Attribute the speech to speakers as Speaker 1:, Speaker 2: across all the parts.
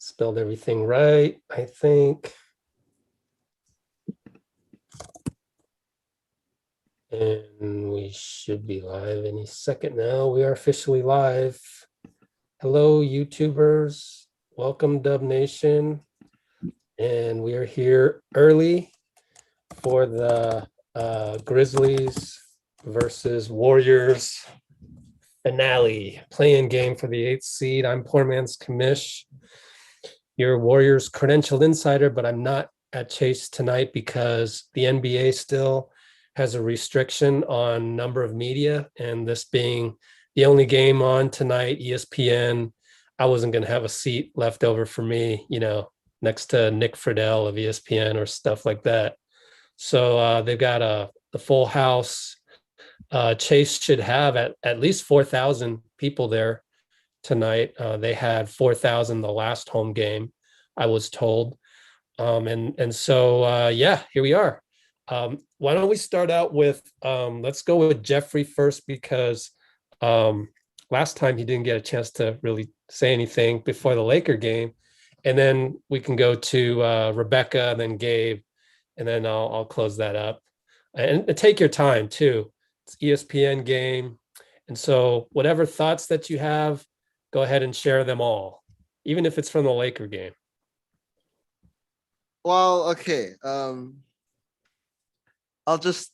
Speaker 1: Spelled everything right, I think. And we should be live any second now. We are officially live. Hello, YouTubers. Welcome, Dub Nation. And we are here early for the Grizzlies versus Warriors finale, playing game for the 8th seed. I'm Poor Man's Commish, your Warriors credentialed insider, but I'm not at Chase tonight because the NBA still has a restriction on number of media, and this being the only game on tonight, ESPN, I wasn't going to have a seat left over for me, next to Nick Friedel of ESPN or stuff like that. So they've got the full house. Chase should have at least 4,000 people there tonight. They had 4,000 the last home game, I was told. So here we are. Why don't we start out with, let's go with Jeffrey first, because last time he didn't get a chance to really say anything before the Laker game. And then we can go to Rebecca, and then Gabe, and then I'll close that up. And take your time too. It's ESPN game. And so whatever thoughts that you have, go ahead and share them all, even if it's from the Laker game.
Speaker 2: Well, okay. I'll just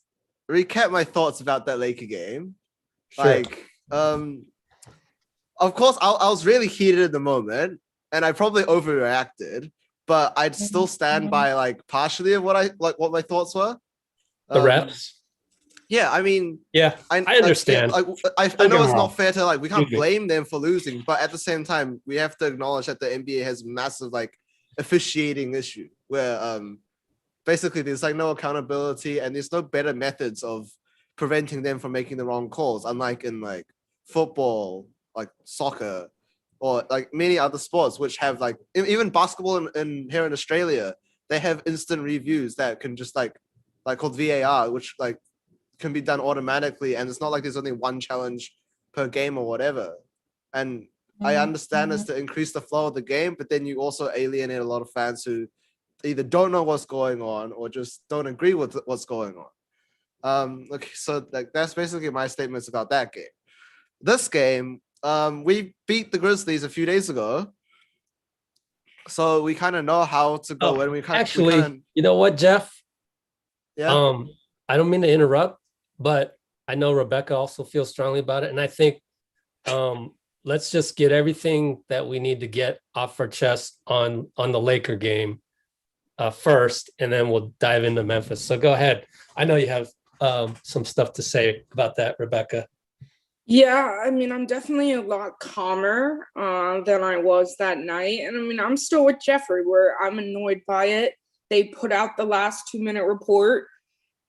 Speaker 2: recap my thoughts about that Laker game.
Speaker 1: Sure.
Speaker 2: Of course, I was really heated in the moment, and I probably overreacted, but I'd still stand by partially of what my thoughts were.
Speaker 1: The refs.
Speaker 2: Yeah, I mean,
Speaker 1: yeah, I understand.
Speaker 2: I know it's not fair to we can't blame them for losing, but at the same time, we have to acknowledge that the NBA has massive officiating issue where basically there's no accountability and there's no better methods of preventing them from making the wrong calls, unlike in football, soccer, or many other sports which have even basketball in here in Australia, they have instant reviews that can just called VAR, which can be done automatically, and it's not like there's only one challenge per game or whatever. And I understand it's to increase the flow of the game, but then you also alienate a lot of fans who either don't know what's going on or just don't agree with what's going on. Okay, so that's basically my statements about that game. This game, we beat the Grizzlies a few days ago, so we kind of know how to go. And
Speaker 1: you know what, Jeff?
Speaker 2: Yeah.
Speaker 1: I don't mean to interrupt, but I know Rebecca also feels strongly about it, and I think let's just get everything that we need to get off our chest on the Laker game first, and then we'll dive into Memphis. So go ahead. I know you have some stuff to say about that, Rebecca.
Speaker 3: Yeah, I mean, I'm definitely a lot calmer than I was that night. And I mean, I'm still with Jeffrey, where I'm annoyed by it. They put out the last 2-minute report,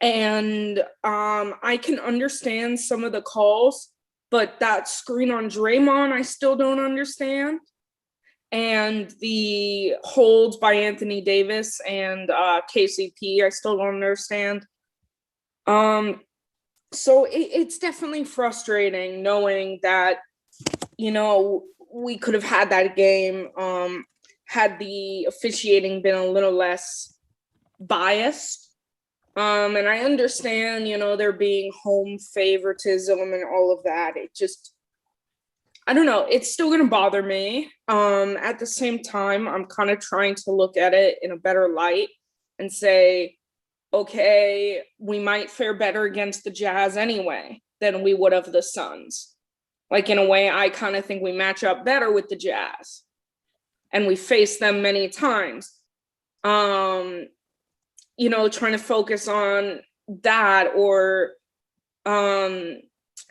Speaker 3: and I can understand some of the calls, but that screen on Draymond, I still don't understand. And the holds by Anthony Davis and KCP, I still don't understand. So it's definitely frustrating knowing that, we could have had that game had the officiating been a little less biased. And I understand, there being home favoritism and all of that. It just, I don't know, it's still going to bother me. At the same time, I'm kind of trying to look at it in a better light and say, okay, we might fare better against the Jazz anyway than we would of the Suns. In a way, I kind of think we match up better with the Jazz. And we face them many times. Trying to focus on that or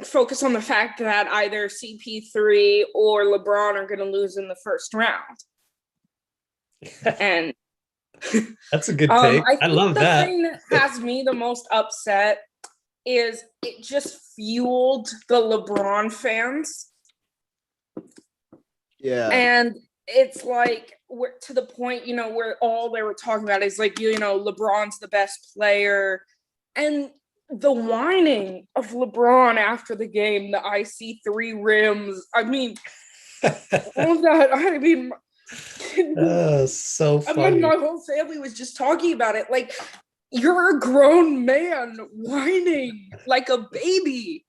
Speaker 3: focus on the fact that either CP3 or LeBron are going to lose in the first round. And
Speaker 1: that's a good take. I love that.
Speaker 3: The thing that has me the most upset is it just fueled the LeBron fans.
Speaker 2: Yeah.
Speaker 3: And it's we're to the point, where all they were talking about is LeBron's the best player. And the whining of LeBron after the game, the IC3 rims, I mean, all that, I mean,
Speaker 1: So
Speaker 3: I mean,
Speaker 1: funny.
Speaker 3: my whole family was just talking about it. Like, you're a grown man whining like a baby.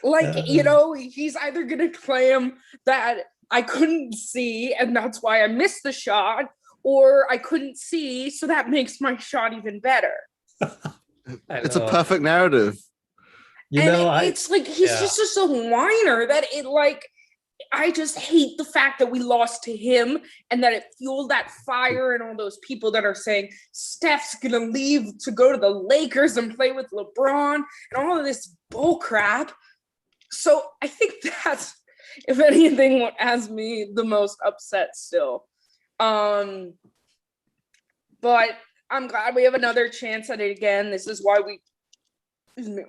Speaker 3: Like, he's either going to claim that I couldn't see and that's why I missed the shot, or I couldn't see, so that makes my shot even better.
Speaker 2: It's a perfect narrative.
Speaker 3: It's like he's just a whiner that it like I just hate the fact that we lost to him and that it fueled that fire and all those people that are saying Steph's gonna leave to go to the Lakers and play with LeBron and all of this bull crap. So I think that's, if anything, what has me the most upset still. But I'm glad we have another chance at it again. This is why we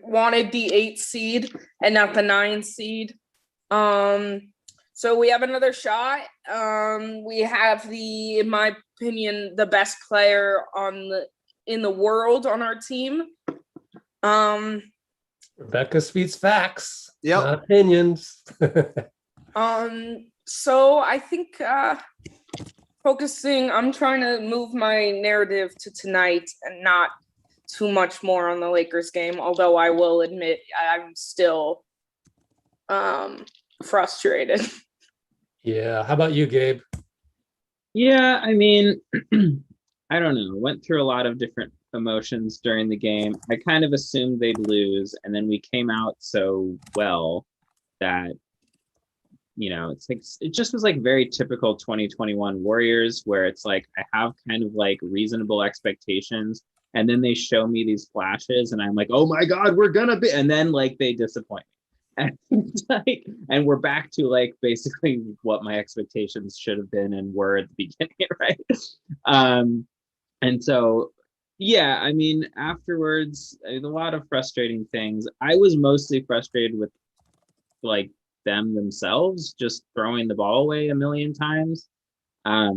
Speaker 3: wanted the 8th seed and not the 9th seed. So we have another shot. We have in my opinion, the best player in the world on our team.
Speaker 1: Rebecca speaks facts,
Speaker 2: Yep.
Speaker 1: not opinions.
Speaker 3: So I think I'm trying to move my narrative to tonight and not too much more on the Lakers game, although I will admit I'm still frustrated.
Speaker 1: Yeah. How about you, Gabe?
Speaker 4: Yeah, I mean, I don't know. Went through a lot of different emotions during the game. I kind of assumed they'd lose, and then we came out so well that, it's like it just was like very typical 2021 Warriors, where it's like I have kind of like reasonable expectations, and then they show me these flashes, and I'm like, oh my God, we're gonna be, and then like they disappoint me. And we're back to like basically what my expectations should have been and were at the beginning, right? And so, yeah, I mean, afterwards, a lot of frustrating things. I was mostly frustrated with like them themselves just throwing the ball away a million times. I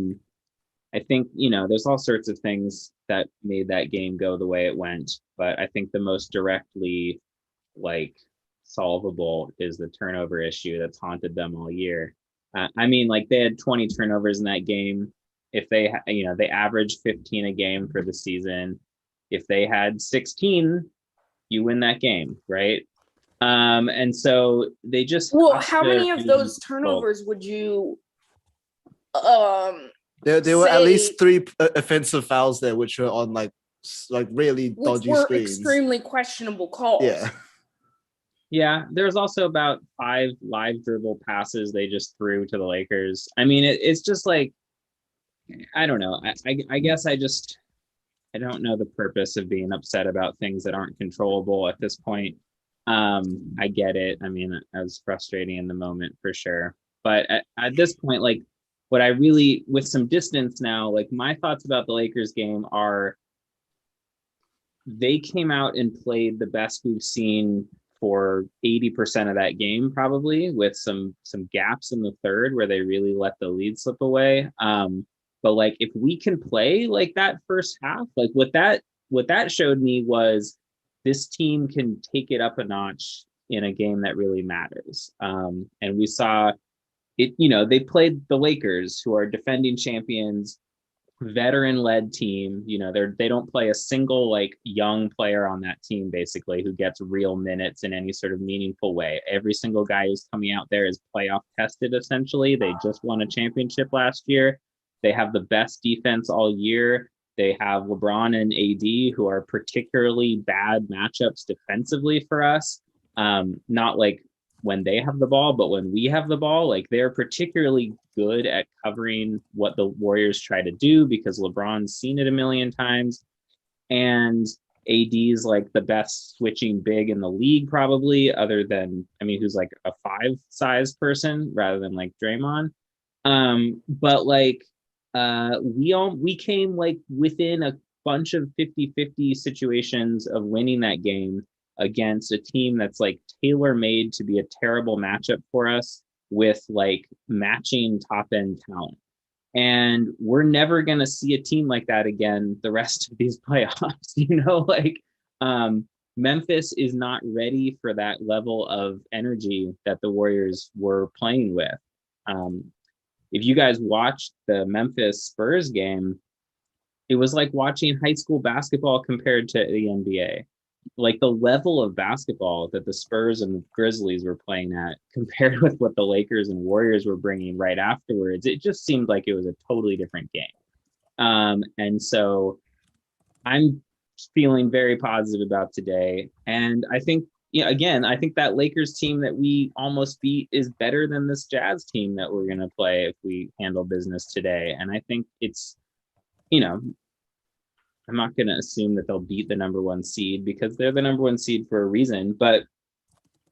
Speaker 4: think, there's all sorts of things that made that game go the way it went, but I think the most directly like solvable is the turnover issue that's haunted them all year. I mean, like they had 20 turnovers in that game. If they, they averaged 15 a game for the season. If they had 16, you win that game, right? And so they just.
Speaker 3: Well, how many of those turnovers would you?
Speaker 2: There were at least 3 offensive fouls there, which were on like really dodgy screens.
Speaker 3: Extremely questionable calls.
Speaker 2: Yeah.
Speaker 4: Yeah, there's also about 5 live dribble passes they just threw to the Lakers. I mean, it's just like, I don't know. I guess I don't know the purpose of being upset about things that aren't controllable at this point. I get it. I mean, it was frustrating in the moment for sure. But at this point, like what I really, with some distance now, like my thoughts about the Lakers game are they came out and played the best we've seen for 80% of that game, probably, with some gaps in the third where they really let the lead slip away. But like if we can play like that first half, like what that showed me was this team can take it up a notch in a game that really matters. And we saw it, they played the Lakers, who are defending champions, veteran-led team. They don't play a single like young player on that team basically who gets real minutes in any sort of meaningful way. Every single guy who's coming out there is playoff tested essentially. They just won a championship last year. They have the best defense all year. They have LeBron and AD, who are particularly bad matchups defensively for us. Not like when they have the ball, but when we have the ball, like they're particularly good at covering what the Warriors try to do because LeBron's seen it a million times. And AD's like the best switching big in the league, probably, other than, who's like a 5 size person rather than like Draymond. But like, we came like within a bunch of 50-50 situations of winning that game against a team that's like tailor-made to be a terrible matchup for us with like matching top-end talent. And we're never going to see a team like that again the rest of these playoffs. Memphis is not ready for that level of energy that the Warriors were playing with. if you guys watched the Memphis Spurs game, it was like watching high school basketball compared to the NBA. Like the level of basketball that the Spurs and the Grizzlies were playing at compared with what the Lakers and Warriors were bringing right afterwards, it just seemed like it was a totally different game. And so I'm feeling very positive about today. And I think, again, I think that Lakers team that we almost beat is better than this Jazz team that we're going to play if we handle business today. And I think it's, I'm not going to assume that they'll beat the number one seed because they're the number one seed for a reason, but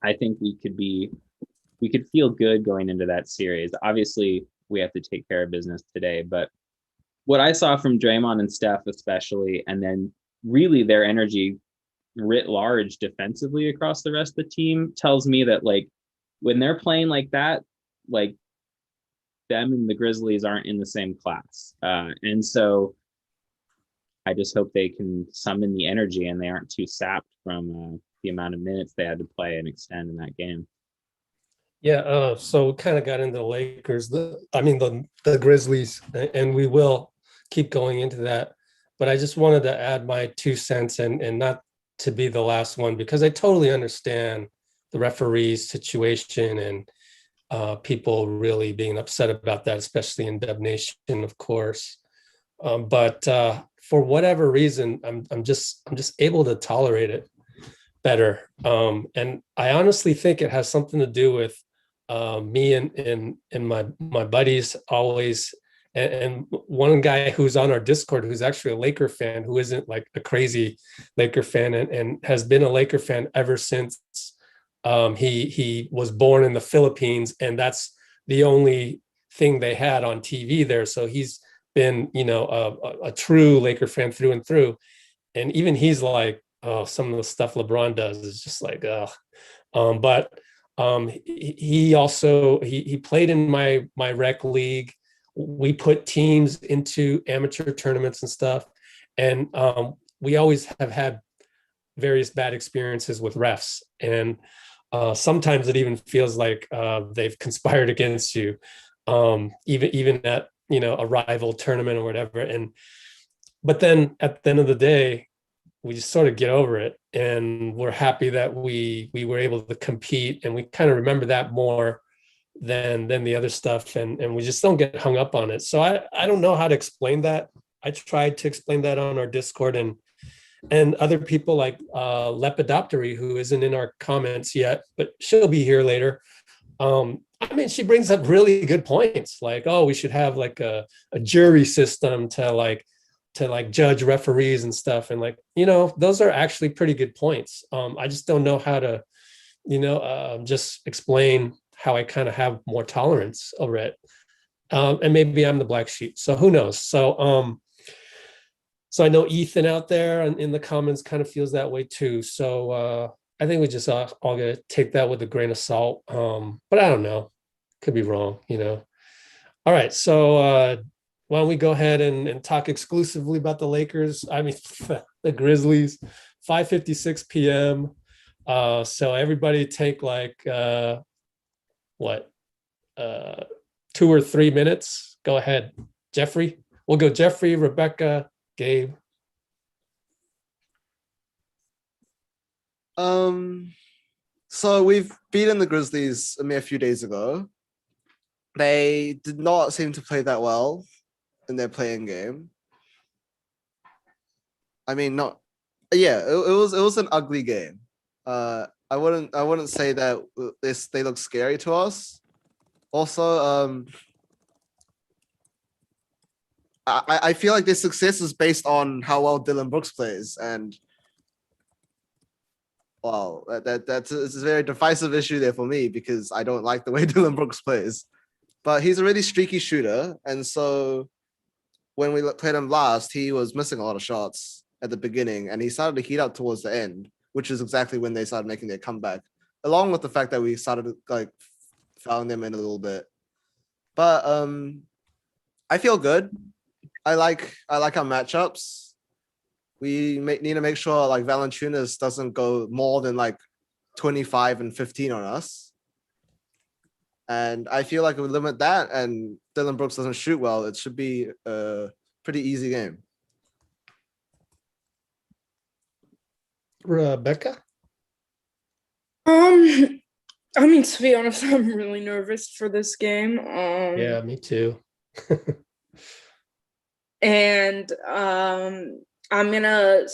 Speaker 4: I think we could feel good going into that series. Obviously, we have to take care of business today, but what I saw from Draymond and Steph especially, and then really their energy writ large defensively across the rest of the team tells me that like when they're playing like that, like them and the Grizzlies aren't in the same class. And so I just hope they can summon the energy and they aren't too sapped from the amount of minutes they had to play and extend in that game.
Speaker 1: Yeah, so kind of got into the Lakers, the Grizzlies, and we will keep going into that. But I just wanted to add my 2 cents and not to be the last one, because I totally understand the referee's situation and people really being upset about that, especially in Dub Nation, of course. But for whatever reason, I'm just able to tolerate it better. And I honestly think it has something to do with me and my buddies always, and one guy who's on our Discord who's actually a Laker fan, who isn't like a crazy Laker fan and has been a Laker fan ever since he was born in the Philippines, and that's the only thing they had on TV there. So he's been, a true Laker fan through and through. And even he's like, oh, some of the stuff LeBron does is just like, but he also he played in my rec league. We put teams into amateur tournaments and stuff, and we always have had various bad experiences with refs, and sometimes it even feels like they've conspired against you, even at a rival tournament or whatever. But then at the end of the day, we just sort of get over it, and we're happy that we were able to compete, and we kind of remember that more than the other stuff, and we just don't get hung up on it. So I don't know how to explain that. I tried to explain that on our Discord, and other people like Lepidoptery, who isn't in our comments yet, but she'll be here later. I mean, she brings up really good points, like, oh, we should have like a jury system to judge referees and stuff. And those are actually pretty good points. I just don't know how to, just explain how I kind of have more tolerance over it. And maybe I'm the black sheep, so who knows? So I know Ethan out there in the comments kind of feels that way too. So I think we just all gotta take that with a grain of salt. But I don't know, could be wrong, All right, so why don't we go ahead and talk exclusively about the Lakers? I mean, the Grizzlies, 5:56 p.m. So everybody take 2 or 3 minutes. Go ahead, Jeffrey. We'll go Jeffrey, Rebecca, Gabe.
Speaker 2: So we've beaten the Grizzlies a mere few days ago. They did not seem to play that well in their playing game. I mean, it was an ugly game. I wouldn't say that they look scary to us. Also, I feel like their success is based on how well Dylan Brooks plays, and well, that's a very divisive issue there for me, because I don't like the way Dylan Brooks plays. But he's a really streaky shooter, and so when we played him last, he was missing a lot of shots at the beginning, and he started to heat up towards the end, which is exactly when they started making their comeback, along with the fact that we started fouling them in a little bit. But I feel good. I like our matchups. We need to make sure Valanciunas doesn't go more than 25 and 15 on us. And I feel like if we limit that and Dylan Brooks doesn't shoot well, it should be a pretty easy game.
Speaker 1: Rebecca?
Speaker 3: I mean, to be honest, I'm really nervous for this game.
Speaker 1: Yeah, me too.
Speaker 3: And I'm gonna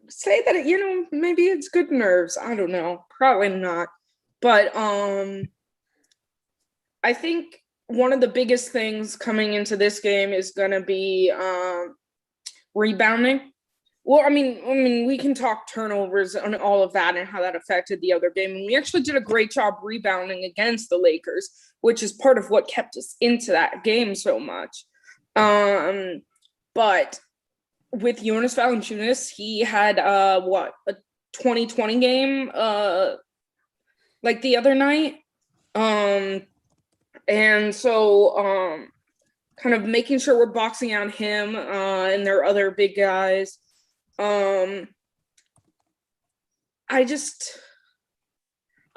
Speaker 3: say that maybe it's good nerves. I don't know, probably not. But I think one of the biggest things coming into this game is gonna be rebounding. Well, I mean, we can talk turnovers and all of that and how that affected the other game. And we actually did a great job rebounding against the Lakers, which is part of what kept us into that game so much. But with Jonas Valanciunas, he had a 2020 game like the other night. And so kind of making sure we're boxing out him and their other big guys. I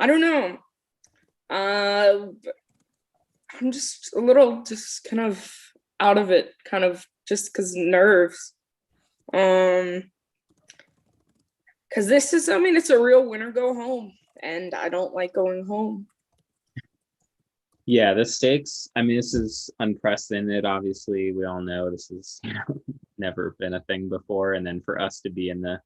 Speaker 3: don't know. I'm just a little kind of out of it, kind of just because nerves. Because this is, it's a real win or go home, and I don't like going home.
Speaker 4: Yeah, the stakes, this is unprecedented. Obviously, we all know this is never been a thing before. And then for us to be in the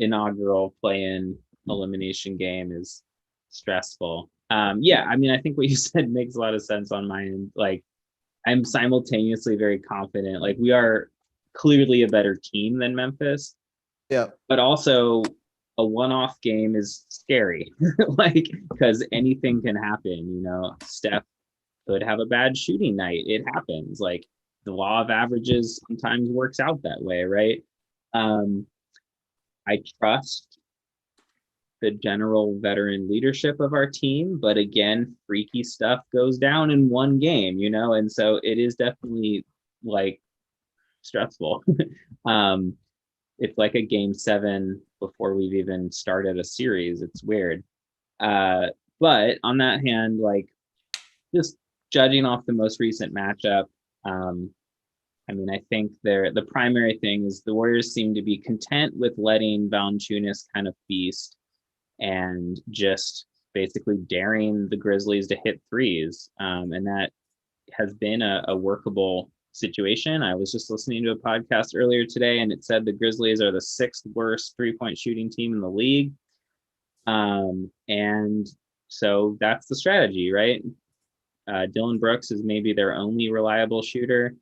Speaker 4: inaugural play-in elimination game is stressful. Yeah, I think what you said makes a lot of sense on my end. Like, I'm simultaneously very confident. Like, we are clearly a better team than Memphis.
Speaker 2: Yeah.
Speaker 4: But also a one-off game is scary, like, because anything can happen. Steph could have a bad shooting night. It happens. Like, the law of averages sometimes works out that way, right? I trust the general veteran leadership of our team, but again, freaky stuff goes down in one game, and so it is definitely like stressful. It's like a game 7 before we've even started a series. It's weird. But on that hand, like, just judging off the most recent matchup, I think the primary thing is the Warriors seem to be content with letting Valanciunas kind of feast and just basically daring the Grizzlies to hit threes. And that has been a workable situation. I was just listening to a podcast earlier today, and it said the Grizzlies are the 6th worst 3-point shooting team in the league. And so that's the strategy, right? Dylan Brooks is maybe their only reliable shooter.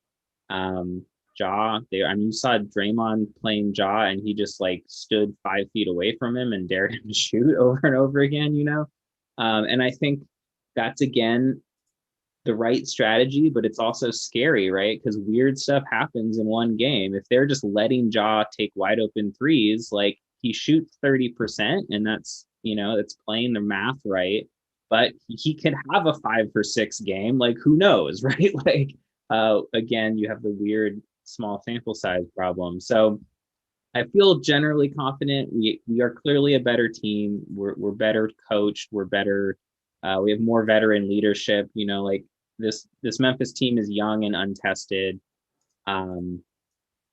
Speaker 4: You saw Draymond playing Ja, and he just like stood 5 feet away from him and dared him to shoot over and over again, and I think that's, again, the right strategy, but it's also scary, right? Because weird stuff happens in one game. If they're just letting Ja take wide open threes, like, he shoots 30%, and that's, it's playing the math right. But he could have a 5 for 6 game. Like, who knows, right? Like, again, you have the weird small sample size problem. So I feel generally confident. We are clearly a better team. We're better coached. We're better. We have more veteran leadership. Like, this Memphis team is young and untested, and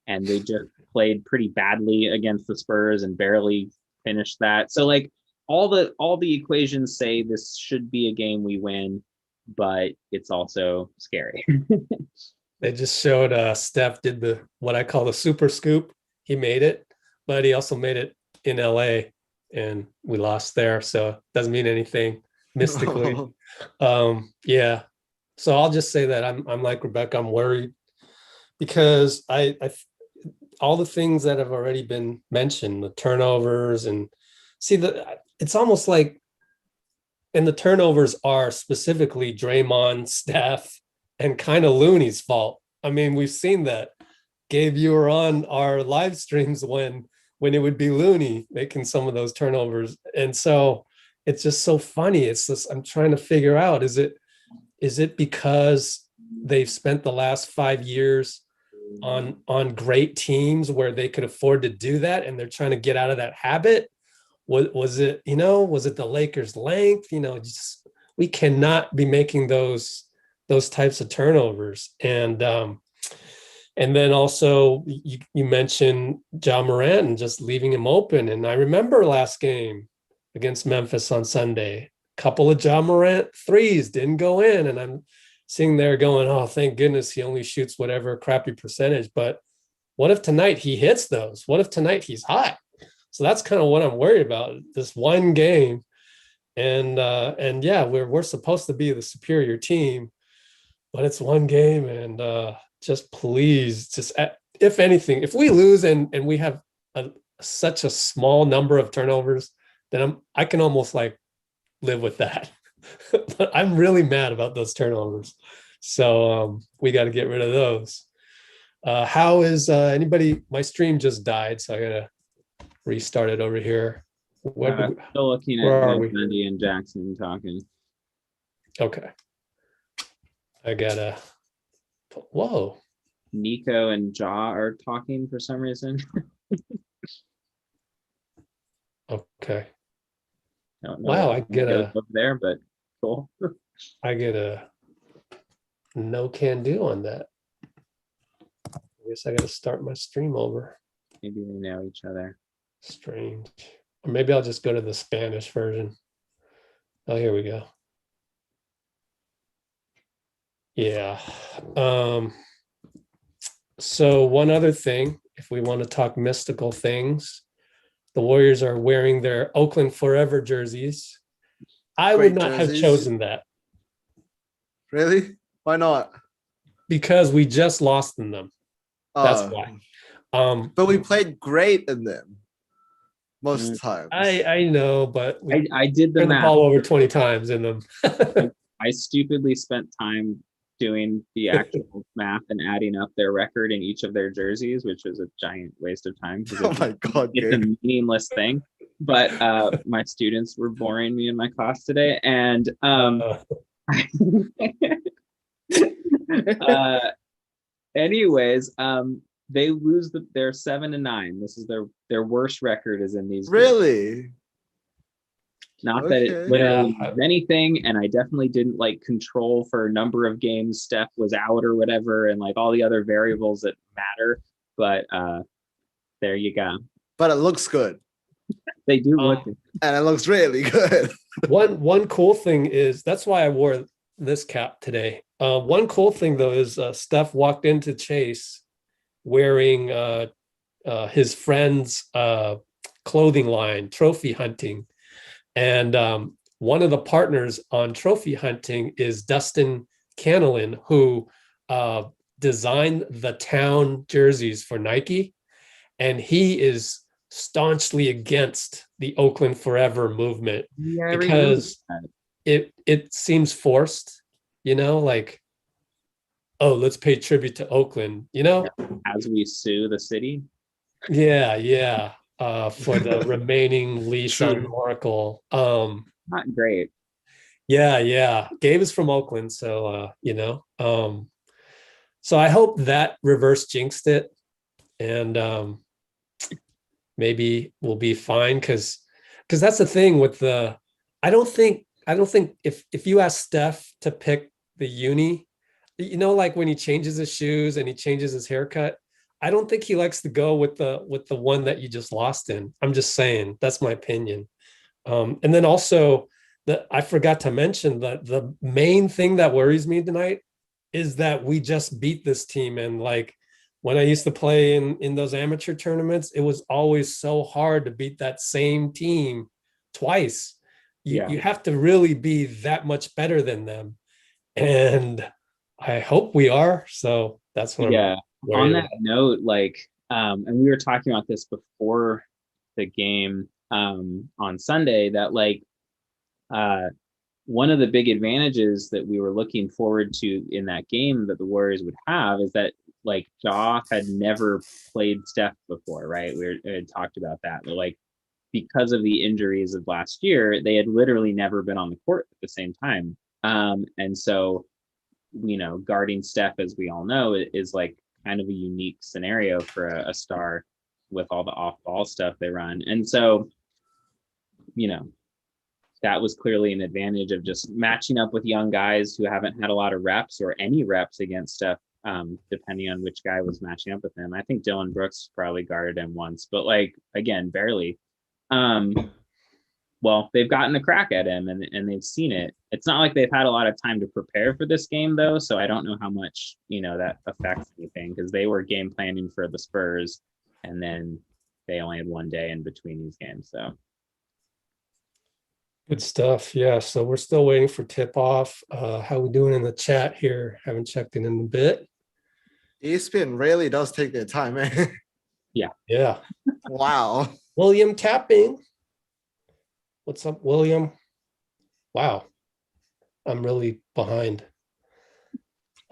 Speaker 4: they just played pretty badly against the Spurs and barely finished that. So, like, all the equations say this should be a game we win, but it's also scary.
Speaker 1: They just showed Steph did what I call the super scoop. He made it, but he also made it in LA, and we lost there, so it doesn't mean anything mystically. Yeah. So I'll just say that I'm like Rebecca. I'm worried because I all the things that have already been mentioned, the turnovers, and it's almost like, and the turnovers are specifically Draymond, Steph, and kind of Looney's fault. We've seen that. Gabe, you were on our live streams when it would be Looney making some of those turnovers, and so it's just so funny. It's just, I'm trying to figure out, is it because they've spent the last 5 years on great teams where they could afford to do that, and they're trying to get out of that habit? Was it the Lakers' length? Just we cannot be making those types of turnovers. And then also you mentioned Ja Morant and just leaving him open. And I remember last game against Memphis on Sunday, a couple of Ja Morant threes didn't go in. And I'm sitting there going, oh, thank goodness he only shoots whatever crappy percentage. But what if tonight he hits those? What if tonight he's hot? So that's kind of what I'm worried about, this one game. And yeah, we're supposed to be the superior team, but it's one game. And just please, just if anything, if we lose and we have such a small number of turnovers, then I can almost like live with that. But I'm really mad about those turnovers. So we got to get rid of those. How is anybody? My stream just died, so I gotta restart it over here.
Speaker 4: Still looking at
Speaker 1: where are we?
Speaker 4: Andy and Jackson talking.
Speaker 1: Okay. I gotta. Whoa.
Speaker 4: Nico and Ja are talking for some reason.
Speaker 1: Okay.
Speaker 4: I don't know
Speaker 1: Wow,
Speaker 4: what
Speaker 1: I get
Speaker 4: goes up there, but cool.
Speaker 1: I get a no can do on that. I guess I gotta start my stream over.
Speaker 4: Maybe they know each other.
Speaker 1: Strange. Or maybe I'll just go to the Spanish version. Oh, here we go. Yeah. So one other thing, if we want to talk mystical things, the Warriors are wearing their Oakland Forever jerseys. I would not have chosen that.
Speaker 2: Really? Why not?
Speaker 1: Because we just lost in them. That's why.
Speaker 2: But we played great in them most times.
Speaker 1: I know, but
Speaker 4: I did the
Speaker 1: turned the
Speaker 4: math.
Speaker 1: ball over 20 times in them.
Speaker 4: I stupidly spent time doing the actual math and adding up their record in each of their jerseys, which was a giant waste of time.
Speaker 2: Oh my God,
Speaker 4: it's a meaningless thing. But my students were boring me in my class today, and anyways, they lose they're 7-9. This is their worst record is in these.
Speaker 2: Really?
Speaker 4: Games. Not that it literally means anything, and I definitely didn't like control for number of games Steph was out or whatever, and like all the other variables that matter. But there you go.
Speaker 2: But it looks good.
Speaker 4: They do look good.
Speaker 2: And it looks really good.
Speaker 1: One cool thing is that's why I wore this cap today. One cool thing though is Steph walked into Chase wearing his friend's clothing line, Trophy Hunting. And one of the partners on Trophy Hunting is Dustin Canelin, who designed the town jerseys for Nike. And he is staunchly against the Oakland Forever movement because it seems forced, like, oh, let's pay tribute to Oakland,
Speaker 4: as we sue the city.
Speaker 1: Yeah. For the remaining lease on Oracle.
Speaker 4: Not great.
Speaker 1: Yeah. Gabe is from Oakland, so so I hope that reverse jinxed it, and maybe we'll be fine because that's the thing with the. I don't think if you ask Steph to pick the uni, like when he changes his shoes and he changes his haircut. I don't think he likes to go with the one that you just lost in. I'm just saying, that's my opinion. And then also I forgot to mention that the main thing that worries me tonight is that we just beat this team. And like when I used to play in those amateur tournaments, it was always so hard to beat that same team twice. You have to really be that much better than them. And I hope we are. So that's what I'm
Speaker 4: on that note, and we were talking about this before the game on Sunday, that one of the big advantages that we were looking forward to in that game that the Warriors would have is that Ja had never played Steph before, right? We had talked about that, but because of the injuries of last year, they had literally never been on the court at the same time, and so guarding Steph, as we all know, is kind of a unique scenario for a star with all the off-ball stuff they run. And so, that was clearly an advantage of just matching up with young guys who haven't had a lot of reps or any reps against stuff, depending on which guy was matching up with him. I think Dylan Brooks probably guarded him once, but like, again, barely. Well, they've gotten a crack at him and they've seen it. It's not like they've had a lot of time to prepare for this game, though. So I don't know how much, that affects anything, because they were game planning for the Spurs and then they only had one day in between these games. So
Speaker 1: Good stuff. Yeah. So we're still waiting for tip off. How we doing in the chat here? Haven't checked in a bit.
Speaker 2: ESPN really does take their time, man.
Speaker 1: Yeah.
Speaker 2: Wow.
Speaker 1: William tapping. What's up, William? Wow. I'm really behind.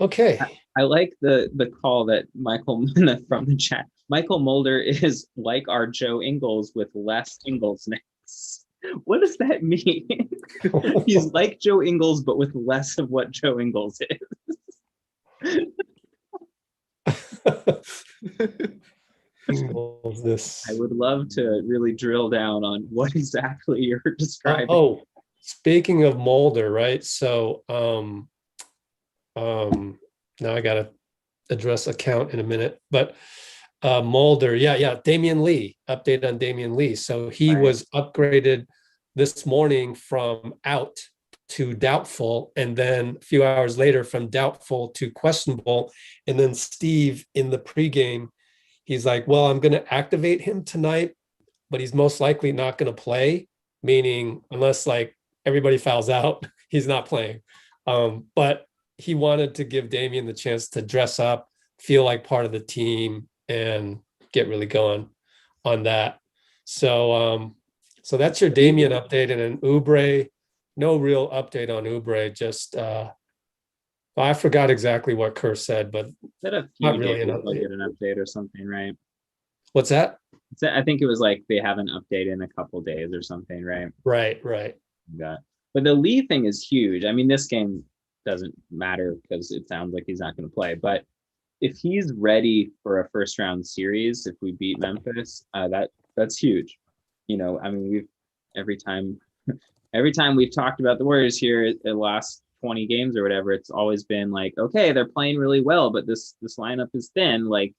Speaker 1: Okay.
Speaker 4: I like the call that Michael from the chat. Michael Mulder is like our Joe Ingles with less Inglesness. What does that mean? He's like Joe Ingles, but with less of what Joe Ingles is. I would love to really drill down on what exactly you're describing.
Speaker 1: Oh, speaking of Mulder, right? So now I gotta address account in a minute, but Mulder, Damian Lee, update on Damian Lee. So he was upgraded this morning from out to doubtful, and then a few hours later from doubtful to questionable. And then Steve in the pregame, he's like, well, I'm going to activate him tonight, but he's most likely not going to play, meaning unless like everybody fouls out, he's not playing. But he wanted to give Damian the chance to dress up, feel like part of the team, and get really going on that. So that's your Damian update. And then Oubre, no real update on Oubre, just I forgot exactly what Kerr said, but
Speaker 4: not really an update or something, right?
Speaker 1: What's that?
Speaker 4: I think it was like they have an update in a couple days or something, right?
Speaker 1: Right.
Speaker 4: But the Lee thing is huge. I mean, this game doesn't matter because it sounds like he's not going to play. But if he's ready for a first round series, if we beat Memphis, that's huge. I mean, every time we've talked about the Warriors here, the last 20 games or whatever, it's always been like, okay, they're playing really well, but this lineup is thin. Like,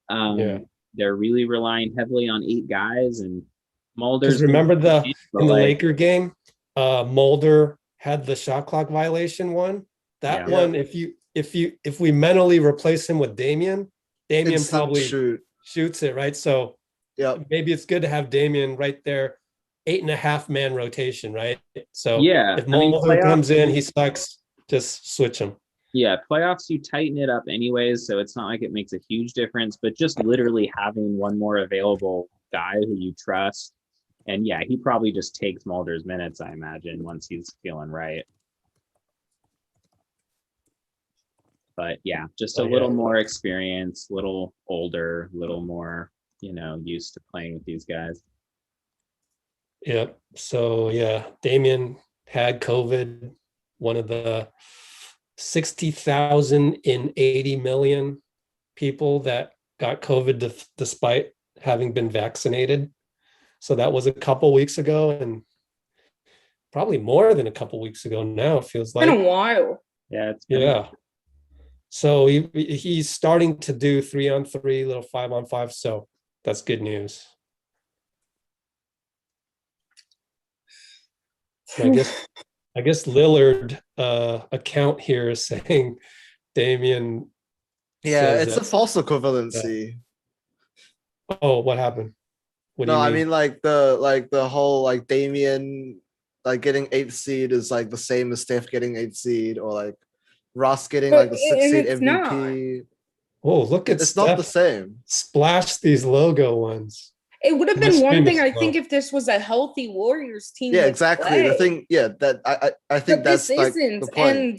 Speaker 4: they're really relying heavily on 8 guys, and Mulder's.
Speaker 1: Remember in the Laker game, Mulder had the shot clock violation one. That one, if we mentally replace him with Damian probably shoots it, right? So maybe it's good to have Damian right there, 8.5 man rotation, right? So if Mulder comes in, he sucks, just switch him.
Speaker 4: Yeah, playoffs, you tighten it up anyways, so it's not like it makes a huge difference, but just literally having one more available guy who you trust. And he probably just takes Mulder's minutes, I imagine, once he's feeling right. But just a little more experience, little older, little more, used to playing with these guys.
Speaker 1: Yep. So Damian had COVID, one of the 60,000 in 80 million people that got COVID despite having been vaccinated. So that was a couple weeks ago, and probably more than a couple weeks ago now, it feels like.
Speaker 3: It's been a while.
Speaker 1: Yeah. So he's starting to do 3-on-3, little 5-on-5. So that's good news. I guess Lillard account here is saying Damian.
Speaker 2: Yeah, it's a false equivalency.
Speaker 1: Oh, what happened? What do you mean?
Speaker 2: I mean like the whole like Damian like getting 8th seed is like the same as Steph getting 8th seed, or like Ross getting like the 6th seed MVP.
Speaker 1: Oh, look at
Speaker 2: it's
Speaker 1: Steph.
Speaker 2: Not the same.
Speaker 1: Splash these logo ones.
Speaker 3: It would have been one thing, I think, if this was a healthy Warriors team.
Speaker 2: Yeah, exactly.
Speaker 3: Play.
Speaker 2: The thing, that I think
Speaker 3: but
Speaker 2: that's
Speaker 3: this
Speaker 2: like
Speaker 3: isn't.
Speaker 2: the point.
Speaker 3: And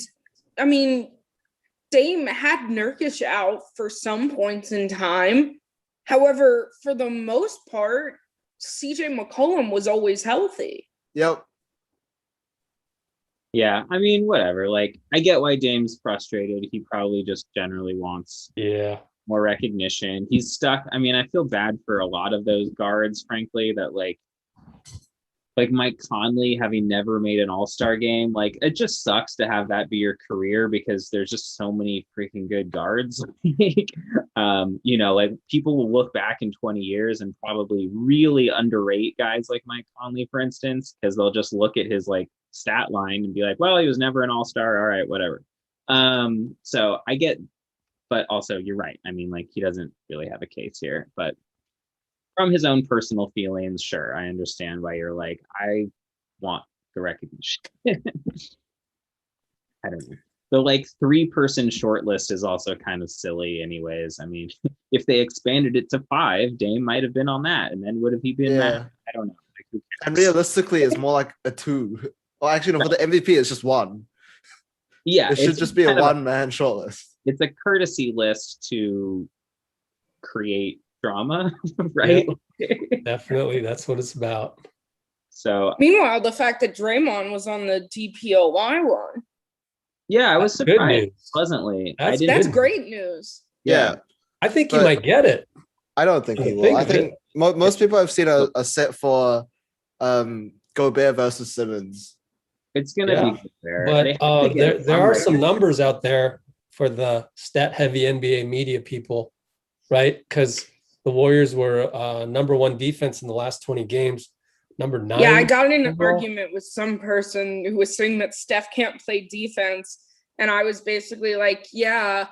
Speaker 3: I mean, Dame had Nurkic out for some points in time. However, for the most part, CJ McCollum was always healthy.
Speaker 2: Yep.
Speaker 4: Yeah, I mean, whatever. Like, I get why Dame's frustrated. He probably just generally wants more recognition. He's stuck. I mean, I feel bad for a lot of those guards, frankly, that like like Mike Conley having never made an all-star game. Like it just sucks to have that be your career because there's just so many freaking good guards. Like people will look back in 20 years and probably really underrate guys like Mike Conley, for instance, because they'll just look at his like stat line and be like, well, he was never an all-star. All right, whatever. So I get, but also you're right. I mean, like he doesn't really have a case here, but from his own personal feelings, sure, I understand why you're like, I want the recognition. I don't know. The like 3-person shortlist is also kind of silly, anyways. I mean, if they expanded it to 5, Dame might have been on that, and then would have he been that? I don't know. Like, who cares?
Speaker 2: And realistically, it's more like a 2. Well, actually, no. For the MVP, it's just 1.
Speaker 4: Yeah,
Speaker 2: it should just be a one-man shortlist.
Speaker 4: It's a courtesy list to create drama, right?
Speaker 1: Yeah, definitely, that's what it's about.
Speaker 4: So
Speaker 3: meanwhile, the fact that Draymond was on the DPOY one.
Speaker 4: Yeah, I was
Speaker 1: That's good
Speaker 4: surprised
Speaker 1: news.
Speaker 4: pleasantly.
Speaker 3: That's great news.
Speaker 2: Yeah.
Speaker 1: I think he might get it.
Speaker 2: I don't think he will. I think most people have seen a set for Gobert versus Simmons.
Speaker 4: It's gonna be fair.
Speaker 1: But there are some numbers out there for the stat-heavy NBA media people, right? Because the Warriors were number 1 defense in the last 20 games, number 9.
Speaker 3: Yeah, I got in an argument with some person who was saying that Steph can't play defense, and I was basically like, yeah,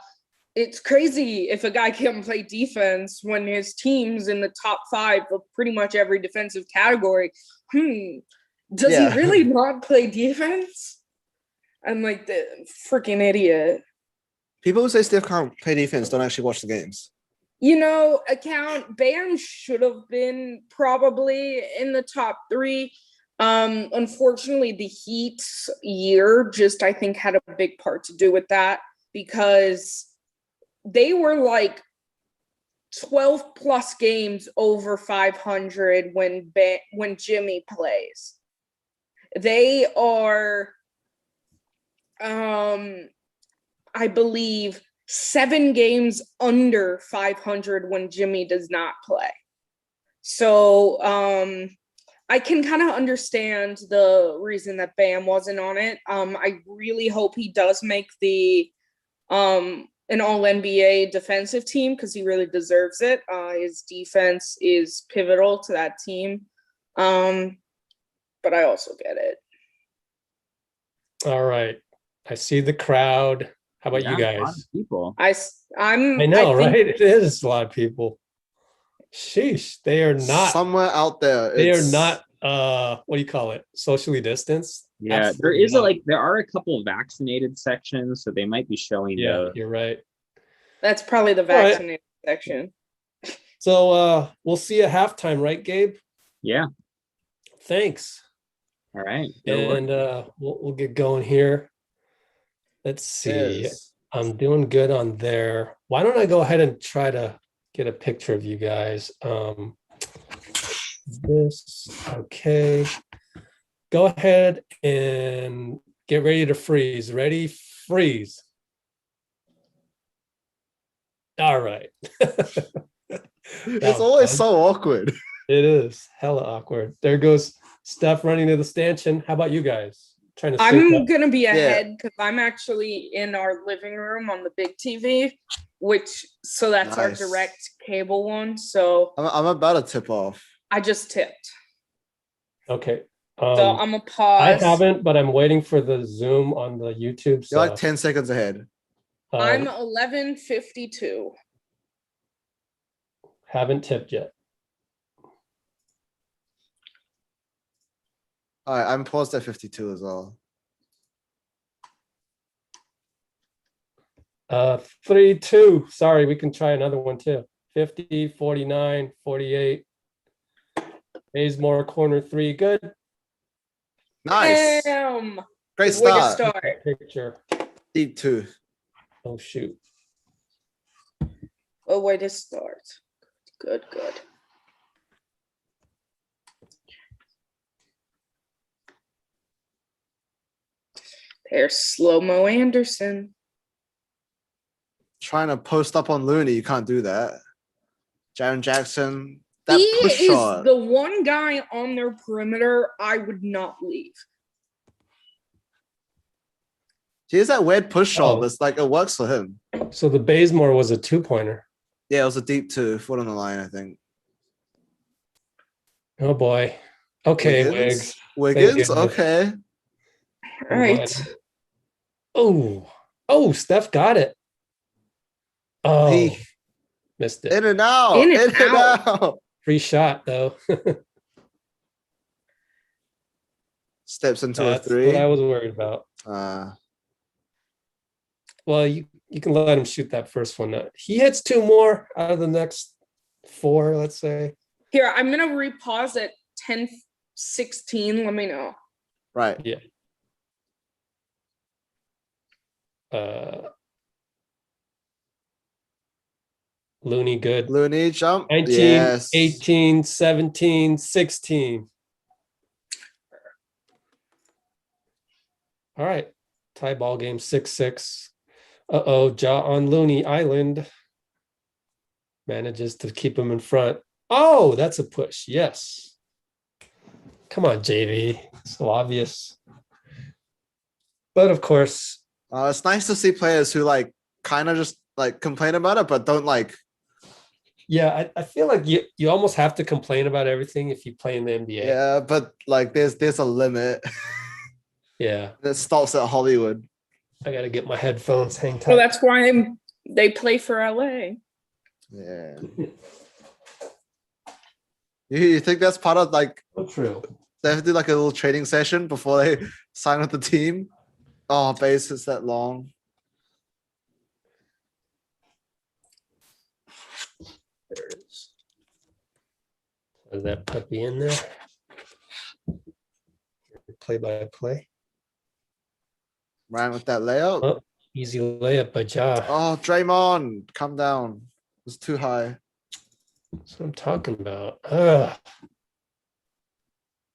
Speaker 3: it's crazy if a guy can't play defense when his team's in the top 5 of pretty much every defensive category. Does he really not play defense? I'm like the freaking idiot.
Speaker 2: People who say Steph can't play defense don't actually watch the games.
Speaker 3: Bam should have been probably in the top 3. Unfortunately, the Heat's year just, I think, had a big part to do with that because they were like 12 plus games over 500 when Jimmy plays. They are, I believe, 7 games under 500 when Jimmy does not play. So I can kind of understand the reason that Bam wasn't on it. I really hope he does make the an all-NBA defensive team because he really deserves it. His defense is pivotal to that team. But I also get it.
Speaker 1: All right. I see the crowd. How about you guys?
Speaker 4: A lot of people.
Speaker 1: I know, right? It is a lot of people. Sheesh. They are not
Speaker 2: somewhere out there.
Speaker 1: They are not what do you call it? Socially distanced?
Speaker 4: Yeah,
Speaker 1: Absolutely
Speaker 4: there are a couple of vaccinated sections, so they might be showing those.
Speaker 1: You're right.
Speaker 3: That's probably the vaccinated section.
Speaker 1: So we'll see at halftime, right, Gabe?
Speaker 4: Yeah.
Speaker 1: Thanks.
Speaker 4: All right.
Speaker 1: And we'll get going here. Let's see.
Speaker 2: Yes.
Speaker 1: I'm doing good on there. Why don't I go ahead and try to get a picture of you guys? Okay. Go ahead and get ready to freeze. Ready? Freeze. All right.
Speaker 2: It's always so awkward.
Speaker 1: It is hella awkward. There goes Steph running to the stanchion. How about you guys?
Speaker 3: I'm gonna be ahead because I'm actually in our living room on the big TV, so that's our direct cable one. So
Speaker 2: I'm about to tip off.
Speaker 3: I just tipped.
Speaker 1: Okay.
Speaker 3: So I'm gonna pause.
Speaker 1: I haven't, but I'm waiting for the Zoom on the YouTube.
Speaker 2: You're like 10 seconds ahead.
Speaker 3: I'm 11:52.
Speaker 1: Haven't tipped yet.
Speaker 2: All right, I'm paused at 52 as well.
Speaker 1: 3, 2. Sorry, we can try another one too. 50, 49, 48. Bazemore corner 3. Good.
Speaker 2: Nice.
Speaker 3: Damn.
Speaker 2: Great start.
Speaker 1: Picture.
Speaker 2: Deep 2.
Speaker 1: Oh shoot.
Speaker 3: Oh, way to start. Good. There's Slow-Mo Anderson.
Speaker 2: Trying to post up on Looney, you can't do that. Jaren Jackson That
Speaker 3: He
Speaker 2: push
Speaker 3: is
Speaker 2: shot.
Speaker 3: the one guy on their perimeter I would not leave.
Speaker 2: He has that weird push shot,
Speaker 1: Oh.
Speaker 2: but it's like it works for him.
Speaker 1: So the Bazemore was a 2-pointer.
Speaker 2: Yeah, it was a deep 2, foot on the line, I think.
Speaker 1: Oh boy. Okay, Wiggs.
Speaker 2: Wiggins?
Speaker 1: goodness.
Speaker 2: Okay.
Speaker 3: All right.
Speaker 1: Oh, Steph got it. Oh,
Speaker 2: He
Speaker 1: missed it.
Speaker 2: in and out.
Speaker 3: In
Speaker 2: In
Speaker 3: and
Speaker 2: and
Speaker 3: out.
Speaker 2: out.
Speaker 1: Free shot though.
Speaker 2: Steps into a
Speaker 1: That's
Speaker 2: 3.
Speaker 1: what I was worried about. Well, you can let him shoot that first one. He hits 2 more out of the next 4, let's say.
Speaker 3: Here, I'm gonna repause at 10:16. Let me know.
Speaker 2: Right.
Speaker 1: Yeah. Looney good.
Speaker 2: Looney jump.
Speaker 1: 19,
Speaker 2: Yes.
Speaker 1: 18, 17, 16. All right. Tie ball game 6-6. Uh-oh, Ja on Looney Island. Manages to keep him in front. Oh, that's a push. Yes. Come on, JV. So obvious. But of course,
Speaker 2: It's nice to see players who like kind of just like complain about it, but don't like.
Speaker 1: yeah, I feel like you almost have to complain about everything if you play in the NBA.
Speaker 2: Yeah, but like there's a limit
Speaker 1: Yeah.
Speaker 2: that stops at Hollywood.
Speaker 1: I got to get my headphones hang tight.
Speaker 3: So that's why they play for LA.
Speaker 2: Yeah. You think that's part of like
Speaker 1: So true.
Speaker 2: they have to do like a little training session before they sign with the team? Oh, base is that long.
Speaker 1: There it is. Is that puppy in there? Play by play.
Speaker 2: Ran with that layout.
Speaker 1: Oh, easy layup by Ja.
Speaker 2: Oh, Draymond, come down. It was too high.
Speaker 1: That's what I'm talking about. Ugh.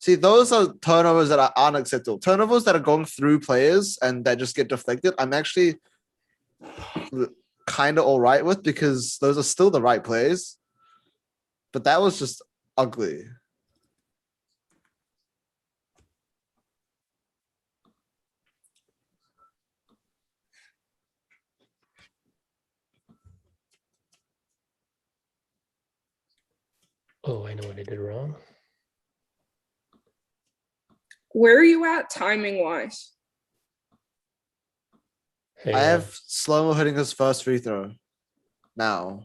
Speaker 2: See, those are turnovers that are unacceptable. Turnovers that are going through players and that just get deflected. I'm actually kind of all right with because those are still the right plays. But that was just ugly.
Speaker 1: Oh, I know what I did wrong.
Speaker 3: Where are you at timing wise?
Speaker 1: Hang
Speaker 2: I
Speaker 1: on.
Speaker 2: have Slow-mo hitting his first free throw now.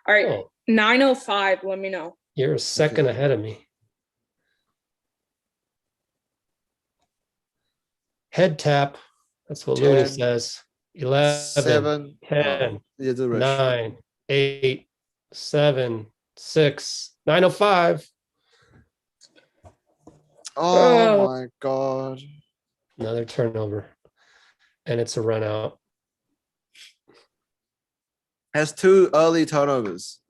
Speaker 3: All right,
Speaker 1: Oh,
Speaker 3: 9:05. Let me know.
Speaker 1: you're a second ahead of me. Head tap. That's what Looney
Speaker 2: 10,
Speaker 1: says. 11,
Speaker 2: 7,
Speaker 1: 10,
Speaker 2: you do Rich.
Speaker 1: 9, 8, 7, 6, 9:05.
Speaker 2: Oh my god.
Speaker 1: Another turnover. And it's a run out.
Speaker 2: Has 2 early turnovers.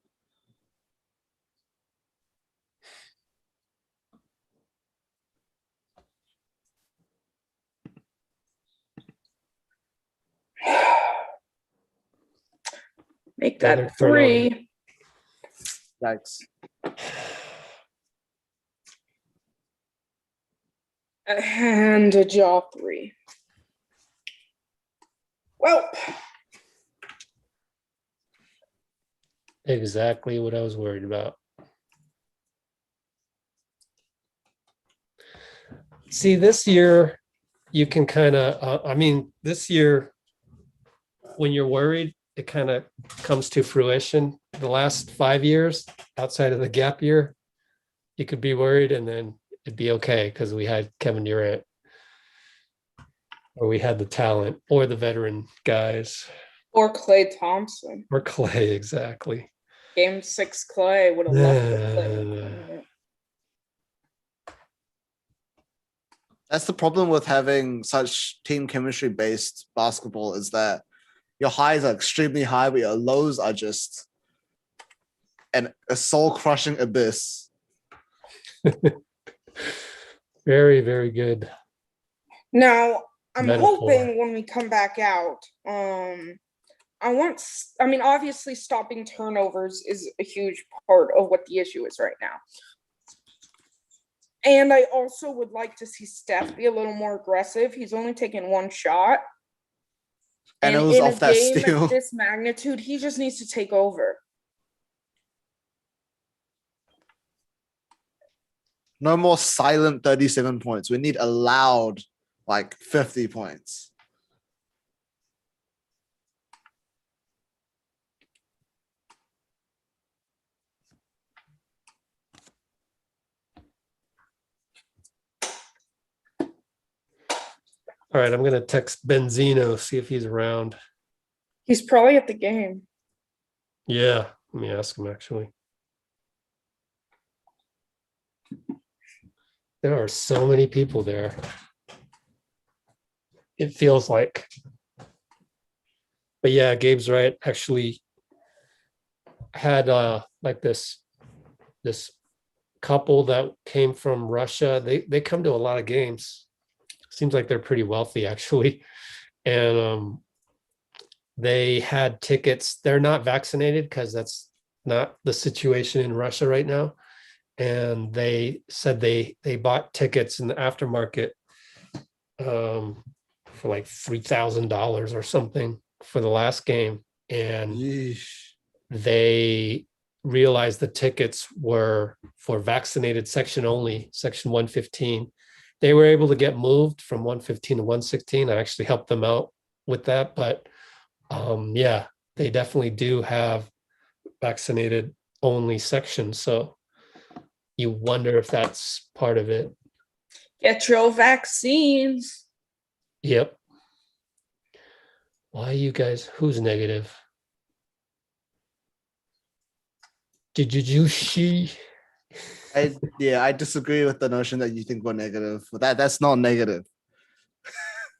Speaker 3: Make
Speaker 1: Another
Speaker 3: that 3.
Speaker 2: Yikes.
Speaker 3: And a jaw 3. Well,
Speaker 1: Exactly what I was worried about. See, this year, you can kind of, this year, when you're worried, it kind of comes to fruition. The last 5 years, outside of the gap year, you could be worried and then it'd be okay because we had Kevin Durant or we had the talent or the veteran guys
Speaker 3: or Klay Thompson.
Speaker 1: or Clay, exactly.
Speaker 3: Game 6 Klay would have left the play.
Speaker 2: That's the problem with having such team chemistry based basketball is that your highs are extremely high, but your lows are just a soul crushing abyss.
Speaker 1: Very, very good.
Speaker 3: Now, I'm
Speaker 1: Metaphor.
Speaker 3: hoping when we come back out, I mean, obviously stopping turnovers is a huge part of what the issue is right now. And I also would like to see Steph be a little more aggressive. He's only taken one shot.
Speaker 2: And it was
Speaker 3: in
Speaker 2: off
Speaker 3: a
Speaker 2: that
Speaker 3: game
Speaker 2: steal.
Speaker 3: of this magnitude, he just needs to take over.
Speaker 2: No more silent 37 points. We need a loud, like 50 points.
Speaker 1: All right, I'm gonna text Benzino, see if he's around.
Speaker 3: He's probably at the game.
Speaker 1: Yeah, let me ask him actually. There are so many people there. It feels like. But yeah, Gabe's right. Actually had like this couple that came from Russia. They come to a lot of games. Seems like they're pretty wealthy actually. And they had tickets. They're not vaccinated because that's not the situation in Russia right now. And they said they bought tickets in the aftermarket for like $3,000 or something for the last game. And
Speaker 2: Yeesh.
Speaker 1: they realized the tickets were for vaccinated section only, section 115. They were able to get moved from 115 to 116. I actually helped them out with that. But yeah, they definitely do have vaccinated only sections. So you wonder if that's part of it.
Speaker 3: Get your vaccines.
Speaker 1: Yep. Why you guys, who's negative? Did you see?
Speaker 2: I disagree with the notion that you think we're negative. But that's not negative.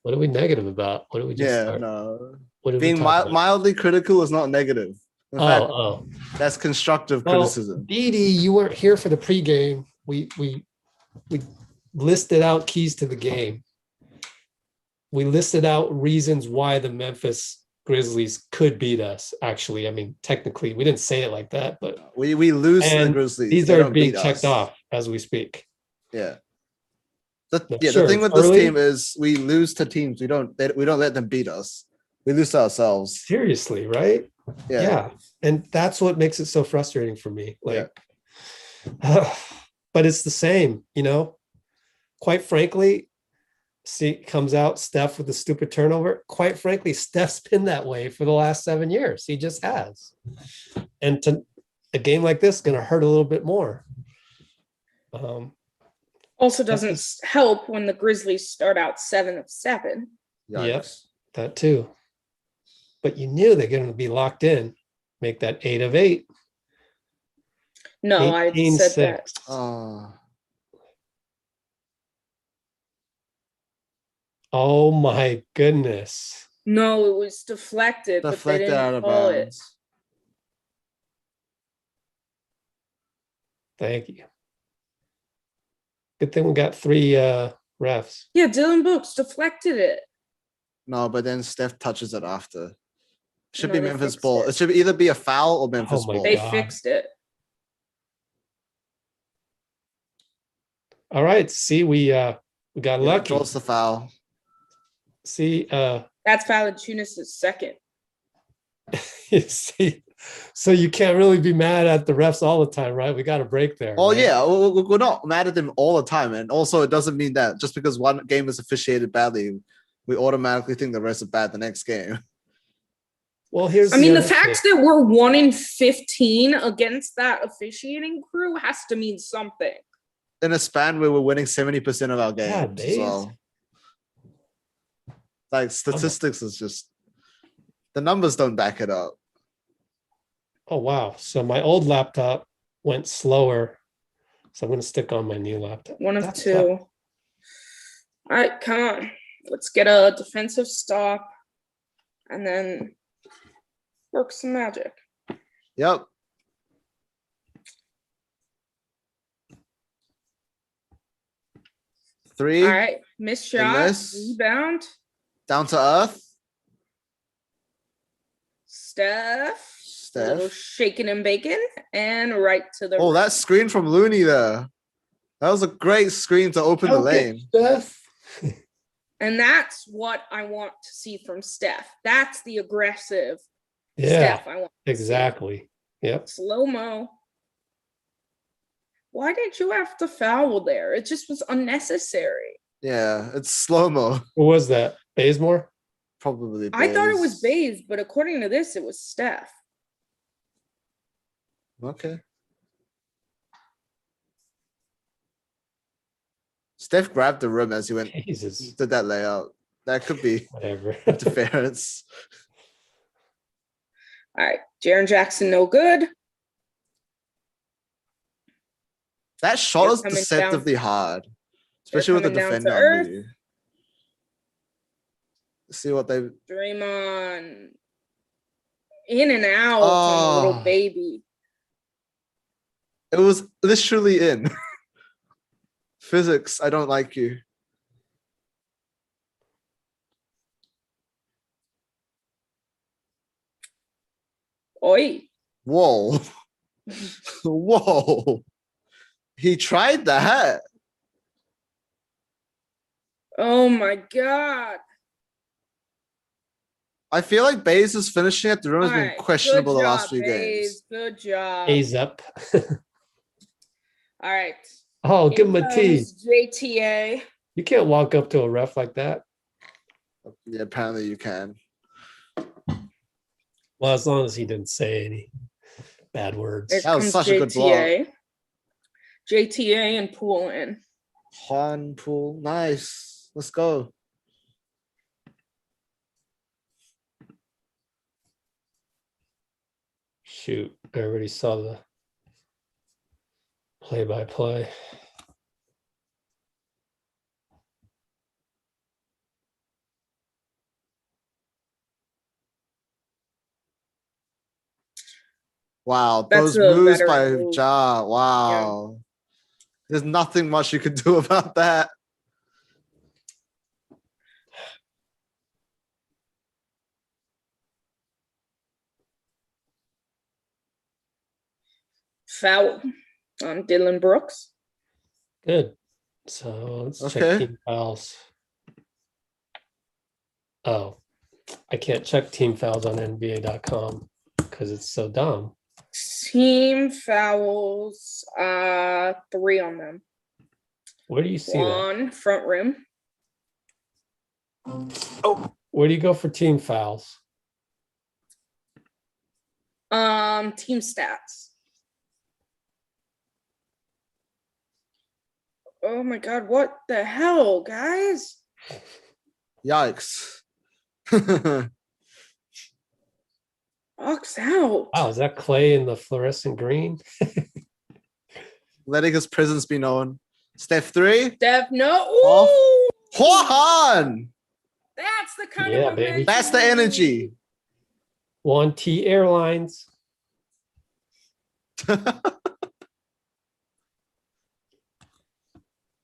Speaker 1: What are we negative about? What did we just start?
Speaker 2: No.
Speaker 1: What did we
Speaker 2: Being
Speaker 1: talk about?
Speaker 2: mildly critical is not negative. In fact,
Speaker 1: Oh.
Speaker 2: that's constructive
Speaker 1: Well,
Speaker 2: criticism.
Speaker 1: Dee, you weren't here for the pregame. We listed out keys to the game. We listed out reasons why the Memphis Grizzlies could beat us. Actually, I mean, technically, we didn't say it like that, but
Speaker 2: We lose to the
Speaker 1: and
Speaker 2: Grizzlies.
Speaker 1: these
Speaker 2: They
Speaker 1: are
Speaker 2: don't
Speaker 1: being
Speaker 2: beat
Speaker 1: checked
Speaker 2: us.
Speaker 1: off as we speak.
Speaker 2: Yeah.
Speaker 1: Yeah,
Speaker 2: The
Speaker 1: sure,
Speaker 2: thing
Speaker 1: it's
Speaker 2: with this
Speaker 1: early.
Speaker 2: team is we lose to teams. We don't let them beat us. We lose to ourselves.
Speaker 1: Seriously, right?
Speaker 2: Yeah.
Speaker 1: And that's what makes it so frustrating for me. Like, but it's the same, quite frankly. See, comes out Steph with a stupid turnover. Quite frankly, Steph's been that way for the last 7 years. He just has. And a game like this is going to hurt a little bit more.
Speaker 3: Also doesn't help when the Grizzlies start out 7 of 7.
Speaker 1: Yes, that too. But you knew they're going to be locked in. Make that 8 of 8.
Speaker 3: No, I said that.
Speaker 1: Oh my goodness.
Speaker 3: No, it was deflected, but they didn't call it.
Speaker 1: Thank you. Good thing we got 3 refs.
Speaker 3: Yeah, Dylan Brooks deflected it.
Speaker 2: No, but then Steph touches it after. Should
Speaker 3: No,
Speaker 2: be
Speaker 3: they
Speaker 2: Memphis
Speaker 3: fixed
Speaker 2: ball.
Speaker 3: it.
Speaker 2: It should either be a foul or Memphis
Speaker 1: Oh my
Speaker 2: ball.
Speaker 3: They
Speaker 1: God.
Speaker 3: fixed it.
Speaker 1: All right. See, we got lucky.
Speaker 2: Draws the foul.
Speaker 1: See,
Speaker 3: That's Valanciunas' second.
Speaker 1: see, so you can't really be mad at the refs all the time, right? We got a break there.
Speaker 2: Oh
Speaker 1: right?
Speaker 2: yeah, we're not mad at them all the time, and also it doesn't mean that just because one game is officiated badly, we automatically think the rest are bad the next game.
Speaker 1: Well, here's
Speaker 3: I mean, the
Speaker 1: other
Speaker 3: fact
Speaker 1: thing.
Speaker 3: that we're 1 in 15 against that officiating crew has to mean something.
Speaker 2: In a span where we're winning 70% of our games,
Speaker 1: days.
Speaker 2: so like statistics is just the numbers don't back it up.
Speaker 1: Oh wow! So my old laptop went slower, so I'm going to stick on my new laptop.
Speaker 3: 1 of
Speaker 1: That's
Speaker 3: 2.
Speaker 1: tough.
Speaker 3: All right, come on. Let's get a defensive stop and then work some magic.
Speaker 2: Yep. Three.
Speaker 3: All right, missed shot, rebound.
Speaker 2: Down to earth.
Speaker 3: Steph. A little
Speaker 2: Steph.
Speaker 3: shaking and bacon, and right to the
Speaker 2: Oh, that screen from Looney there. That was a great screen to open the
Speaker 1: Okay,
Speaker 2: lane.
Speaker 1: Steph.
Speaker 3: and that's what I want to see from Steph. That's the aggressive
Speaker 1: Yeah,
Speaker 3: Steph I want to see.
Speaker 1: exactly. Yep.
Speaker 3: Slow-mo. Why did you have to foul there? It just was unnecessary.
Speaker 2: Yeah, it's slow-mo.
Speaker 1: What was that? Bazemore?
Speaker 2: Probably.
Speaker 3: I thought it was
Speaker 2: Baze.
Speaker 3: Baze, but according to this, it was Steph.
Speaker 2: Okay. Steph grabbed the rim as he went
Speaker 1: Jesus.
Speaker 2: did that layout. That could be
Speaker 1: Whatever.
Speaker 2: interference.
Speaker 3: All right, Jaren Jackson, no good.
Speaker 2: That shot
Speaker 3: They're
Speaker 2: is
Speaker 3: coming
Speaker 2: deceptively hard,
Speaker 3: They're
Speaker 2: especially with the
Speaker 3: coming down to
Speaker 2: defender under
Speaker 3: earth.
Speaker 2: you. Let's see what they.
Speaker 3: Draymond in and out on the little
Speaker 2: Oh.
Speaker 3: baby.
Speaker 2: It was literally in. Physics, I don't like you.
Speaker 3: Oi.
Speaker 2: Whoa. Whoa. He tried that.
Speaker 3: Oh my God.
Speaker 2: I feel like Baze is finishing at the rim has been
Speaker 3: Alright,
Speaker 2: questionable
Speaker 3: good
Speaker 2: the last
Speaker 3: job,
Speaker 2: few
Speaker 3: Baze.
Speaker 2: games.
Speaker 3: Good job.
Speaker 1: A's up.
Speaker 3: All right.
Speaker 1: Oh, give
Speaker 3: Here
Speaker 1: him a T.
Speaker 3: comes JTA.
Speaker 1: You can't walk up to a ref like that.
Speaker 2: Yeah, apparently you can.
Speaker 1: Well, as long as he didn't say any bad words.
Speaker 3: Here
Speaker 2: That was
Speaker 3: comes
Speaker 2: such a good block.
Speaker 3: JTA. JTA and Poole in.
Speaker 2: Han Pool. Nice. Let's go.
Speaker 1: Shoot, I already saw the play-by-play.
Speaker 2: Wow,
Speaker 3: That's
Speaker 2: those
Speaker 3: a
Speaker 2: moves by
Speaker 3: veteran move.
Speaker 2: Ja. Wow. There's nothing much you could do about that.
Speaker 3: Foul on Dylan Brooks.
Speaker 1: Good. So let's check
Speaker 2: Okay.
Speaker 1: team fouls. Oh, I can't check team fouls on NBA.com because it's so dumb.
Speaker 3: Team fouls, 3 on them.
Speaker 1: Where do you see that?
Speaker 3: One front rim.
Speaker 1: Oh, where do you go for team fouls?
Speaker 3: Team stats. Oh my God, what the hell, guys?
Speaker 2: Yikes.
Speaker 3: Ox out.
Speaker 1: Wow, is that Clay in the fluorescent green?
Speaker 2: Letting his presence be known. Steph 3.
Speaker 3: Steph, no.
Speaker 2: Off.
Speaker 3: Ooh,
Speaker 2: Juan.
Speaker 3: that's the kind
Speaker 1: Yeah,
Speaker 3: of
Speaker 1: baby.
Speaker 3: momentum
Speaker 2: That's the
Speaker 3: we need.
Speaker 2: energy.
Speaker 1: 1T Airlines.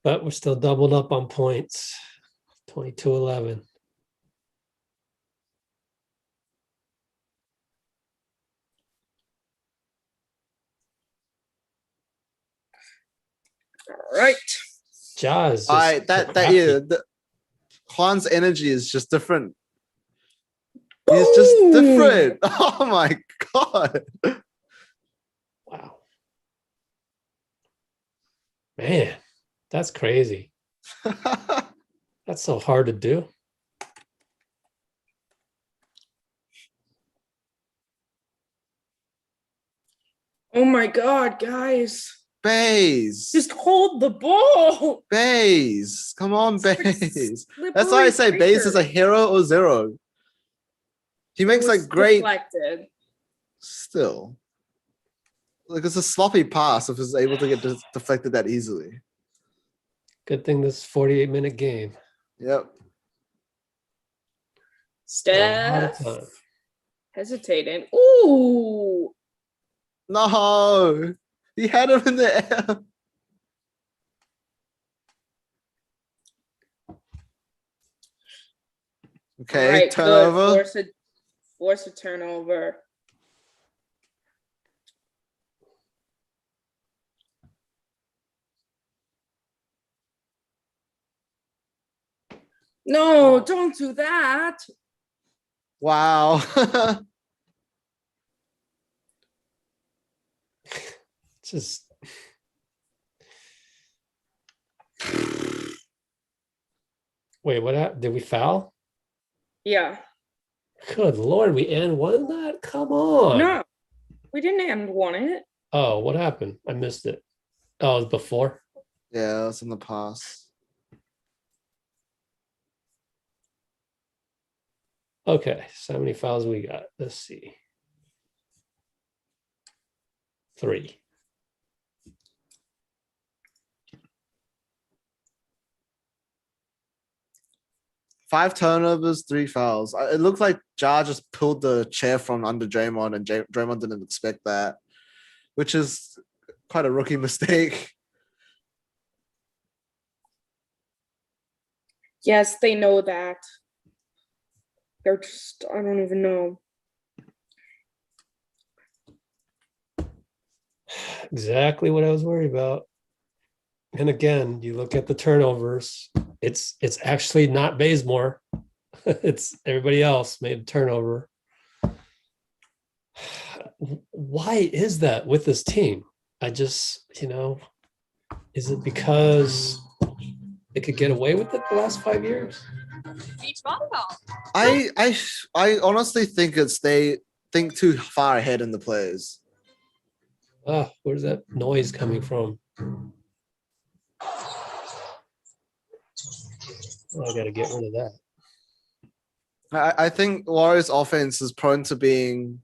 Speaker 1: But we're still doubled up on points. 22-11.
Speaker 3: All right.
Speaker 1: Jaws.
Speaker 2: All right, Juan's energy is just different. He's just
Speaker 3: Boom.
Speaker 2: different. Oh my God.
Speaker 1: Wow. Man, that's crazy. That's so hard to do.
Speaker 3: Oh my God, guys.
Speaker 2: Baze.
Speaker 3: Just hold the ball.
Speaker 2: Baze. Come on, Baze. That's why I say
Speaker 3: Slippery
Speaker 2: Baze is a
Speaker 3: creature.
Speaker 2: hero or zero. He makes
Speaker 3: It was
Speaker 2: like great
Speaker 3: deflected.
Speaker 2: still. Like it's a sloppy pass if it's able to get deflected that easily.
Speaker 1: Good thing this 48-minute game.
Speaker 2: Yep.
Speaker 1: A lot of
Speaker 3: Steph
Speaker 1: time.
Speaker 3: hesitating. Ooh.
Speaker 2: No. He had him in the air. Okay,
Speaker 3: All right,
Speaker 2: turnover.
Speaker 3: Good. force a turnover. No, don't do that.
Speaker 2: Wow.
Speaker 1: Just wait, what happened? Did we foul?
Speaker 3: Yeah.
Speaker 1: Good Lord, we and won that? Come on.
Speaker 3: No, we didn't end one it.
Speaker 1: Oh, what happened? I missed it. Oh, it was before.
Speaker 2: Yeah, it's in the past.
Speaker 1: Okay, so how many fouls we got? Let's see. 3.
Speaker 2: Five turnovers, 3 fouls. It looked like Ja just pulled the chair from under Draymond, and Draymond didn't expect that, which is quite a rookie mistake.
Speaker 3: Yes, they know that. They're just, I don't even know.
Speaker 1: Exactly what I was worried about. And again, you look at the turnovers, it's actually not Bazemore. It's everybody else made a turnover. Why is that with this team? I just, is it because they could get away with it the last 5 years?
Speaker 5: Beach volleyball.
Speaker 2: I honestly think it's they think too far ahead in the plays.
Speaker 1: Where's that noise coming from? Oh, I got to get rid of that.
Speaker 2: I think Warriors offense is prone to being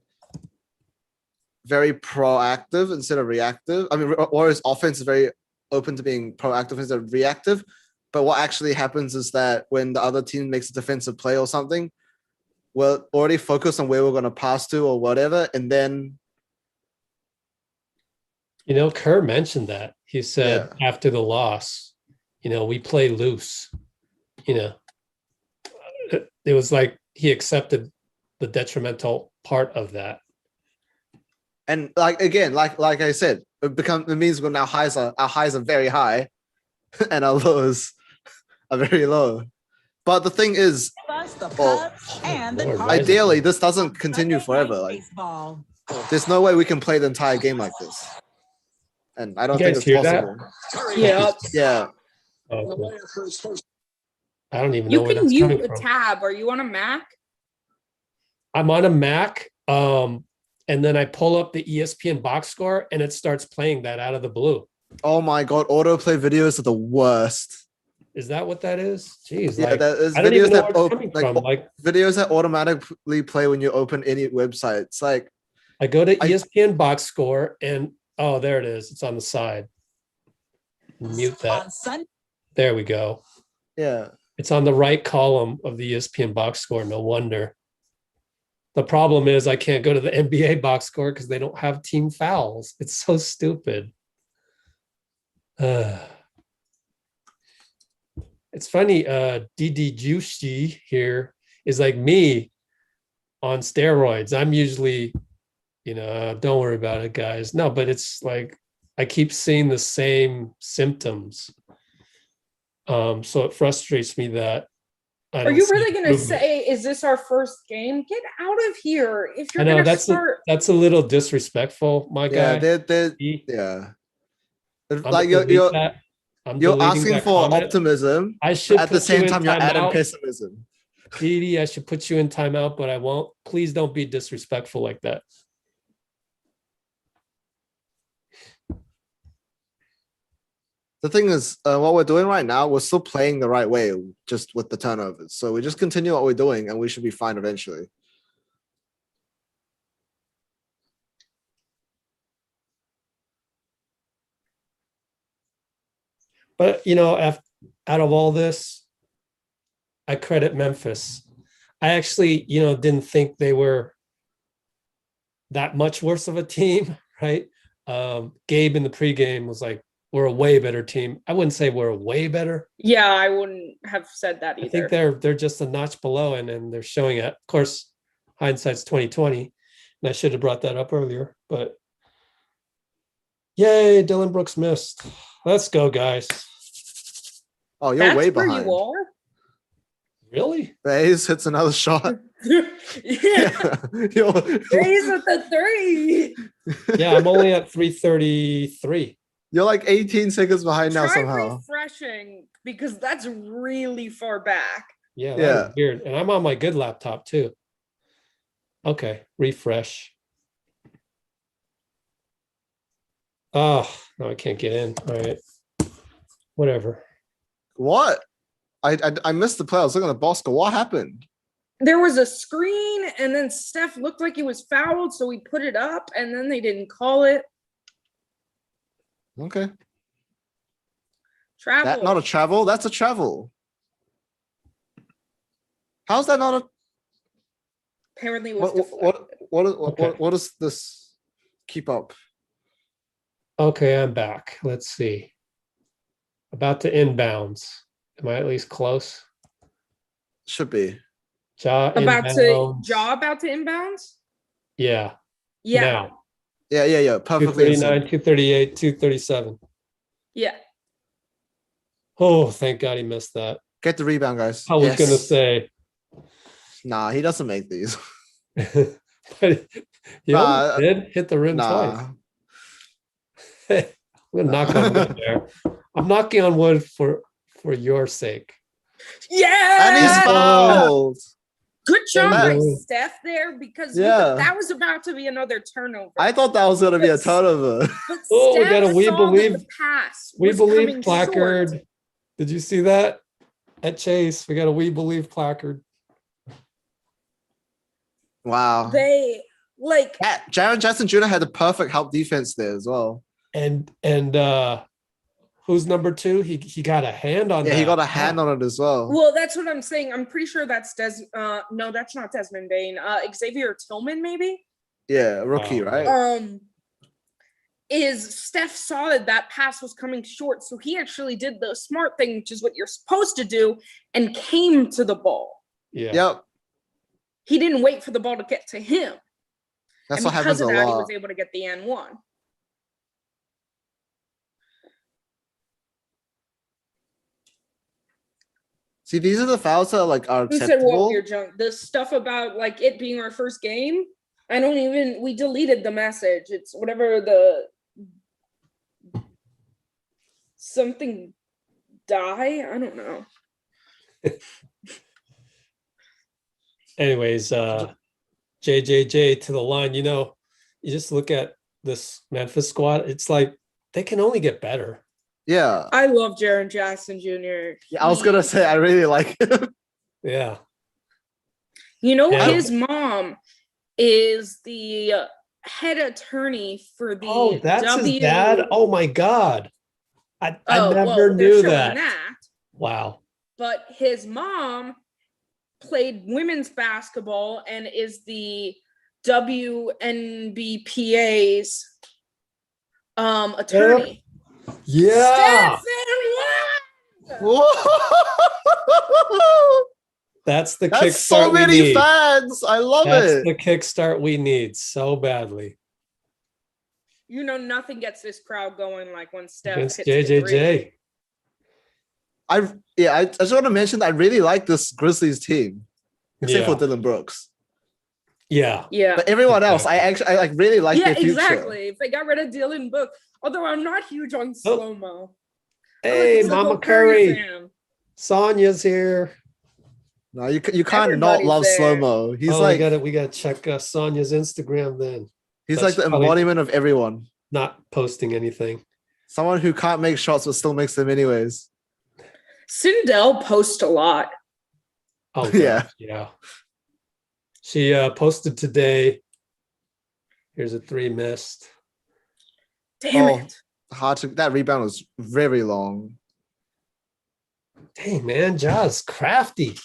Speaker 2: very proactive instead of reactive. I mean, Warriors offense is very open to being proactive instead of reactive. But what actually happens is that when the other team makes a defensive play or something, we're already focused on where we're going to pass to or whatever. And then,
Speaker 1: Kerr mentioned that. He said after the loss, we play loose. It was like he accepted the detrimental part of that.
Speaker 2: and like I said, it means our highs are very high and our lows are very low. But the thing is, ideally, this doesn't continue forever. Like, there's no way we can play the entire game like this. And I don't think it's possible.
Speaker 3: Yeah.
Speaker 2: Yeah.
Speaker 1: Oh, cool. I don't even know
Speaker 3: You
Speaker 1: where
Speaker 3: can
Speaker 1: that's coming
Speaker 3: mute a
Speaker 1: from.
Speaker 3: tab. Are you on a Mac?
Speaker 1: I'm on a Mac, and then I pull up the ESPN box score, and it starts playing that out of the blue.
Speaker 2: Oh my God, autoplay videos are the worst.
Speaker 1: Is that what that is? Jeez,
Speaker 2: Yeah, that is
Speaker 1: I don't even
Speaker 2: videos
Speaker 1: know
Speaker 2: that
Speaker 1: where it's coming from.
Speaker 2: videos that automatically play when you open any website. It's like
Speaker 1: I go to ESPN box score, and oh, there it is. It's on the side. Mute that. There we go.
Speaker 2: Yeah.
Speaker 1: It's on the right column of the ESPN box score. No wonder. The problem is I can't go to the NBA box score because they don't have team fouls. It's so stupid. It's funny. DD Juicy here is like me on steroids. I'm usually, don't worry about it, guys. No, but it's like I keep seeing the same symptoms. So it frustrates me that.
Speaker 3: Are you really going to say, is this our first game? Get out of here. If you're going to start.
Speaker 1: That's a little disrespectful, my guy.
Speaker 2: Yeah.
Speaker 1: I'm
Speaker 2: Like you're asking for
Speaker 1: comment.
Speaker 2: optimism.
Speaker 1: I should
Speaker 2: at the same time you're adding pessimism.
Speaker 1: Didi, I should put you in timeout, but I won't. Please don't be disrespectful like that.
Speaker 2: The thing is, what we're doing right now, we're still playing the right way, just with the turnovers. So we just continue what we're doing, and we should be fine eventually.
Speaker 1: But, out of all this, I credit Memphis. I actually, didn't think they were that much worse of a team, right? Gabe in the pregame was like, we're a way better team. I wouldn't say we're way better.
Speaker 3: Yeah, I wouldn't have said that either.
Speaker 1: I think they're just a notch below, and they're showing it. Of course, hindsight's 2020, and I should have brought that up earlier. But yay, Dylan Brooks missed. Let's go, guys.
Speaker 2: Oh, you're
Speaker 3: That's
Speaker 2: way
Speaker 3: where
Speaker 2: behind.
Speaker 3: you are.
Speaker 1: Really?
Speaker 2: Baze hits another shot.
Speaker 3: Yeah,
Speaker 2: Yo,
Speaker 3: Raise at the 3.
Speaker 1: Yeah, I'm only at 333.
Speaker 2: you're like 18 seconds behind now
Speaker 3: Try
Speaker 2: somehow.
Speaker 3: refreshing because that's really far back.
Speaker 1: Yeah, that
Speaker 2: Yeah.
Speaker 1: is weird. And I'm on my good laptop too. Okay, refresh. Oh, no, I can't get in. All right. Whatever.
Speaker 2: What? I missed the play. I was looking at Bosco. What happened?
Speaker 3: There was a screen, and then Steph looked like he was fouled, so we put it up, and then they didn't call it.
Speaker 2: Okay.
Speaker 3: Travel.
Speaker 2: That not a travel. That's a travel. How's that not a
Speaker 3: Apparently, it was
Speaker 2: what is this? Keep up.
Speaker 1: Okay, I'm back. Let's see. About to inbounds. Am I at least close?
Speaker 2: Should be.
Speaker 1: Jaw
Speaker 3: about to
Speaker 1: inbounds.
Speaker 3: about to inbounds.
Speaker 1: Yeah.
Speaker 3: Yeah,
Speaker 1: Now.
Speaker 2: Yeah. Perfectly.
Speaker 1: 239, 238, 237.
Speaker 3: yeah.
Speaker 1: Oh, thank God he missed that.
Speaker 2: Get the rebound, guys.
Speaker 1: I was
Speaker 2: Yes.
Speaker 1: gonna say.
Speaker 2: Nah, he doesn't make these.
Speaker 1: But he
Speaker 2: Nah,
Speaker 1: almost did hit the rim twice.
Speaker 2: Nah.
Speaker 1: I'm gonna knock on wood there. I'm knocking on wood for your sake.
Speaker 3: Yeah.
Speaker 2: And he's fouled.
Speaker 3: Good job by
Speaker 1: Yeah.
Speaker 3: Steph there because
Speaker 2: Yeah.
Speaker 3: that was about to be another turnover.
Speaker 2: I thought that was gonna be a
Speaker 3: But-
Speaker 2: turnover.
Speaker 3: But
Speaker 1: Oh, we
Speaker 3: Steph
Speaker 1: got a We
Speaker 3: saw that
Speaker 1: Believe-
Speaker 3: the pass
Speaker 1: We
Speaker 3: was
Speaker 1: believe
Speaker 3: coming
Speaker 1: placard.
Speaker 3: short.
Speaker 1: Did you see that at Chase? We got a We Believe placard.
Speaker 2: Wow.
Speaker 3: They like
Speaker 2: Yeah, Jaron Jackson Jr. had the perfect help defense there as well.
Speaker 1: And who's number 2? He got a hand on
Speaker 2: Yeah,
Speaker 1: that.
Speaker 2: he got a hand on it as well.
Speaker 3: well, that's what I'm saying. I'm pretty sure that's no, that's not Desmond Bain. Xavier Tillman, maybe.
Speaker 2: Yeah, rookie,
Speaker 1: Oh,
Speaker 2: right?
Speaker 3: Is Steph saw that pass was coming short, so he actually did the smart thing, which is what you're supposed to do, and came to the ball.
Speaker 1: Yeah.
Speaker 2: Yep.
Speaker 3: He didn't wait for the ball to get to him.
Speaker 2: That's
Speaker 3: And
Speaker 2: what
Speaker 3: because
Speaker 2: happens a
Speaker 3: of that, he
Speaker 2: lot.
Speaker 3: was able to get the N1.
Speaker 2: See, these are the fouls that are
Speaker 3: Who said what
Speaker 2: acceptable.
Speaker 3: we're junk? The stuff about like it being our first game. We deleted the message. It's whatever the something die. I don't know.
Speaker 1: Anyways, JJJ to the line. You just look at this Memphis squad. It's like they can only get better.
Speaker 2: Yeah.
Speaker 3: I love Jaron Jackson Jr.
Speaker 2: Yeah, I was gonna say I really like him.
Speaker 1: Yeah.
Speaker 3: You know,
Speaker 1: Yeah.
Speaker 3: his mom is the head attorney for the
Speaker 1: Oh, that's
Speaker 3: W.
Speaker 1: his dad. Oh my God. I
Speaker 3: Oh,
Speaker 1: never
Speaker 3: well, they're
Speaker 1: knew
Speaker 3: showing
Speaker 1: that. Wow.
Speaker 3: But his mom played women's basketball and is the WNBPA's attorney.
Speaker 1: Yeah.
Speaker 3: Stephen won!
Speaker 2: Whoa!
Speaker 1: That's the
Speaker 2: That's
Speaker 1: kickstart
Speaker 2: so
Speaker 1: we
Speaker 2: many
Speaker 1: need.
Speaker 2: fans. I love
Speaker 1: That's
Speaker 2: it.
Speaker 1: the kickstart we need so badly.
Speaker 3: You know, nothing gets this crowd going like when Steph
Speaker 1: Against
Speaker 3: hits the three.
Speaker 1: JJJ.
Speaker 2: I just want to mention that I really like this Grizzlies team, except for Dylan Brooks.
Speaker 1: Yeah.
Speaker 3: Yeah.
Speaker 2: But everyone else, I really like
Speaker 3: Yeah,
Speaker 2: their future.
Speaker 3: exactly. If they got rid of Dylan Book, although I'm not huge on slow-mo.
Speaker 1: Hey,
Speaker 3: I'm a
Speaker 1: Mama
Speaker 3: Steph Curry
Speaker 1: Curry.
Speaker 3: fan.
Speaker 1: Sonya's here.
Speaker 2: No, you can't not
Speaker 3: Everybody's
Speaker 2: love
Speaker 3: there.
Speaker 2: slow mo. He's
Speaker 1: Oh,
Speaker 2: like
Speaker 1: we gotta check Sonya's Instagram then.
Speaker 2: he's
Speaker 1: But
Speaker 2: like the
Speaker 1: she's probably
Speaker 2: embodiment of everyone.
Speaker 1: not posting anything.
Speaker 2: Someone who can't make shots but still makes them anyways.
Speaker 3: Sindel posts a lot.
Speaker 1: Oh
Speaker 2: Yeah.
Speaker 1: gosh, yeah. She posted today. Here's a 3 missed.
Speaker 3: Damn
Speaker 2: Oh.
Speaker 3: it.
Speaker 2: That rebound was very long.
Speaker 1: Dang man, Jaws crafty.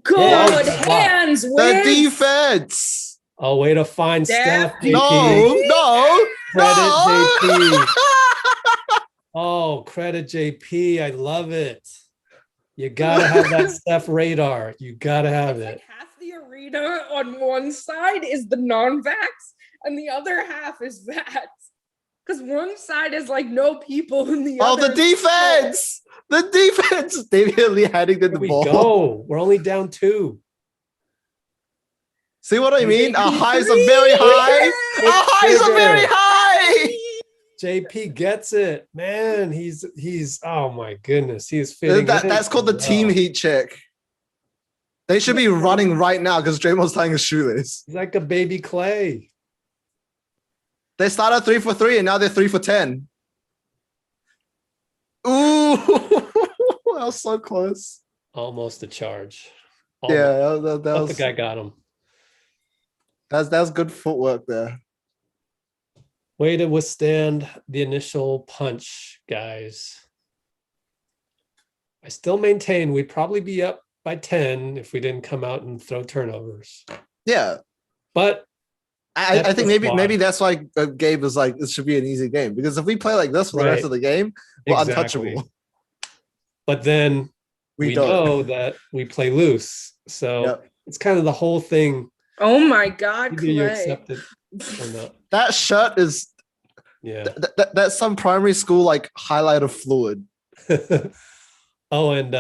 Speaker 3: Good
Speaker 1: Yeah.
Speaker 3: hands,
Speaker 2: The
Speaker 3: Wentz.
Speaker 2: defense.
Speaker 1: Oh, way to find
Speaker 3: Steph.
Speaker 1: Steph. JP.
Speaker 2: No.
Speaker 1: Credit
Speaker 2: no.
Speaker 1: JP. Oh, credit JP. I love it. You gotta have that Steph radar. You gotta have
Speaker 3: It's
Speaker 1: it.
Speaker 3: like half the arena arena on one side is the non-vax and the other half is vax. Because one side is like no people and the
Speaker 2: Oh,
Speaker 3: other
Speaker 2: the defense! The defense! David Lee handing them
Speaker 1: There
Speaker 2: the
Speaker 1: we
Speaker 2: ball.
Speaker 1: go. We're only down 2.
Speaker 2: See what I mean? Our
Speaker 3: JP3.
Speaker 2: highs are very high. Our highs are very
Speaker 1: Trigger.
Speaker 2: high.
Speaker 1: JP gets it, man. He's oh my goodness, he's fitting in
Speaker 2: That's called the
Speaker 1: well.
Speaker 2: team heat check. They should be running right now because Draymond's tying his shoelace.
Speaker 1: He's like a baby Clay.
Speaker 2: They started 3 for 3 and now they're 3 for 10. Ooh, that was so close.
Speaker 1: Almost a charge.
Speaker 2: Yeah,
Speaker 1: Almost.
Speaker 2: that
Speaker 1: But
Speaker 2: was
Speaker 1: the guy got him.
Speaker 2: that's good footwork there.
Speaker 1: Way to withstand the initial punch, guys. I still maintain we'd probably be up by 10 if we didn't come out and throw turnovers.
Speaker 2: Yeah,
Speaker 1: But
Speaker 2: I
Speaker 1: That's
Speaker 2: think
Speaker 1: the
Speaker 2: maybe
Speaker 1: squad.
Speaker 2: that's why Gabe was like, this should be an easy game because if we play like this for the rest
Speaker 1: Right.
Speaker 2: of the game, we're
Speaker 1: exactly.
Speaker 2: untouchable.
Speaker 1: But then
Speaker 2: We
Speaker 1: we
Speaker 2: don't.
Speaker 1: know that we play loose. So
Speaker 2: Yep.
Speaker 1: it's kind of the whole thing.
Speaker 3: Oh my God,
Speaker 1: Either you
Speaker 3: Clay.
Speaker 1: accept it or not.
Speaker 2: That shirt is
Speaker 1: Yeah.
Speaker 2: that's some primary school like highlight of fluid.
Speaker 1: Oh, and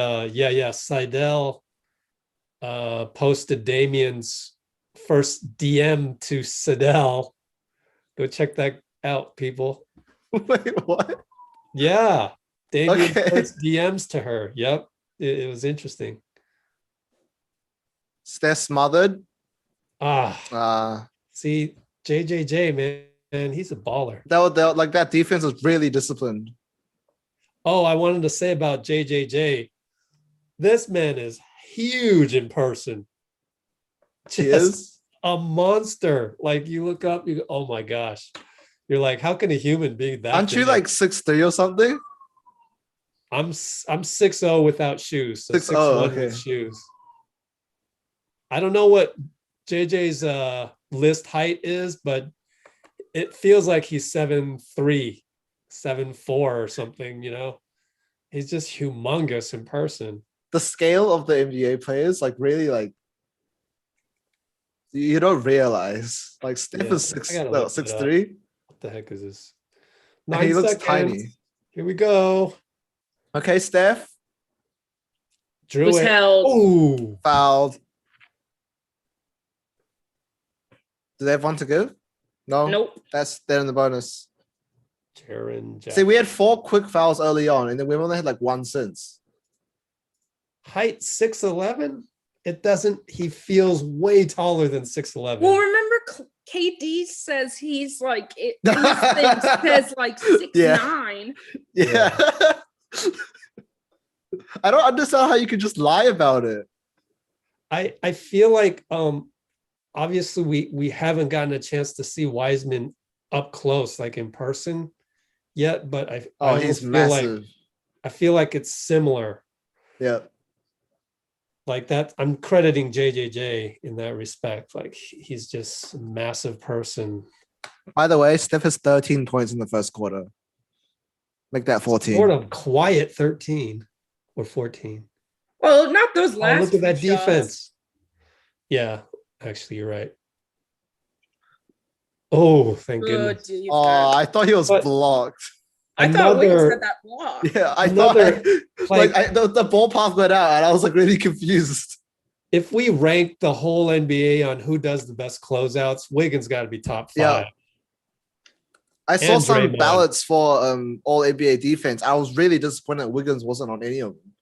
Speaker 1: Seidel posted Damien's first DM to Seidel. Go check that out, people.
Speaker 2: Wait, what?
Speaker 1: Yeah. Damien
Speaker 2: Okay.
Speaker 1: first DMs to her. Yep. It was interesting.
Speaker 2: Steph smothered.
Speaker 1: Ah, see, JJJ, man, he's a baller.
Speaker 2: That defense was really disciplined.
Speaker 1: Oh, I wanted to say about JJJ. This man is huge in person.
Speaker 2: He
Speaker 1: Just
Speaker 2: is.
Speaker 1: a monster. Like you look up, you go, oh my gosh. You're like, how can a human be that?
Speaker 2: Aren't you
Speaker 1: big?
Speaker 2: like 6'3" or something?
Speaker 1: I'm 6'0" without shoes. So
Speaker 2: 6'0",
Speaker 1: 6'1"
Speaker 2: okay.
Speaker 1: with shoes. I don't know what JJ's list height is, but it feels like he's 7'3", 7'4" or something, you know. He's just humongous in person.
Speaker 2: The scale of the NBA players, like really, like you don't realize. Like Steph
Speaker 1: Yeah,
Speaker 2: is
Speaker 1: I gotta look it
Speaker 2: 6'3".
Speaker 1: What the heck is this?
Speaker 2: And he
Speaker 1: 9
Speaker 2: looks
Speaker 1: seconds.
Speaker 2: tiny.
Speaker 1: Here we go.
Speaker 2: Okay, Steph
Speaker 1: Drew
Speaker 3: Was
Speaker 1: it.
Speaker 3: held.
Speaker 1: Ooh.
Speaker 2: fouled. Do they have one to give? No.
Speaker 3: Nope.
Speaker 2: That's they're in the bonus.
Speaker 1: Jaren Jackson.
Speaker 2: See, we had 4 quick fouls early on, and then we've only had like one since.
Speaker 1: Height 6'11". It doesn't. He feels way taller than 6'11".
Speaker 3: Well, remember KD says he's like it. His thing says like 6'9".
Speaker 2: Yeah. I don't understand how you could just lie about it.
Speaker 1: I feel like obviously we haven't gotten a chance to see Wiseman up close, like in person yet, but I
Speaker 2: He's
Speaker 1: feel
Speaker 2: massive.
Speaker 1: like I feel like it's similar.
Speaker 2: Yeah.
Speaker 1: Like that, I'm crediting JJJ in that respect. Like he's just a massive person.
Speaker 2: By the way, Steph has 13 points in the first quarter. Make that 14.
Speaker 1: Sort of quiet 13 or 14.
Speaker 3: Well, not those
Speaker 1: Oh,
Speaker 3: last.
Speaker 1: look at that
Speaker 3: few shots.
Speaker 1: defense. Yeah, actually, you're right. Oh, thank
Speaker 3: Good
Speaker 1: goodness.
Speaker 3: defense.
Speaker 2: Oh, I thought he was
Speaker 1: But-
Speaker 2: blocked.
Speaker 3: I thought Wiggins
Speaker 1: Another,
Speaker 3: had that block.
Speaker 2: Yeah, I
Speaker 1: Another,
Speaker 2: thought
Speaker 1: like,
Speaker 2: the ball path went out, and I was like really confused.
Speaker 1: if we rank the whole NBA on who does the best closeouts, Wiggins got to be top 5.
Speaker 2: Yeah. I saw
Speaker 1: And
Speaker 2: some
Speaker 1: Draymond.
Speaker 2: ballots for all NBA defense. I was really disappointed Wiggins wasn't on any of them.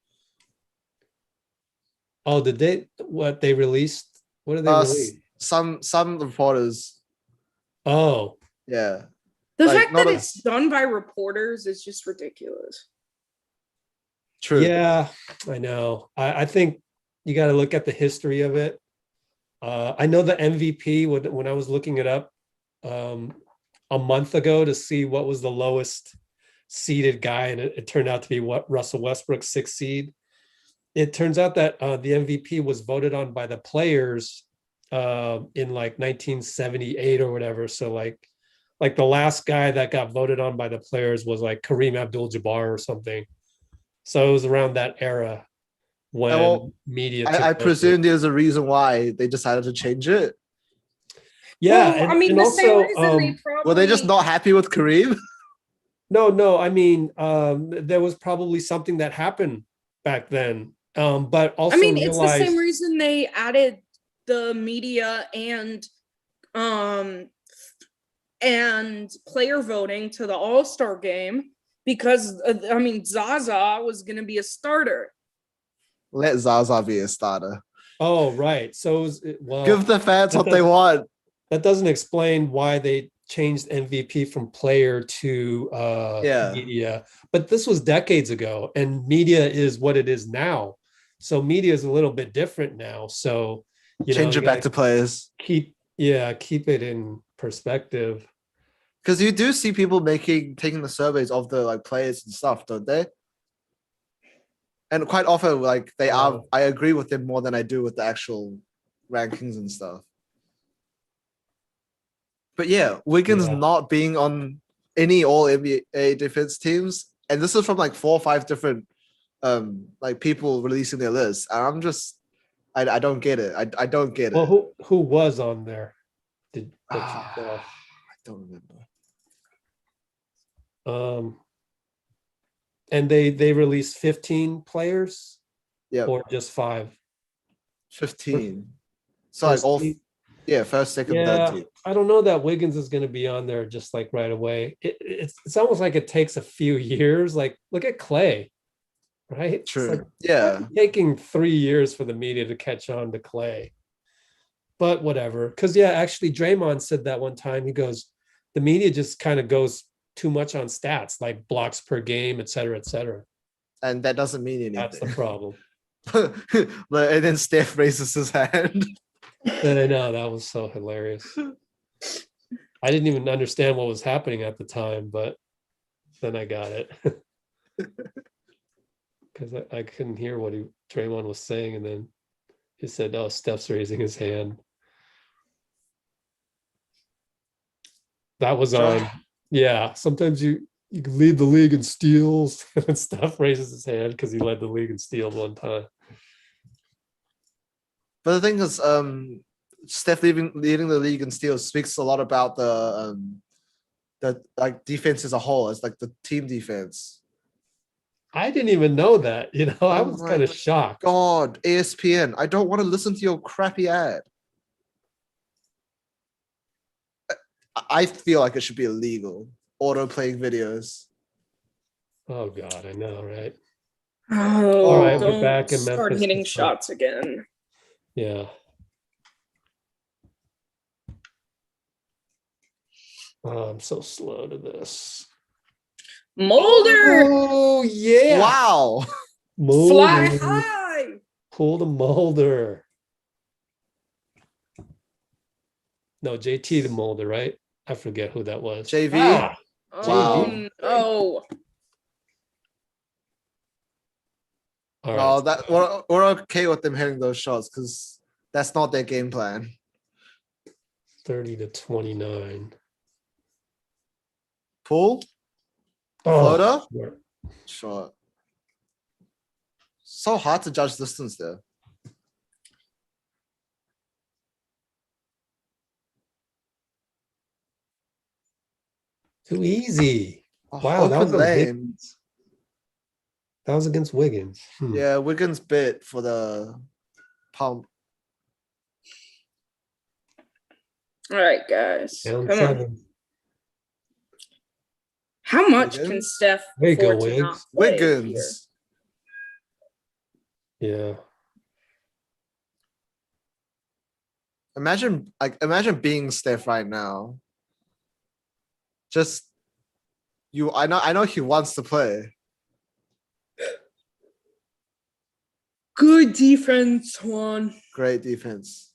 Speaker 1: Oh, did they? What they released? What did they release?
Speaker 2: Some reporters,
Speaker 1: Oh,
Speaker 2: yeah.
Speaker 3: The
Speaker 2: Like,
Speaker 3: fact that
Speaker 2: not a-
Speaker 3: it's done by reporters is just ridiculous.
Speaker 2: True.
Speaker 1: yeah, I know. I think you got to look at the history of it. I know the MVP when I was looking it up a month ago to see what was the lowest seeded guy, and it turned out to be Russell Westbrook, 6th seed. It turns out that the MVP was voted on by the players in like 1978 or whatever. So like the last guy that got voted on by the players was like Kareem Abdul-Jabbar or something. So it was around that era. when
Speaker 2: well,
Speaker 1: media
Speaker 2: I
Speaker 1: took over.
Speaker 2: presume there's a reason why they decided to change it.
Speaker 1: Yeah,
Speaker 3: Well, I mean,
Speaker 1: and
Speaker 3: the same
Speaker 1: also,
Speaker 3: reason they probably
Speaker 2: Were they just not happy with Kareem?
Speaker 1: no, I mean, there was probably something that happened back then. But also
Speaker 3: I mean, it's the
Speaker 1: realize
Speaker 3: same reason they added the media and player voting to the All-Star game because I mean Zaza was going to be a starter.
Speaker 2: Let Zaza be a starter.
Speaker 1: oh, right. So well,
Speaker 2: Give the fans
Speaker 1: that
Speaker 2: what they
Speaker 1: does-
Speaker 2: want.
Speaker 1: that doesn't explain why they changed MVP from player to
Speaker 2: Yeah.
Speaker 1: media. But this was decades ago, and media is what it is now. So media is a little bit different now. So
Speaker 2: Change
Speaker 1: you
Speaker 2: it back
Speaker 1: gotta
Speaker 2: to players.
Speaker 1: keep it in perspective.
Speaker 2: Because you do see people taking the surveys of the like players and stuff, don't they? And quite often, like they are. I agree with them more than I do with the actual rankings and stuff. But yeah, Wiggins
Speaker 1: Yeah.
Speaker 2: not being on any All NBA defense teams, and this is from like 4 or 5 different like people releasing their lists, and I'm just, I don't get it. I don't get it.
Speaker 1: Well, who was on there? That you
Speaker 2: I
Speaker 1: saw?
Speaker 2: don't remember.
Speaker 1: And they released 15 players
Speaker 2: Yeah,
Speaker 1: or just 5.
Speaker 2: 15. So like
Speaker 1: First
Speaker 2: all,
Speaker 1: team?
Speaker 2: first, second,
Speaker 1: Yeah,
Speaker 2: third team.
Speaker 1: I don't know that Wiggins is going to be on there just like right away. It's almost like it takes a few years. Like look at Clay, right? It's
Speaker 2: True.
Speaker 1: like
Speaker 2: Yeah.
Speaker 1: taking 3 years for the media to catch on to Clay. But whatever, because yeah, actually Draymond said that one time. He goes, the media just kind of goes too much on stats, like blocks per game, et cetera, et cetera.
Speaker 2: And that doesn't mean anything.
Speaker 1: That's the problem.
Speaker 2: And then Steph raises his hand.
Speaker 1: And I know that was so hilarious. I didn't even understand what was happening at the time, but then I got it. Because I couldn't hear what Draymond was saying, and then he said, "Oh, Steph's raising his hand." That was on. Yeah, sometimes you can lead the league in steals, and Steph raises his hand because he led the league in steals one time.
Speaker 2: But the thing is, Steph leading the league in steals speaks a lot about the like defense as a whole, as like the team defense.
Speaker 1: I didn't even know that. I
Speaker 2: Oh
Speaker 1: was
Speaker 2: my
Speaker 1: kind of shocked.
Speaker 2: God, ESPN, I don't want to listen to your crappy ad. I feel like it should be illegal. Auto playing videos.
Speaker 1: Oh God, I know, right?
Speaker 3: Oh,
Speaker 1: All right, we're
Speaker 3: don't
Speaker 1: back in
Speaker 3: start
Speaker 1: Memphis.
Speaker 3: hitting shots again.
Speaker 1: Yeah. I'm so slow to this.
Speaker 3: Mulder,
Speaker 1: Oh yeah!
Speaker 2: Wow.
Speaker 3: fly
Speaker 1: Mulder.
Speaker 3: high.
Speaker 1: Pull the Mulder. No, JT the Mulder, right? I forget who that was.
Speaker 2: JV?
Speaker 1: Ah,
Speaker 3: Oh
Speaker 1: JV.
Speaker 3: no.
Speaker 1: all
Speaker 2: No,
Speaker 1: right.
Speaker 2: that we're okay with them hitting those shots because that's not their game plan.
Speaker 1: 30-29.
Speaker 2: Pull,
Speaker 1: Oh,
Speaker 2: floater, shot. So hard to judge distance there.
Speaker 1: too easy.
Speaker 2: Oh,
Speaker 1: Wow, that was
Speaker 2: open
Speaker 1: on
Speaker 2: lane.
Speaker 1: Wiggins. That was against Wiggins.
Speaker 2: Yeah, Wiggins bit for the pump.
Speaker 3: All right, guys.
Speaker 1: Down
Speaker 3: Come on.
Speaker 1: 7.
Speaker 3: How much can
Speaker 2: Wiggins?
Speaker 3: Steph
Speaker 1: There you go,
Speaker 3: afford to not
Speaker 1: Wiggs.
Speaker 3: play here?
Speaker 2: Wiggins.
Speaker 1: Yeah.
Speaker 2: Imagine being Steph right now. Just I know he wants to play.
Speaker 3: Good defense, Juan.
Speaker 2: Great defense.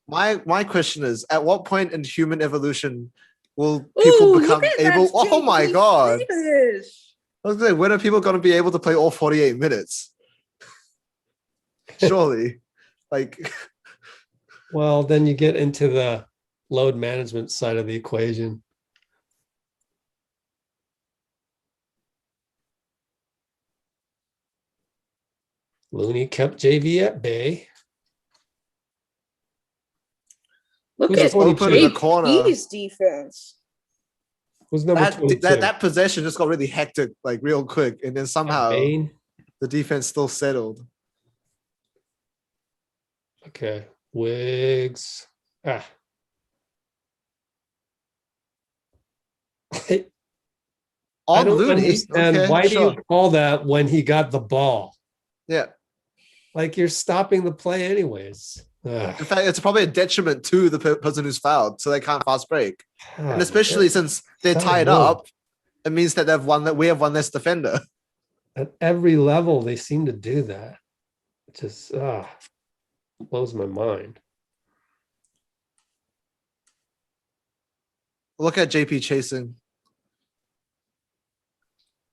Speaker 2: My question is, at what point in human evolution will people
Speaker 3: Ooh,
Speaker 2: become
Speaker 3: look at
Speaker 2: able?
Speaker 3: that
Speaker 2: Oh my
Speaker 3: JT
Speaker 2: God.
Speaker 3: finish.
Speaker 2: I was gonna say, when are people gonna be able to play all 48 minutes? Surely. Like
Speaker 1: Well, then you get into the load management side of the equation. Looney kept JV at bay.
Speaker 3: Look
Speaker 1: Who's
Speaker 3: at
Speaker 1: open
Speaker 2: in the corner?
Speaker 3: JP's defense.
Speaker 1: Who's number 22?
Speaker 2: That possession just got really hectic, like real quick, and then somehow
Speaker 1: Bain.
Speaker 2: the defense still settled.
Speaker 1: Okay. Wiggs. I
Speaker 2: On
Speaker 1: don't
Speaker 2: Looney.
Speaker 1: understand
Speaker 2: Okay,
Speaker 1: why do
Speaker 2: sure.
Speaker 1: you call that when he got the ball?
Speaker 2: Yeah.
Speaker 1: Like you're stopping the play anyways. Ugh.
Speaker 2: In fact, it's probably a detriment to the person who's fouled, so they can't fast break. And especially since they're
Speaker 1: That
Speaker 2: tied
Speaker 1: would.
Speaker 2: up, it means that we have one less defender.
Speaker 1: At every level, they seem to do that. It just blows my mind.
Speaker 2: Look at JP chasing.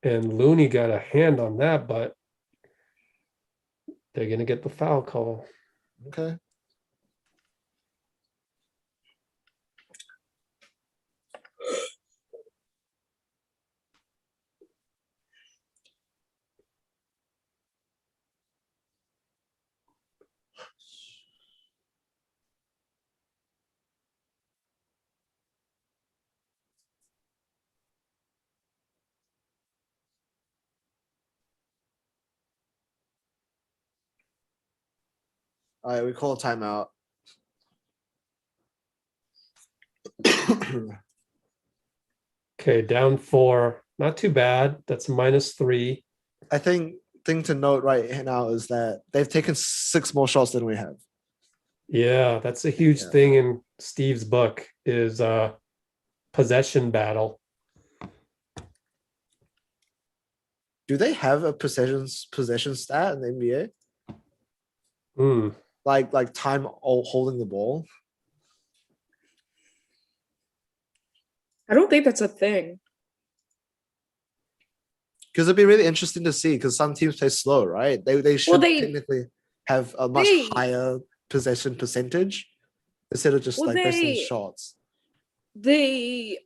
Speaker 1: And Looney got a hand on that, but they're gonna get the foul call.
Speaker 2: Okay. All right, we call a timeout.
Speaker 1: Okay, down 4. Not too bad. That's -3.
Speaker 2: I think thing to note right now is that they've taken 6 more shots than we have.
Speaker 1: Yeah, that's a huge
Speaker 2: Yeah.
Speaker 1: thing in Steve's book is possession battle.
Speaker 2: Do they have a possession stat in the NBA?
Speaker 1: Hmm.
Speaker 2: Like time holding the ball?
Speaker 3: I don't think that's a thing.
Speaker 2: Because it'd be really interesting to see because some teams play slow, right? They should technically have a much higher possession percentage instead of just based on shots.
Speaker 3: They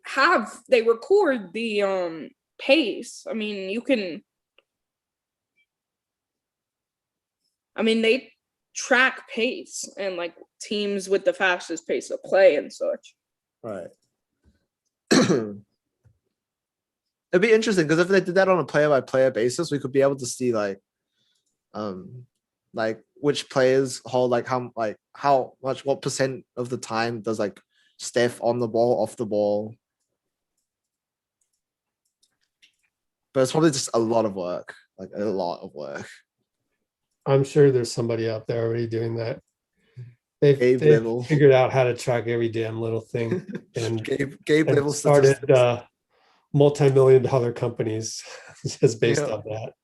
Speaker 3: record the pace. I mean, they track pace and like teams with the fastest pace of play and such.
Speaker 2: Right. It'd be interesting because if they did that on a player-by-player basis, we could be able to see which players hold how much, what percent of the time does Steph on the ball, off the ball. But it's probably just a lot of work, a lot of work.
Speaker 1: I'm sure there's somebody out there already doing that. They've figured out how to track every damn little thing. And
Speaker 2: Gabe level
Speaker 1: started multi-million-dollar companies just based on that.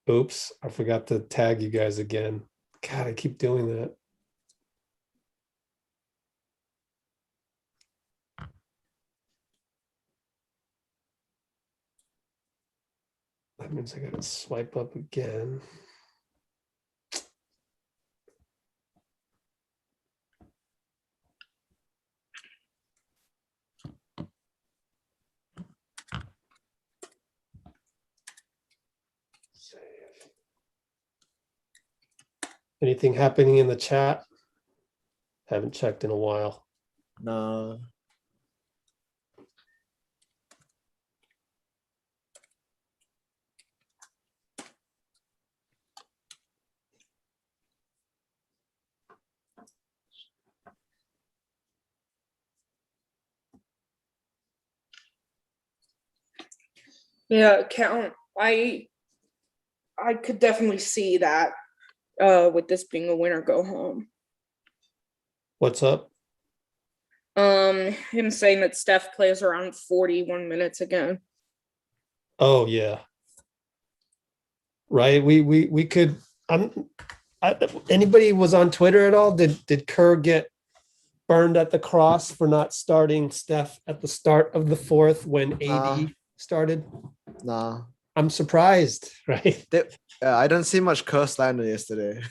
Speaker 1: Oops, I forgot to tag you guys again. God, I keep doing that. That means I gotta swipe up again. Anything happening in the chat? Haven't checked in a while.
Speaker 2: No.
Speaker 3: Yeah, count. I could definitely see that with this being a winner go home.
Speaker 1: What's up?
Speaker 3: Him saying that Steph plays around 41 minutes again.
Speaker 1: Oh yeah. Right. We could anybody was on Twitter at all? Did Kerr get burned at the cross for not starting Steph at the start of the 4th when AD started?
Speaker 2: Nah.
Speaker 1: I'm surprised, right?
Speaker 2: I didn't see much Kerr slander yesterday.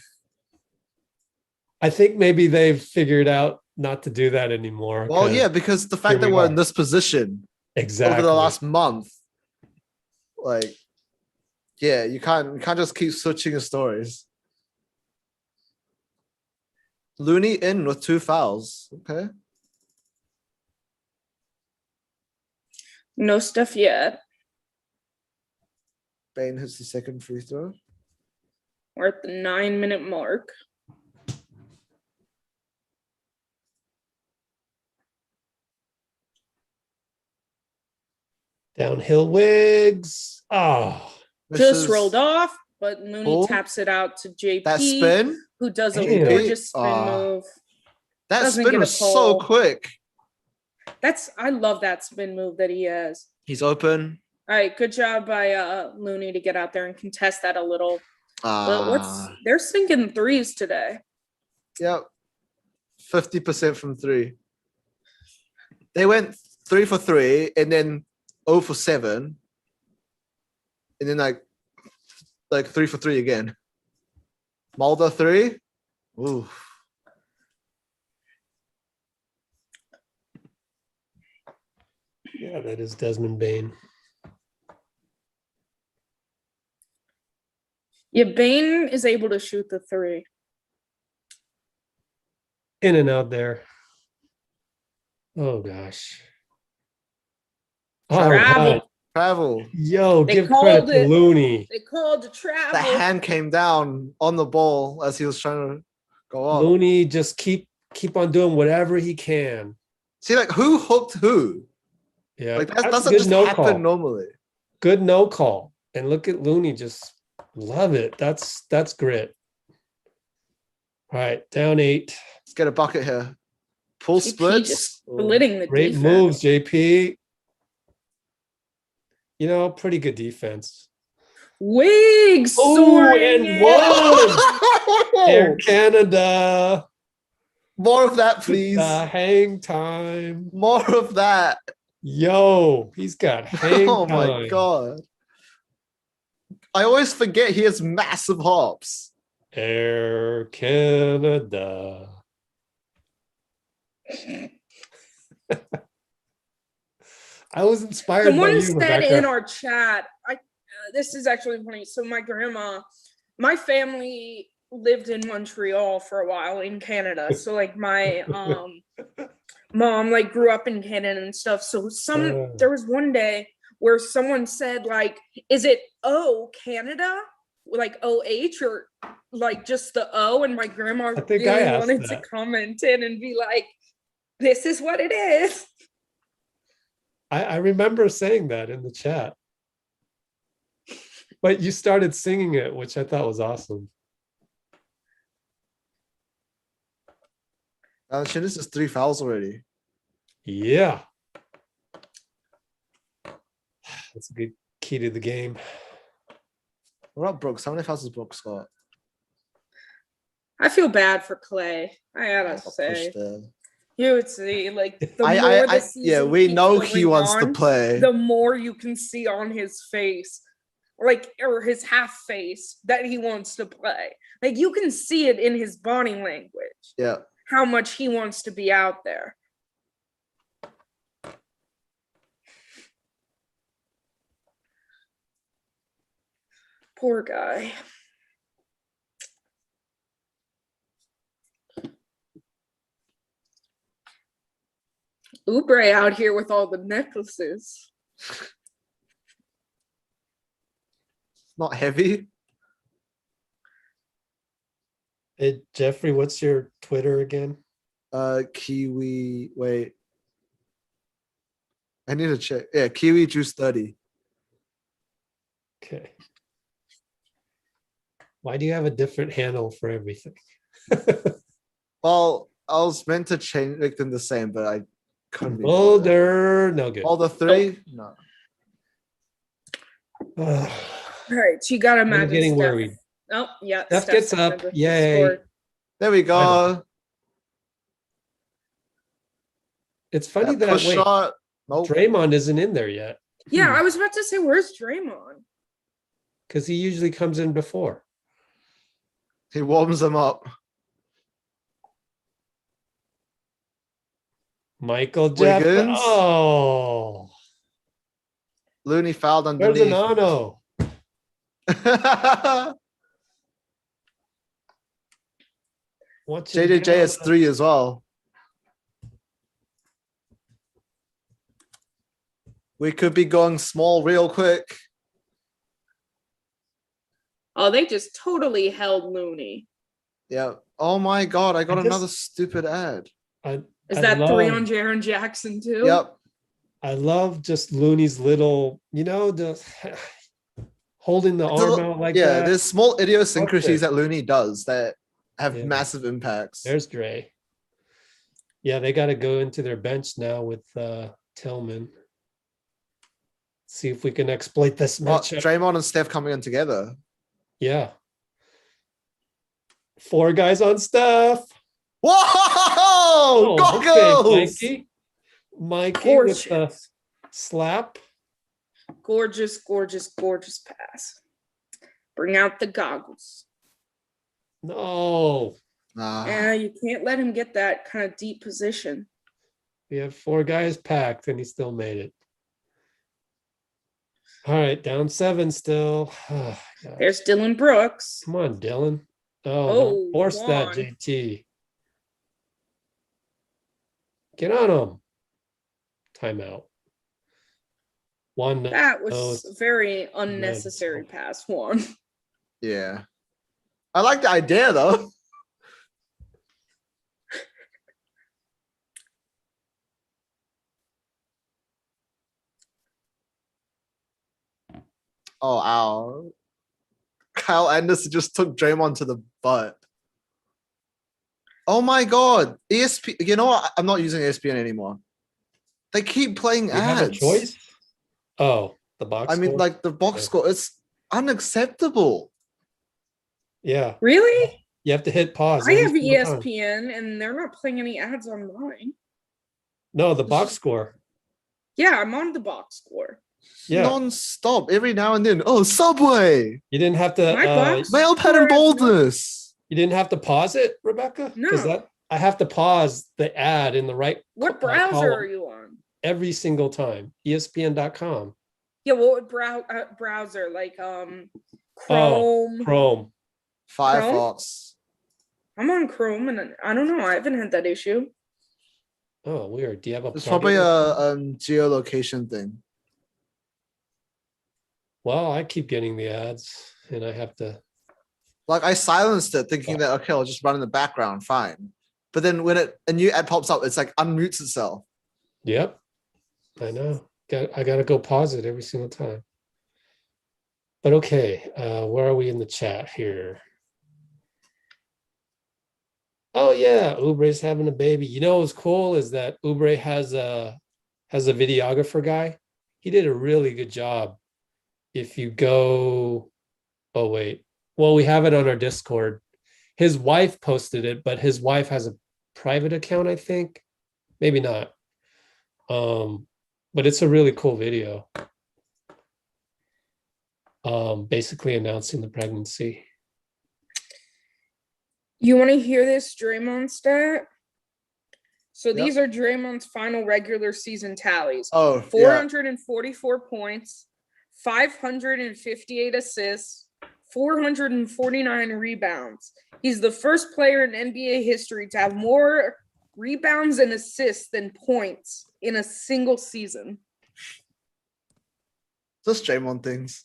Speaker 1: I think maybe they've figured out not to do that anymore.
Speaker 2: Well, yeah, because the fact that we're in this position,
Speaker 1: Exactly.
Speaker 2: over the last month. Like, yeah, you can't just keep switching your stories. Looney in with 2 fouls. Okay.
Speaker 3: No stuff yet.
Speaker 2: Bane hits the second free throw.
Speaker 3: We're at the 9-minute mark.
Speaker 1: Downhill Wigs. Oh,
Speaker 3: Just rolled off, but Looney
Speaker 2: Pull.
Speaker 3: taps it out to JP,
Speaker 2: That spin.
Speaker 3: who does a
Speaker 1: Damn.
Speaker 3: gorgeous spin
Speaker 2: Ah.
Speaker 3: move.
Speaker 2: That
Speaker 3: Doesn't
Speaker 2: spin
Speaker 3: get a
Speaker 2: was so
Speaker 3: pull.
Speaker 2: quick.
Speaker 3: I love that spin move that he has.
Speaker 2: He's open.
Speaker 3: All right, good job by Looney to get out there and contest that a little. But they're sinking threes today.
Speaker 2: Yep. 50% from 3. They went 3 for 3 and then 0 for 7. And then like 3 for 3 again. Mulder 3. Ooh.
Speaker 1: yeah, that is Desmond Bain.
Speaker 3: Yeah, Bane is able to shoot the 3.
Speaker 1: In and out there. Oh gosh. All
Speaker 3: Travel.
Speaker 1: right.
Speaker 2: Travel.
Speaker 1: Yo,
Speaker 3: They
Speaker 1: give credit
Speaker 3: called
Speaker 1: to
Speaker 3: it.
Speaker 1: Looney.
Speaker 3: They called to travel.
Speaker 2: The hand came down on the ball as he was trying to go up.
Speaker 1: Looney just keep on doing whatever he can.
Speaker 2: See, like, who hooked who?
Speaker 1: Yeah,
Speaker 2: Like, that
Speaker 1: that's a
Speaker 2: doesn't
Speaker 1: good
Speaker 2: just
Speaker 1: no
Speaker 2: happen
Speaker 1: call.
Speaker 2: normally.
Speaker 1: Good no call. And look at Looney, just love it. That's grit. All right, down 8.
Speaker 2: Let's get a bucket here. Pull
Speaker 3: JP
Speaker 2: splits.
Speaker 3: just splitting the
Speaker 1: Great
Speaker 3: defense.
Speaker 1: moves, JP. You know, pretty good defense.
Speaker 3: Wigs
Speaker 1: Oh,
Speaker 3: soaring
Speaker 1: and
Speaker 3: in.
Speaker 1: one. Air Canada.
Speaker 2: More of that, please.
Speaker 1: Hang time.
Speaker 2: More of that.
Speaker 1: Yo, he's got hang
Speaker 2: Oh
Speaker 1: time.
Speaker 2: my god. I always forget he has massive hops.
Speaker 1: Air Canada. I was inspired by
Speaker 3: Someone
Speaker 1: you,
Speaker 3: said
Speaker 1: Rebecca.
Speaker 3: in our chat, this is actually funny. So my family lived in Montreal for a while in Canada. So like my mom like grew up in Canada and stuff. So there was one day where someone said like, is it Canada? Like OH or like just the O? And my grandma
Speaker 1: I think
Speaker 3: really
Speaker 1: I asked
Speaker 3: wanted
Speaker 1: that.
Speaker 3: to comment in and be like, this is what it is.
Speaker 1: I remember saying that in the chat. But you started singing it, which I thought was awesome.
Speaker 2: Shit, this is 3 fouls already.
Speaker 1: Yeah. That's a good key to the game.
Speaker 2: What about Brooks? How many fouls has Brooks got?
Speaker 3: I feel bad for Clay. I gotta
Speaker 2: Got
Speaker 3: say.
Speaker 2: pushed there.
Speaker 3: You would see, like, the more the season
Speaker 2: yeah, we
Speaker 3: keeps
Speaker 2: know he
Speaker 3: going
Speaker 2: wants to
Speaker 3: on,
Speaker 2: play.
Speaker 3: the more you can see on his face, like, or his half face, that he wants to play. Like, you can see it in his body language.
Speaker 2: Yeah.
Speaker 3: How much he wants to be out there. Poor guy. Oubre out here with all the necklaces.
Speaker 2: Not heavy.
Speaker 1: Hey, Jeffrey, what's your Twitter again?
Speaker 2: Kiwi. Wait. I need to check. Yeah, Kiwi Juice 30.
Speaker 1: Okay. Why do you have a different handle for everything?
Speaker 2: Well, I was meant to make them the same, but I couldn't be.
Speaker 1: Older, no good.
Speaker 2: All the 3? No.
Speaker 1: Ugh.
Speaker 3: All right, so you gotta
Speaker 1: I'm
Speaker 3: imagine
Speaker 1: getting
Speaker 3: Steph.
Speaker 1: worried.
Speaker 3: Oh, yeah.
Speaker 1: Steph gets up.
Speaker 3: Steph
Speaker 1: Yay.
Speaker 3: scored.
Speaker 2: There we go.
Speaker 1: It's funny
Speaker 2: That
Speaker 1: that
Speaker 2: push
Speaker 1: wait,
Speaker 2: shot. Nope.
Speaker 1: Draymond isn't in there yet
Speaker 3: Yeah, I was about to say, where's Draymond?
Speaker 1: because he usually comes in before.
Speaker 2: He warms them up.
Speaker 1: Michael Jeff.
Speaker 2: Wiggins.
Speaker 1: Oh,
Speaker 2: Looney fouled
Speaker 1: There's an
Speaker 2: underneath.
Speaker 1: Ano. Wants you to get
Speaker 2: JJJ
Speaker 1: on
Speaker 2: has
Speaker 1: the-
Speaker 2: 3 as well. We could be going small real quick.
Speaker 3: Oh, they just totally held Looney.
Speaker 2: Yeah. Oh my God, I got
Speaker 1: I just-
Speaker 2: another stupid ad.
Speaker 3: Is
Speaker 1: I
Speaker 3: that 3
Speaker 1: love-
Speaker 3: on Jaren Jackson too?
Speaker 2: Yep.
Speaker 1: I love just Looney's little, the holding the arm out like
Speaker 2: Yeah,
Speaker 1: that.
Speaker 2: there's small idiosyncrasies
Speaker 1: Perfect.
Speaker 2: that Looney does that have
Speaker 1: Yeah.
Speaker 2: massive impacts.
Speaker 1: There's Dre. Yeah, they got to go into their bench now with Tillman. See if we can exploit this
Speaker 2: Oh,
Speaker 1: matchup.
Speaker 2: Draymond and Steph coming in together.
Speaker 1: Yeah. 4 guys on Steph.
Speaker 2: Whoa!
Speaker 1: Oh,
Speaker 2: Goggles!
Speaker 1: okay, Mikey with the
Speaker 3: Gorgeous.
Speaker 1: slap.
Speaker 3: Gorgeous, gorgeous, gorgeous pass. Bring out the goggles.
Speaker 1: No,
Speaker 2: Nah.
Speaker 3: And you can't let him get that kind of deep position.
Speaker 1: we have 4 guys packed and he still made it. All right, down 7 still. Oh, gosh.
Speaker 3: There's Dylan Brooks.
Speaker 1: Come on, Dylan. Oh,
Speaker 3: Oh,
Speaker 1: don't force that,
Speaker 3: Juan.
Speaker 1: JT. Get on him. Timeout. One.
Speaker 3: That was
Speaker 1: Oh,
Speaker 3: a very unnecessary pass, Juan.
Speaker 2: Yeah. I like the idea though. Oh, ow. Kyle Anderson just took Draymond to the butt. Oh my God. ESP, you know what? I'm not using ESPN anymore. They keep playing
Speaker 1: you have a
Speaker 2: ads.
Speaker 1: choice. Oh, the box.
Speaker 2: I mean,
Speaker 1: score?
Speaker 2: like the box
Speaker 1: Yeah.
Speaker 2: score, it's unacceptable.
Speaker 1: Yeah,
Speaker 3: Really?
Speaker 1: you have to hit pause.
Speaker 3: I
Speaker 1: every
Speaker 3: have
Speaker 1: single time.
Speaker 3: ESPN and they're not playing any ads on mine.
Speaker 1: No, the box score.
Speaker 3: Yeah, I'm on the box score.
Speaker 1: Yeah.
Speaker 2: Non-stop every now and then. Oh, Subway.
Speaker 1: You didn't have to.
Speaker 3: My box
Speaker 2: Male pattern
Speaker 3: score has no-
Speaker 2: boldness.
Speaker 1: You didn't have to pause it, Rebecca. Because
Speaker 3: No.
Speaker 1: I have to pause the ad in the right.
Speaker 3: What
Speaker 1: co-
Speaker 3: browser
Speaker 1: column
Speaker 3: are you on?
Speaker 1: every single time? ESPN.com.
Speaker 3: Yeah, what browser? Like Chrome.
Speaker 1: Chrome.
Speaker 2: Firefox.
Speaker 3: I'm on Chrome and I don't know. I haven't had that issue.
Speaker 1: Oh, weird. Do you have a?
Speaker 2: It's
Speaker 1: plugin
Speaker 2: probably
Speaker 1: or
Speaker 2: a
Speaker 1: something?
Speaker 2: geolocation thing.
Speaker 1: Well, I keep getting the ads, and I have to.
Speaker 2: Like I silenced it thinking that, okay, I'll just run in the background, fine. But then when a new ad pops up, it's like unmutes itself.
Speaker 1: Yep. I know. I gotta go pause it every single time. But okay, where are we in the chat here? Oh yeah, Ubre's having a baby. You know what's cool is that Ubre has a videographer guy. He did a really good job. If you go, oh wait, well we have it on our Discord. His wife posted it, but his wife has a private account, I think. Maybe not. But it's a really cool video. Basically announcing the pregnancy.
Speaker 3: You want to hear this Draymond stat? So
Speaker 2: Yep.
Speaker 3: these are Draymond's final regular season tallies.
Speaker 2: Oh, yeah.
Speaker 3: 444 points, 558 assists, 449 rebounds. He's the first player in NBA history to have more rebounds and assists than points in a single season.
Speaker 2: Just Draymond things.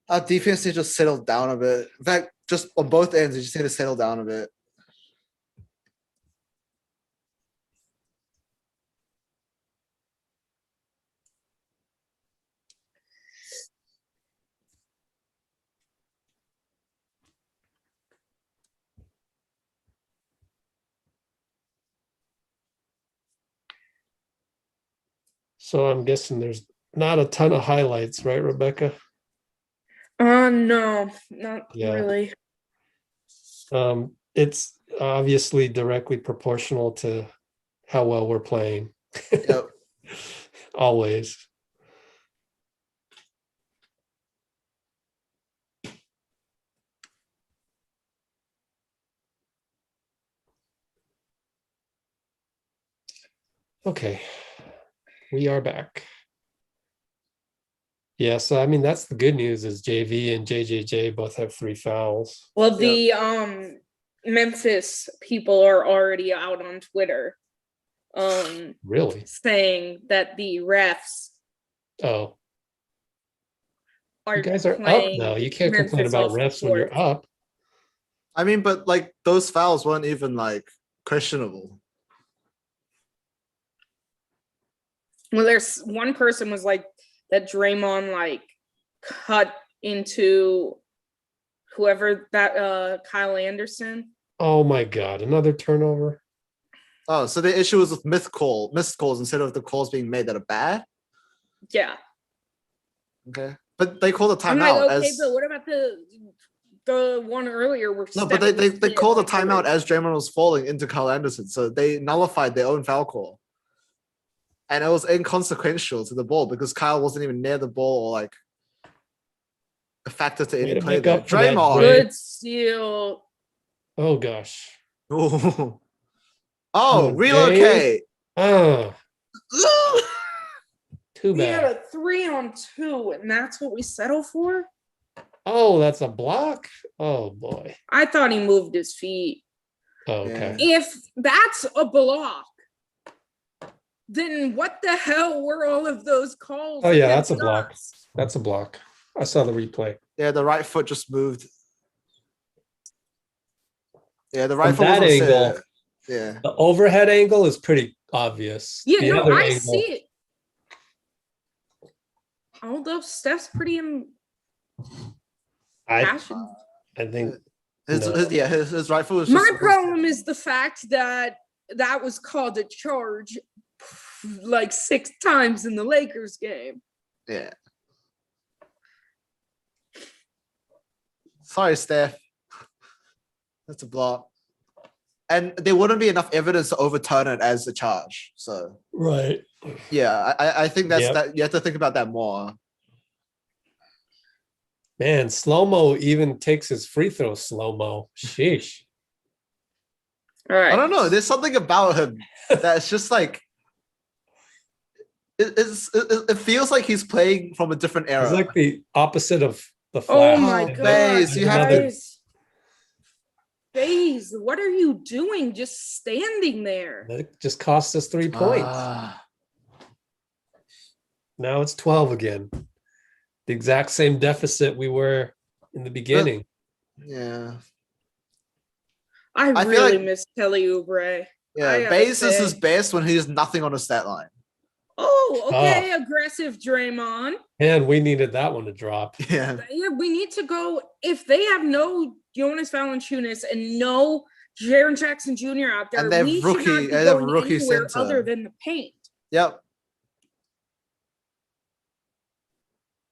Speaker 2: Our defense needs to settle down a bit. In fact, just on both ends, you just need to settle down a bit.
Speaker 1: So I'm guessing there's not a ton of highlights, right, Rebecca?
Speaker 3: No, not
Speaker 1: Yeah.
Speaker 3: really.
Speaker 1: It's obviously directly proportional to how well we're playing.
Speaker 2: Yep.
Speaker 1: Always. Okay, we are back. Yeah, so I mean that's the good news is JV and JJJ both have 3 fouls.
Speaker 3: Well, the Memphis people are already out on Twitter
Speaker 1: Really?
Speaker 3: saying that the refs
Speaker 1: Oh,
Speaker 3: are
Speaker 1: you guys are up
Speaker 3: playing
Speaker 1: now. You can't complain
Speaker 3: Memphis
Speaker 1: about
Speaker 3: off the
Speaker 1: refs when you're
Speaker 3: court.
Speaker 1: up.
Speaker 2: I mean, but like those fouls weren't even like questionable.
Speaker 3: Well, there's one person was like that Draymond like cut into whoever that Kyle Anderson.
Speaker 1: Oh my God, another turnover.
Speaker 2: Oh, so the issue was with missed calls instead of the calls being made that are bad.
Speaker 3: Yeah.
Speaker 2: Okay, but they called a
Speaker 3: I'm
Speaker 2: timeout
Speaker 3: like, okay,
Speaker 2: as
Speaker 3: but what about the one earlier where
Speaker 2: no, but
Speaker 3: Steph
Speaker 2: they
Speaker 3: was hit
Speaker 2: called a
Speaker 3: like
Speaker 2: timeout
Speaker 3: this?
Speaker 2: as Draymond was falling into Kyle Anderson, so they nullified their own foul call, and it was inconsequential to the ball because Kyle wasn't even near the ball or like a factor to
Speaker 1: Way
Speaker 2: any
Speaker 1: to
Speaker 2: play
Speaker 1: make
Speaker 2: there.
Speaker 1: up for that,
Speaker 2: Draymond.
Speaker 1: Dray.
Speaker 3: Good steal.
Speaker 1: Oh gosh.
Speaker 2: Oh,
Speaker 1: Oh,
Speaker 2: relocate.
Speaker 1: Oh, too
Speaker 3: We had
Speaker 1: bad.
Speaker 3: a 3-on-2, and that's what we settle for.
Speaker 1: Oh, that's a block. Oh boy.
Speaker 3: I thought he moved his feet.
Speaker 1: Oh, okay.
Speaker 3: If that's a block, then what the hell were all of those calls?
Speaker 1: Oh yeah, that's a
Speaker 3: against
Speaker 1: block.
Speaker 3: us?
Speaker 1: That's a block. I saw the replay.
Speaker 2: Yeah, the right foot just moved. Yeah, the right
Speaker 1: From
Speaker 2: foot
Speaker 1: that
Speaker 2: wasn't
Speaker 1: angle,
Speaker 2: set. Yeah.
Speaker 1: the overhead angle is pretty obvious.
Speaker 3: Yeah,
Speaker 1: The
Speaker 3: no,
Speaker 1: other
Speaker 3: I
Speaker 1: angle,
Speaker 3: see it. Although Steph's pretty
Speaker 1: I
Speaker 3: impassioned.
Speaker 1: think
Speaker 2: His,
Speaker 1: No.
Speaker 2: his right foot was
Speaker 3: My
Speaker 2: just
Speaker 3: problem is the fact that that was called a charge like 6 times in the Lakers game.
Speaker 2: yeah. Sorry, Steph. That's a block. And there wouldn't be enough evidence to overturn it as a charge. So
Speaker 1: right.
Speaker 2: yeah, I think that's
Speaker 1: Yep.
Speaker 2: that you have to think about that more.
Speaker 1: Man, slow-mo even takes his free throw slow-mo. Sheesh.
Speaker 3: All right.
Speaker 2: I don't know. There's something about him that's just like it feels like he's playing from a different era.
Speaker 1: It's like the opposite of the
Speaker 3: Oh
Speaker 1: Flash.
Speaker 3: my
Speaker 2: Oh,
Speaker 3: god.
Speaker 2: Baze, you have to-
Speaker 3: Baze, what are you doing just standing there?
Speaker 1: That just cost us 3 points.
Speaker 2: Ah.
Speaker 1: Now it's 12 again. The exact same deficit we were in the beginning.
Speaker 2: Yeah.
Speaker 3: I
Speaker 2: I feel
Speaker 3: really
Speaker 2: like-
Speaker 3: miss Kelly Oubre. I
Speaker 2: Yeah.
Speaker 3: gotta
Speaker 2: Baze is his
Speaker 3: say.
Speaker 2: best when he has nothing on a stat line.
Speaker 3: Oh, okay, aggressive Draymond.
Speaker 1: And we needed that one to drop.
Speaker 2: Yeah.
Speaker 3: Yeah, we need to go. If they have no Jonas Valanciunas and no Jaren Jackson Jr. out there,
Speaker 2: And they have
Speaker 3: we should not
Speaker 2: rookie-
Speaker 3: be
Speaker 2: they have
Speaker 3: going
Speaker 2: rookie
Speaker 3: anywhere
Speaker 2: center.
Speaker 3: other than the paint.
Speaker 2: Yep.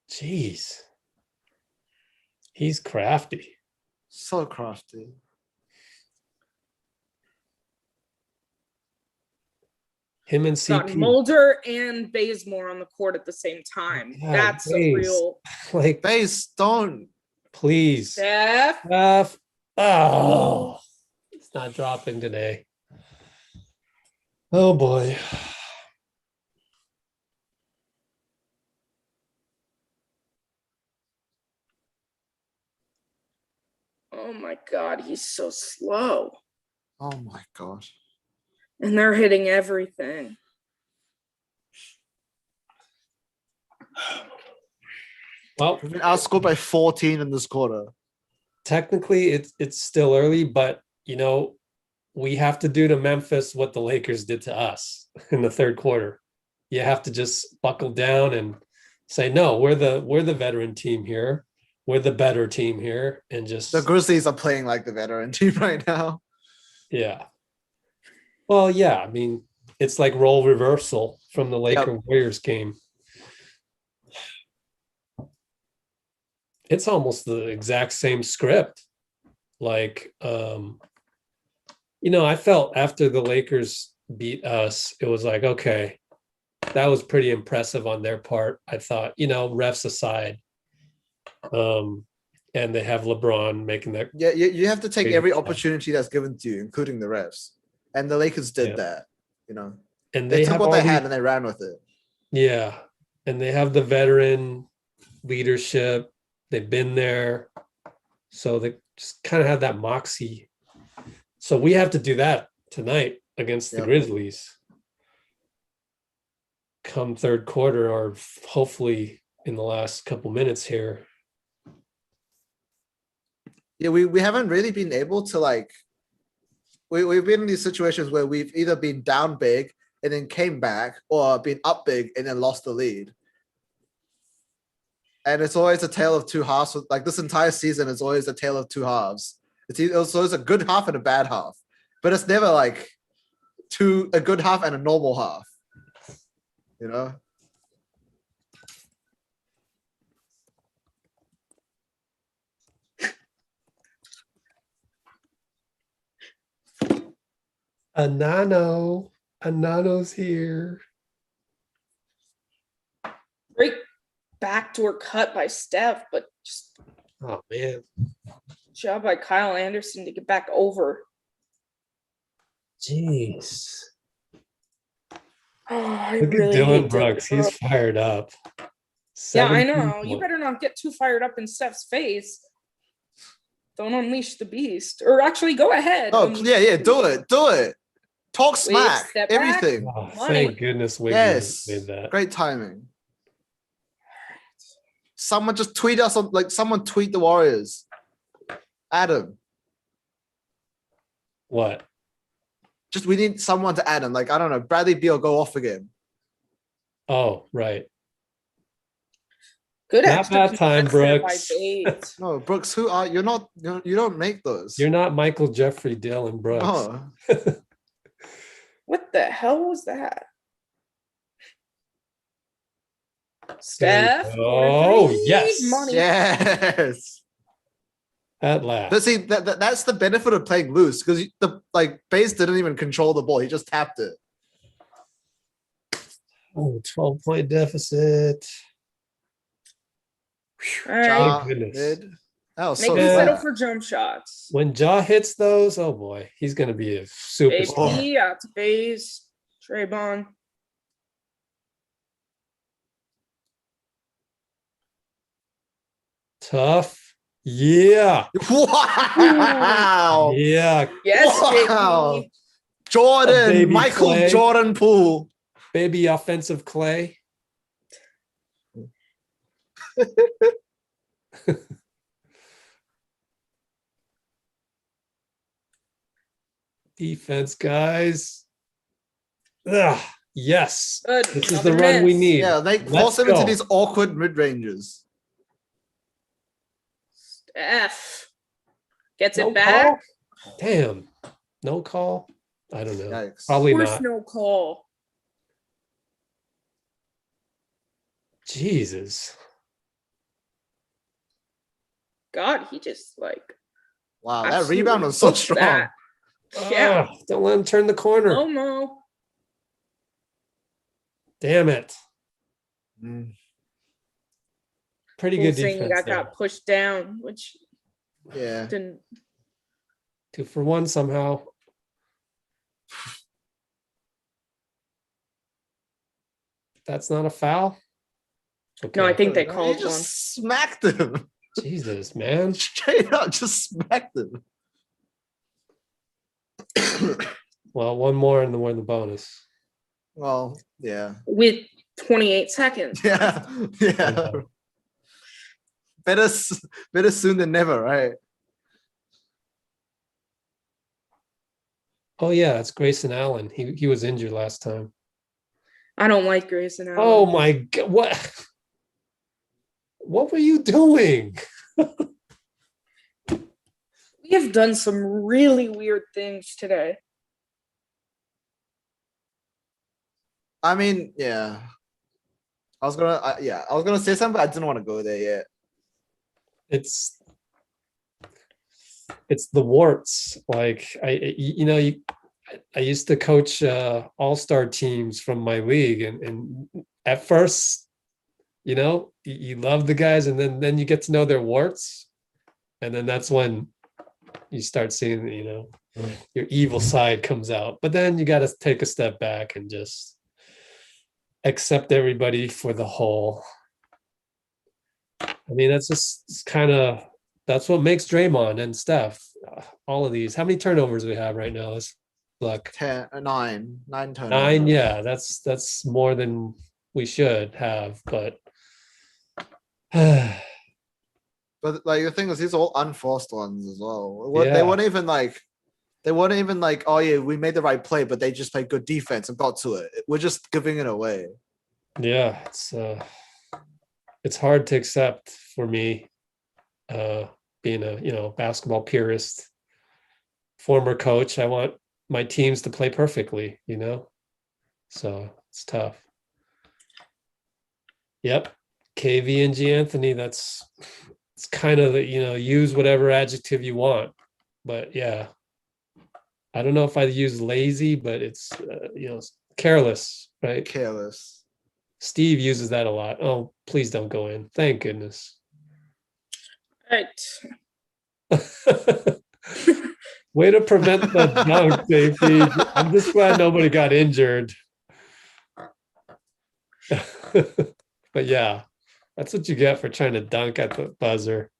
Speaker 1: Jeez. He's crafty.
Speaker 2: So crafty.
Speaker 1: Him and
Speaker 3: Got
Speaker 1: CP.
Speaker 3: Mulder and Bazemore on the court at the same time.
Speaker 1: God,
Speaker 3: That's a
Speaker 1: Baze.
Speaker 3: real
Speaker 1: Like,
Speaker 2: Baze, don't.
Speaker 1: please.
Speaker 3: Steph.
Speaker 1: Oh, it's not dropping today. Oh boy.
Speaker 3: Oh my god, he's so slow.
Speaker 2: Oh my god.
Speaker 3: And they're hitting everything.
Speaker 1: Well,
Speaker 2: We've been outscored by 14 in this quarter.
Speaker 1: technically it's still early, but you know, we have to do to Memphis what the Lakers did to us in the third quarter. You have to just buckle down and say, no, we're the veteran team here. We're the better team here. And just
Speaker 2: The Grizzlies are playing like the veteran team right now.
Speaker 1: yeah. Well, yeah, I mean, it's like role reversal from the Laker Warriors game. It's almost the exact same script. Like, you know, I felt after the Lakers beat us, it was like, okay, that was pretty impressive on their part. I thought, you know, refs aside. And they have LeBron making that.
Speaker 2: Yeah, you have to take
Speaker 1: Big
Speaker 2: every
Speaker 1: shot.
Speaker 2: opportunity that's given to you, including the refs. And the Lakers did
Speaker 1: Yeah.
Speaker 2: that, you know.
Speaker 1: And
Speaker 2: They took
Speaker 1: have
Speaker 2: what
Speaker 1: all
Speaker 2: they
Speaker 1: these-
Speaker 2: had and they ran with it.
Speaker 1: Yeah. And they have the veteran leadership. They've been there. So they just kind of have that moxie. So we have to do that tonight against the
Speaker 2: Yep.
Speaker 1: Grizzlies. Come third quarter, or hopefully in the last couple minutes here.
Speaker 2: Yeah, we haven't really been able to like we've been in these situations where we've either been down big and then came back, or been up big and then lost the lead. And it's always a tale of two halves. Like this entire season is always a tale of two halves. It's always a good half and a bad half, but it's never like a good half and a normal half. You know?
Speaker 1: Anano's here.
Speaker 3: Great backdoor cut by Steph, but just
Speaker 1: Oh man.
Speaker 3: job by Kyle Anderson to get back over.
Speaker 1: Jeez.
Speaker 3: Oh, I
Speaker 1: Look
Speaker 3: really
Speaker 1: at Dylan
Speaker 3: hate
Speaker 1: Brooks. He's fired up.
Speaker 3: Yeah, I
Speaker 1: 17
Speaker 3: know. You
Speaker 1: points.
Speaker 3: better not get too fired up in Steph's face. Don't unleash the beast. Or actually, go ahead.
Speaker 2: Oh
Speaker 3: unleash
Speaker 2: yeah,
Speaker 3: the
Speaker 2: do
Speaker 3: beast.
Speaker 2: it. Do it. Talk smack.
Speaker 3: step back.
Speaker 2: Everything.
Speaker 1: Oh,
Speaker 3: Money.
Speaker 1: thank goodness Wiggins
Speaker 2: Yes.
Speaker 1: made that.
Speaker 2: Great timing. Someone just tweet us on someone tweet the Warriors. Adam.
Speaker 1: What?
Speaker 2: Just we need someone to add him. Like, I don't know, Bradley Beal go off again.
Speaker 1: Oh, right.
Speaker 3: Good
Speaker 1: Not
Speaker 3: extra
Speaker 1: bad time,
Speaker 3: defense there by
Speaker 1: Brooks.
Speaker 3: Bates.
Speaker 2: No, Brooks, you don't make those.
Speaker 1: You're not Michael Jeffrey Dillon Brooks.
Speaker 2: No.
Speaker 3: What the hell was that? Steph.
Speaker 1: Oh,
Speaker 3: corner three,
Speaker 1: yes.
Speaker 3: Money.
Speaker 2: Yes.
Speaker 1: At last.
Speaker 2: But see, that's the benefit of playing loose, because Baze didn't even control the ball. He just tapped it.
Speaker 1: Oh, 12-point deficit.
Speaker 3: All right.
Speaker 2: Ja,
Speaker 1: goodness.
Speaker 2: mid. That was
Speaker 3: Make
Speaker 2: so
Speaker 3: him
Speaker 1: Yeah.
Speaker 3: settle
Speaker 2: flat.
Speaker 3: for jump shots.
Speaker 1: When Ja hits those, oh boy, he's going to be a superstar.
Speaker 3: AP out to Baze. Trayvon.
Speaker 1: Tough. Yeah.
Speaker 2: Wow.
Speaker 1: Yeah.
Speaker 3: Yes,
Speaker 2: Wow.
Speaker 3: JP.
Speaker 2: Jordan,
Speaker 1: baby
Speaker 2: Michael
Speaker 1: Clay.
Speaker 2: Jordan Poole.
Speaker 1: Baby offensive clay. Defense, guys. Ugh, yes.
Speaker 3: Good.
Speaker 1: This is
Speaker 3: Another
Speaker 1: the run we
Speaker 3: miss.
Speaker 1: need.
Speaker 2: Yeah, they
Speaker 1: Let's
Speaker 2: force him into
Speaker 1: go.
Speaker 2: these awkward mid ranges.
Speaker 3: Steph. Gets
Speaker 1: No
Speaker 3: it back.
Speaker 1: call? Damn. No call? I don't know.
Speaker 2: Yikes.
Speaker 1: Probably
Speaker 3: Of course,
Speaker 1: not.
Speaker 3: no call.
Speaker 1: Jesus.
Speaker 3: God, he just like.
Speaker 2: Wow, that
Speaker 3: absolutely
Speaker 2: rebound was so
Speaker 3: booked
Speaker 2: strong.
Speaker 3: that. Yeah.
Speaker 1: Ugh, don't let him turn the corner.
Speaker 3: Oh no.
Speaker 1: Damn it.
Speaker 2: Mm,
Speaker 1: Pretty
Speaker 3: Cool
Speaker 1: good
Speaker 3: thing
Speaker 1: defense.
Speaker 3: got
Speaker 1: there.
Speaker 3: pushed down, which
Speaker 2: yeah.
Speaker 3: didn't.
Speaker 1: 2 for 1 somehow. That's not a foul?
Speaker 3: No, I
Speaker 1: Okay.
Speaker 3: think they
Speaker 2: He
Speaker 3: called
Speaker 2: just
Speaker 3: one.
Speaker 2: smacked him.
Speaker 1: Jesus, man.
Speaker 2: Straight up, just smacked him.
Speaker 1: Well, one more and then we're in the bonus.
Speaker 2: Well, yeah.
Speaker 3: With 28 seconds.
Speaker 2: Yeah. Yeah. Better soon than never, right?
Speaker 1: Oh yeah, it's Grayson Allen. He was injured last time.
Speaker 3: I don't like Grayson Allen.
Speaker 1: Oh my god, what were you doing?
Speaker 3: We have done some really weird things today.
Speaker 2: I mean, yeah. I was gonna say something, but I didn't want to go there yet.
Speaker 1: It's the warts. Like I used to coach all-star teams from my league, and at first, you love the guys, and then you get to know their warts, and then that's when you start seeing, your evil side comes out. But then you got to take a step back and just accept everybody for the whole. I mean, that's just that's what makes Draymond and Steph. All of these. How many turnovers we have right now? Let's look.
Speaker 2: 9 turnovers.
Speaker 1: 9. Yeah, that's more than we should have. But
Speaker 2: But like the thing is, these are all unforced ones as well.
Speaker 1: Yeah.
Speaker 2: They weren't even like, oh yeah, we made the right play, but they just played good defense and got to it. We're just giving it away.
Speaker 1: yeah, it's hard to accept for me, being a basketball purist, former coach. I want my teams to play perfectly, so it's tough. Yep, KV and G Anthony. It's kind of use whatever adjective you want, but yeah, I don't know if I'd use lazy, but it's careless, right?
Speaker 2: Careless.
Speaker 1: Steve uses that a lot. Oh, please don't go in. Thank goodness.
Speaker 3: Right.
Speaker 1: Way to prevent the dunk, JP. I'm just glad nobody got injured. But yeah, that's what you get for trying to dunk at the buzzer.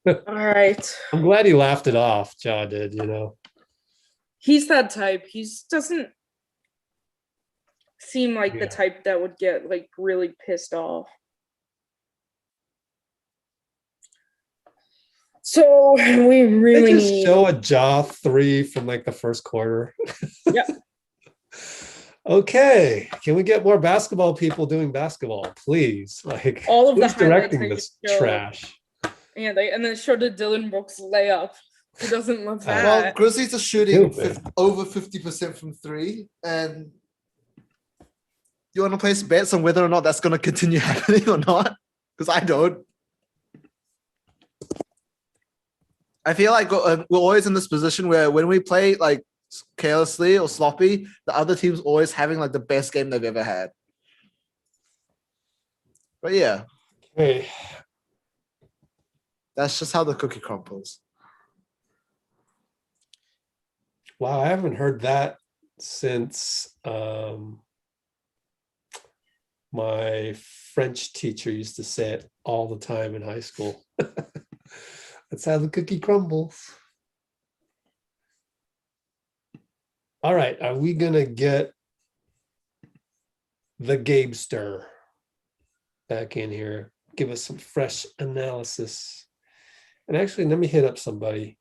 Speaker 3: All right.
Speaker 1: I'm glad he laughed it off. Ja did,
Speaker 3: He's that type. He doesn't seem like the type that would get like really pissed off. So we really
Speaker 1: They just
Speaker 3: need
Speaker 1: show a Ja 3 from like the first quarter.
Speaker 3: Yep.
Speaker 1: Okay, can we get more basketball people doing basketball, please? Like,
Speaker 3: all of the
Speaker 1: who's directing
Speaker 3: highlights
Speaker 1: this
Speaker 3: show-
Speaker 1: trash?
Speaker 3: Yeah, and then showed the Dylan Brooks layup. Who doesn't love that?
Speaker 2: Well, Grizzlies are shooting
Speaker 1: Stupid.
Speaker 2: over 50% from 3, and you want to place bets on whether or not that's going to continue happening or not? Because I don't. I feel like we're always in this position where when we play like carelessly or sloppy, the other team's always having like the best game they've ever had. But yeah,
Speaker 1: Hey,
Speaker 2: that's just how the cookie crumbles.
Speaker 1: wow, I haven't heard that since my French teacher used to say it all the time in high school. That's how the cookie crumbles. All right, are we gonna get the Gabester back in here? Give us some fresh analysis. And actually, let me hit up somebody.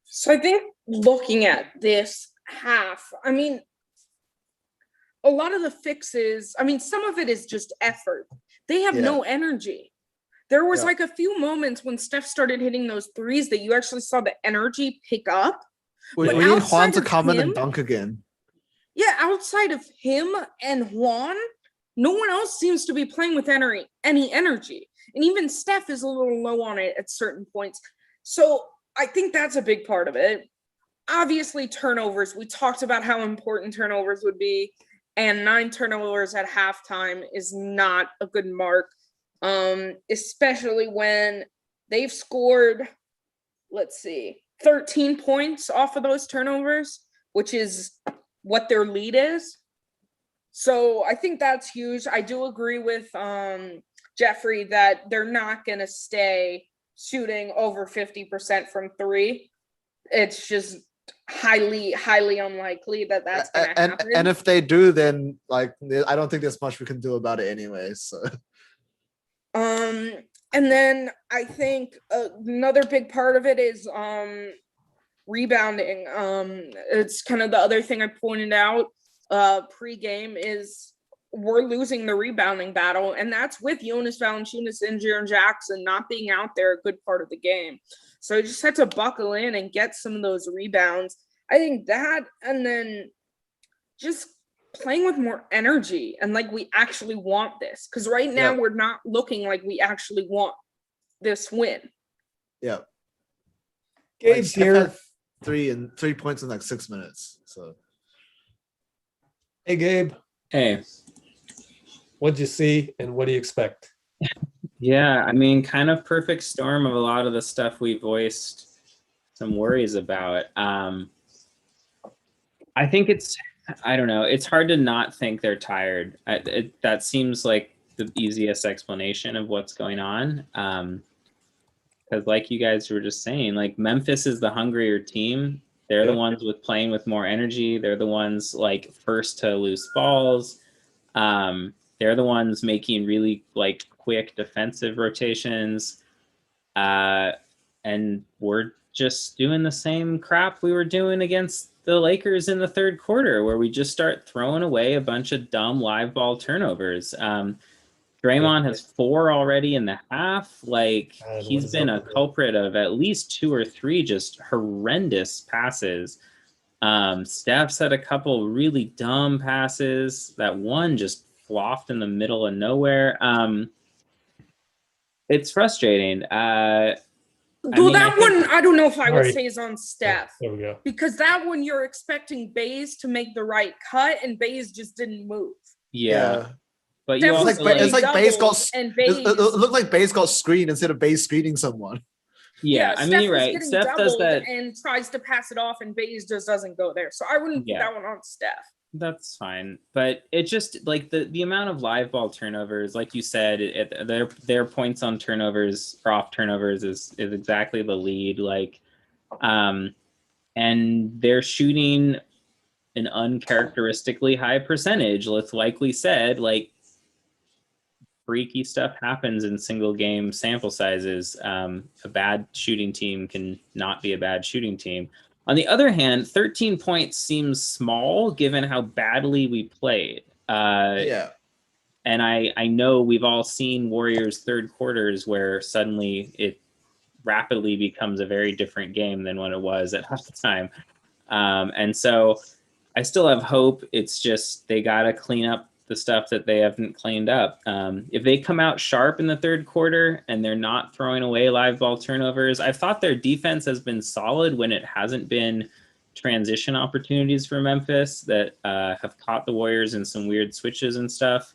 Speaker 3: So I think looking at this half, I mean, a lot of the fixes, I mean, some of it is just effort. They have no energy. There was like a few moments when Steph started hitting those threes that you actually saw the energy pick up.
Speaker 2: We
Speaker 3: But
Speaker 2: need Juan
Speaker 3: outside
Speaker 2: to
Speaker 3: of
Speaker 2: come in
Speaker 3: him-
Speaker 2: and dunk again.
Speaker 3: Yeah, outside of him and Juan, no one else seems to be playing with any energy. And even Steph is a little low on it at certain points. So I think that's a big part of it. Obviously, turnovers. We talked about how important turnovers would be. And 9 turnovers at halftime is not a good mark. Especially when they've scored, 13 points off of those turnovers, which is what their lead is. So I think that's huge. I do agree with Jeffrey that they're not going to stay shooting over 50% from 3. It's just highly unlikely that that's going to happen.
Speaker 2: And if they do, then like I don't think there's much we can do about it anyway. So.
Speaker 3: And then I think another big part of it is rebounding. It's kind of the other thing I pointed out pre-game is we're losing the rebounding battle, and that's with Jonas Valanciunas and Jaren Jackson not being out there a good part of the game. So you just had to buckle in and get some of those rebounds. I think that, and then just playing with more energy and like we actually want this, because right now we're not looking like we actually want this win.
Speaker 2: Yeah.
Speaker 1: Gabe's
Speaker 2: Like,
Speaker 1: here.
Speaker 2: 3 points in like 6 minutes. So
Speaker 1: Hey, Gabe,
Speaker 4: Hey,
Speaker 1: what'd you see and what do you expect?
Speaker 4: yeah, I mean, kind of perfect storm of a lot of the stuff we voiced some worries about. I think I don't know, it's hard to not think they're tired. That seems like the easiest explanation of what's going on. Because, like you guys were just saying, like Memphis is the hungrier team. They're the
Speaker 1: Yep.
Speaker 4: ones with playing with more energy. They're the ones like first to loose balls. They're the ones making really like quick defensive rotations. And we're just doing the same crap we were doing against the Lakers in the third quarter, where we just start throwing away a bunch of dumb live ball turnovers. Draymond has 4 already in the half. Like,
Speaker 1: God, what
Speaker 4: he's
Speaker 1: is
Speaker 4: been
Speaker 1: up
Speaker 4: a
Speaker 1: with it?
Speaker 4: culprit of at least 2 or 3 just horrendous passes. Steph's had a couple really dumb passes. That one just flopped in the middle of nowhere. It's frustrating.
Speaker 3: Well,
Speaker 4: I
Speaker 3: that
Speaker 4: think,
Speaker 3: one, I don't know if I would
Speaker 1: Sorry.
Speaker 3: say is on
Speaker 1: Oh,
Speaker 3: Steph.
Speaker 1: there we go.
Speaker 3: Because that one you're expecting Baze to make the right cut, and Baze just didn't move.
Speaker 4: yeah. But you
Speaker 3: Steph
Speaker 4: also
Speaker 3: was
Speaker 2: It's
Speaker 3: getting
Speaker 2: like Baze got
Speaker 3: doubles, and
Speaker 2: it
Speaker 3: Baze.
Speaker 2: looked like Baze got screened instead of Baze screening someone.
Speaker 4: yeah, I mean,
Speaker 3: Steph
Speaker 4: you're
Speaker 3: was
Speaker 4: right.
Speaker 3: getting
Speaker 4: Steph does
Speaker 3: doubled
Speaker 4: that.
Speaker 3: and tries to pass it off, and Baze just doesn't go there. So I wouldn't put
Speaker 4: Yeah.
Speaker 3: that one on Steph.
Speaker 4: That's fine, but it just like the amount of live ball turnovers, like you said, their points on turnovers or off turnovers is exactly the lead. Like, and they're shooting an uncharacteristically high percentage. Let's likely said, like, freaky stuff happens in single game sample sizes. A bad shooting team can not be a bad shooting team. On the other hand, 13 points seems small given how badly we played.
Speaker 2: Yeah.
Speaker 4: And I know we've all seen Warriors third quarters where suddenly it rapidly becomes a very different game than what it was at halftime. And so I still have hope. It's just they got to clean up the stuff that they haven't cleaned up. If they come out sharp in the third quarter and they're not throwing away live ball turnovers, I've thought their defense has been solid when it hasn't been transition opportunities for Memphis that have caught the Warriors in some weird switches and stuff.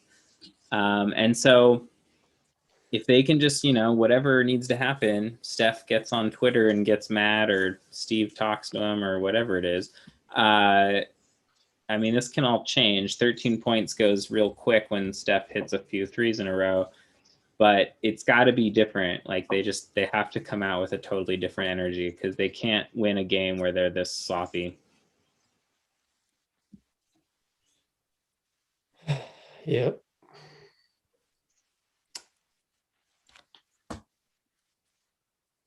Speaker 4: And so if they can just, whatever needs to happen, Steph gets on Twitter and gets mad, or Steve talks to him, or whatever it is. I mean, this can all change. 13 points goes real quick when Steph hits a few threes in a row, but it's got to be different. Like they have to come out with a totally different energy because they can't win a game where they're this sloppy.
Speaker 1: Yep.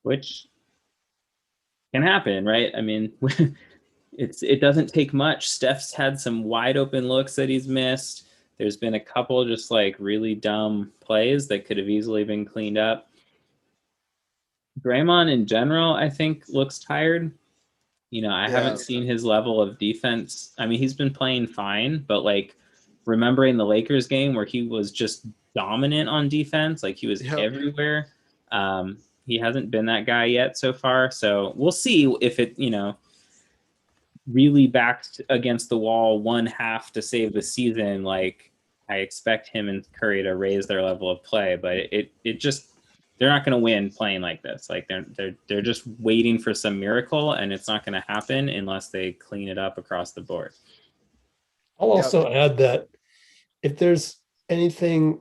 Speaker 4: Which can happen, right? I mean, it doesn't take much. Steph's had some wide open looks that he's missed. There's been a couple just like really dumb plays that could have easily been cleaned up. Draymond in general, I think, looks tired. I haven't seen his level of defense. I mean, he's been playing fine, but like remembering the Lakers game where he was just dominant on defense, like he was everywhere. He hasn't been that guy yet so far. So we'll see if it, really backed against the wall one half to save the season. Like I expect him and Curry to raise their level of play, but it just they're not going to win playing like this. Like they're just waiting for some miracle, and it's not going to happen unless they clean it up across the board.
Speaker 1: I'll also add that if there's anything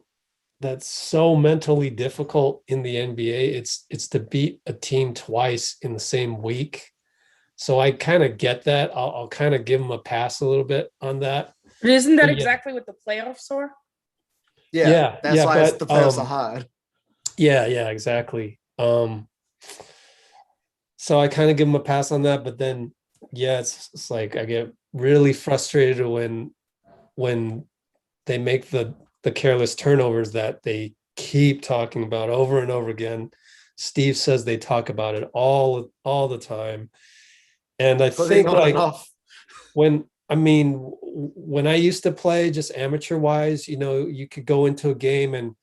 Speaker 1: that's so mentally difficult in the NBA, it's to beat a team twice in the same week. So I kind of get that. I'll kind of give them a pass a little bit on that.
Speaker 3: But isn't that
Speaker 1: But
Speaker 3: exactly what the playoffs are?
Speaker 2: That's why the playoffs are hard.
Speaker 1: Yeah, exactly. So I kind of give them a pass on that, but then it's like I get really frustrated when they make the careless turnovers that they keep talking about over and over again. Steve says they talk about it all the time. And I think like when I used to play just amateur wise, you could go into a game and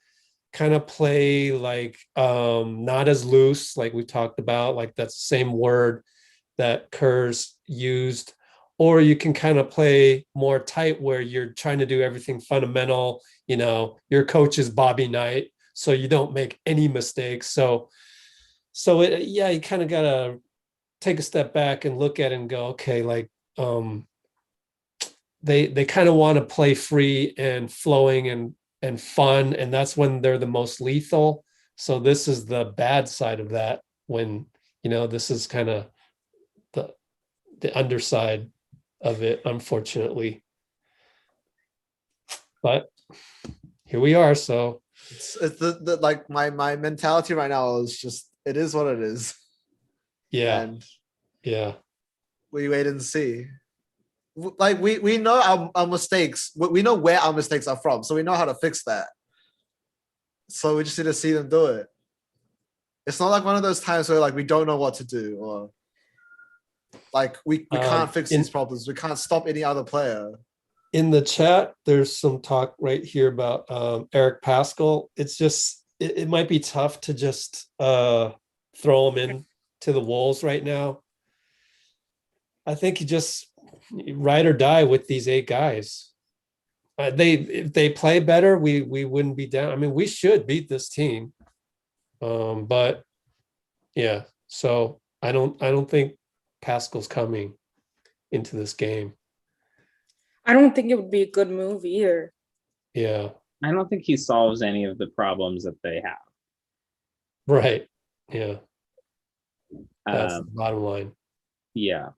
Speaker 1: kind of play like not as loose, like we talked about, like that's the same word that Kerr's used, or you can kind of play more tight where you're trying to do everything fundamental. Your coach is Bobby Knight, so you don't make any mistakes. So you kind of gotta take a step back and look at it and go, okay, like they kind of want to play free and flowing and fun, and that's when they're the most lethal. So this is the bad side of that, when this is kind of the underside of it, unfortunately. But here we are. So
Speaker 2: it's the like my mentality right now is just, it is what it is.
Speaker 1: yeah.
Speaker 2: And
Speaker 1: Yeah.
Speaker 2: we wait and see. Like we know our mistakes. We know where our mistakes are from, so we know how to fix that. So we just need to see them do it. It's not like one of those times where like we don't know what to do, or like we can't fix these problems. We can't stop any other player.
Speaker 1: In the chat, there's some talk right here about Eric Pascal. It's just it might be tough to just throw him in to the wolves right now. I think you just ride or die with these 8 guys. If they play better, we wouldn't be down. I mean, we should beat this team. But yeah, so I don't think Pascal's coming into this game.
Speaker 3: I don't think it would be a good move either.
Speaker 1: Yeah.
Speaker 4: I don't think he solves any of the problems that they have.
Speaker 1: Right. Yeah. That's the bottom line.
Speaker 4: Yeah.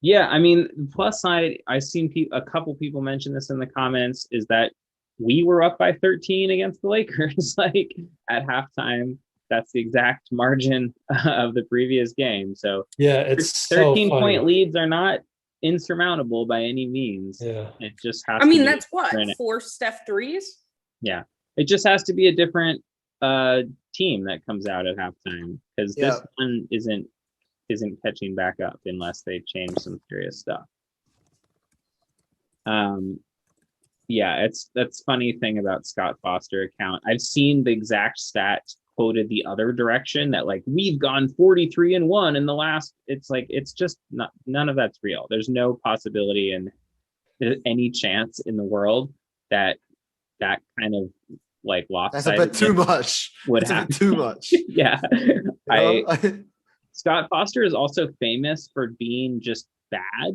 Speaker 4: Yeah, I mean, the plus side, I've seen a couple people mention this in the comments, is that we were up by 13 against the Lakers, like at halftime. That's the exact margin of the previous game. So
Speaker 1: yeah, it's
Speaker 4: 13-point leads are not insurmountable by any means.
Speaker 1: Yeah,
Speaker 4: it just has.
Speaker 3: I mean, that's what, 4 Steph threes.
Speaker 4: Yeah, it just has to be a different team that comes out at halftime, because this one isn't catching back up unless they change some serious stuff. Yeah, that's funny thing about Scott Foster account. I've seen the exact stat quoted the other direction, that like we've gone 43-1 in the last. It's like, it's just not, none of that's real. There's no possibility and any chance in the world that kind of like lopsided.
Speaker 2: That's a bit too much.
Speaker 4: Would
Speaker 2: happen. Too much.
Speaker 4: Yeah. Scott Foster is also famous for being just bad,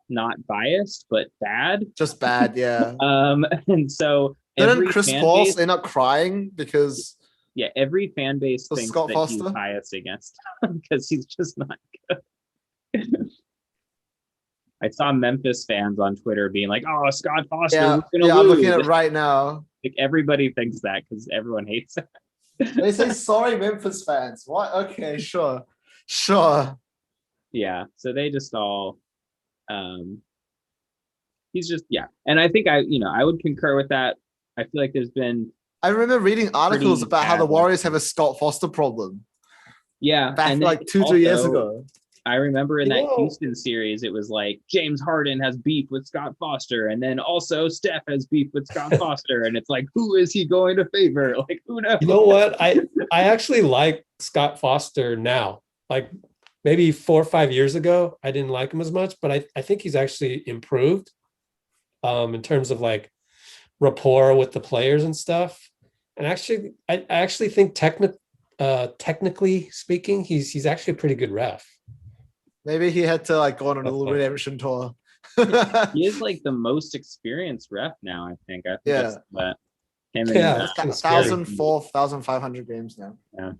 Speaker 4: not biased, but bad.
Speaker 2: Just bad, yeah.
Speaker 4: And so
Speaker 2: then Chris Paul end up crying because
Speaker 4: every fan base thinks
Speaker 2: Scott
Speaker 4: that
Speaker 2: Foster?
Speaker 4: he's biased against him because he's just not good. I saw Memphis fans on Twitter being like, "Oh, Scott Foster,
Speaker 2: I'm looking at it right now.
Speaker 4: Like everybody thinks that because everyone hates it."
Speaker 2: They say sorry, Memphis fans. What? Okay, sure.
Speaker 4: Yeah, so they just all he's just and I think I would concur with that. I feel like there's been,
Speaker 2: I remember reading articles about how the Warriors have a Scott Foster problem.
Speaker 4: Yeah,
Speaker 2: back like 2-3 years ago.
Speaker 4: I remember in that Houston series, it was like James Harden has beef with Scott Foster, and then also Steph has beef with Scott Foster, and it's like, who is he going to favor? Like, who knows?
Speaker 1: You know what? I actually like Scott Foster now. Like maybe 4 or 5 years ago, I didn't like him as much, but I think he's actually improved in terms of like rapport with the players and stuff. And actually, I actually think technically speaking, he's actually a pretty good ref.
Speaker 2: Maybe he had to like go on a little redemption tour.
Speaker 4: He is like the most experienced ref now, I think.
Speaker 2: Yeah.
Speaker 4: That.
Speaker 2: 1,500 games now.
Speaker 4: Yeah.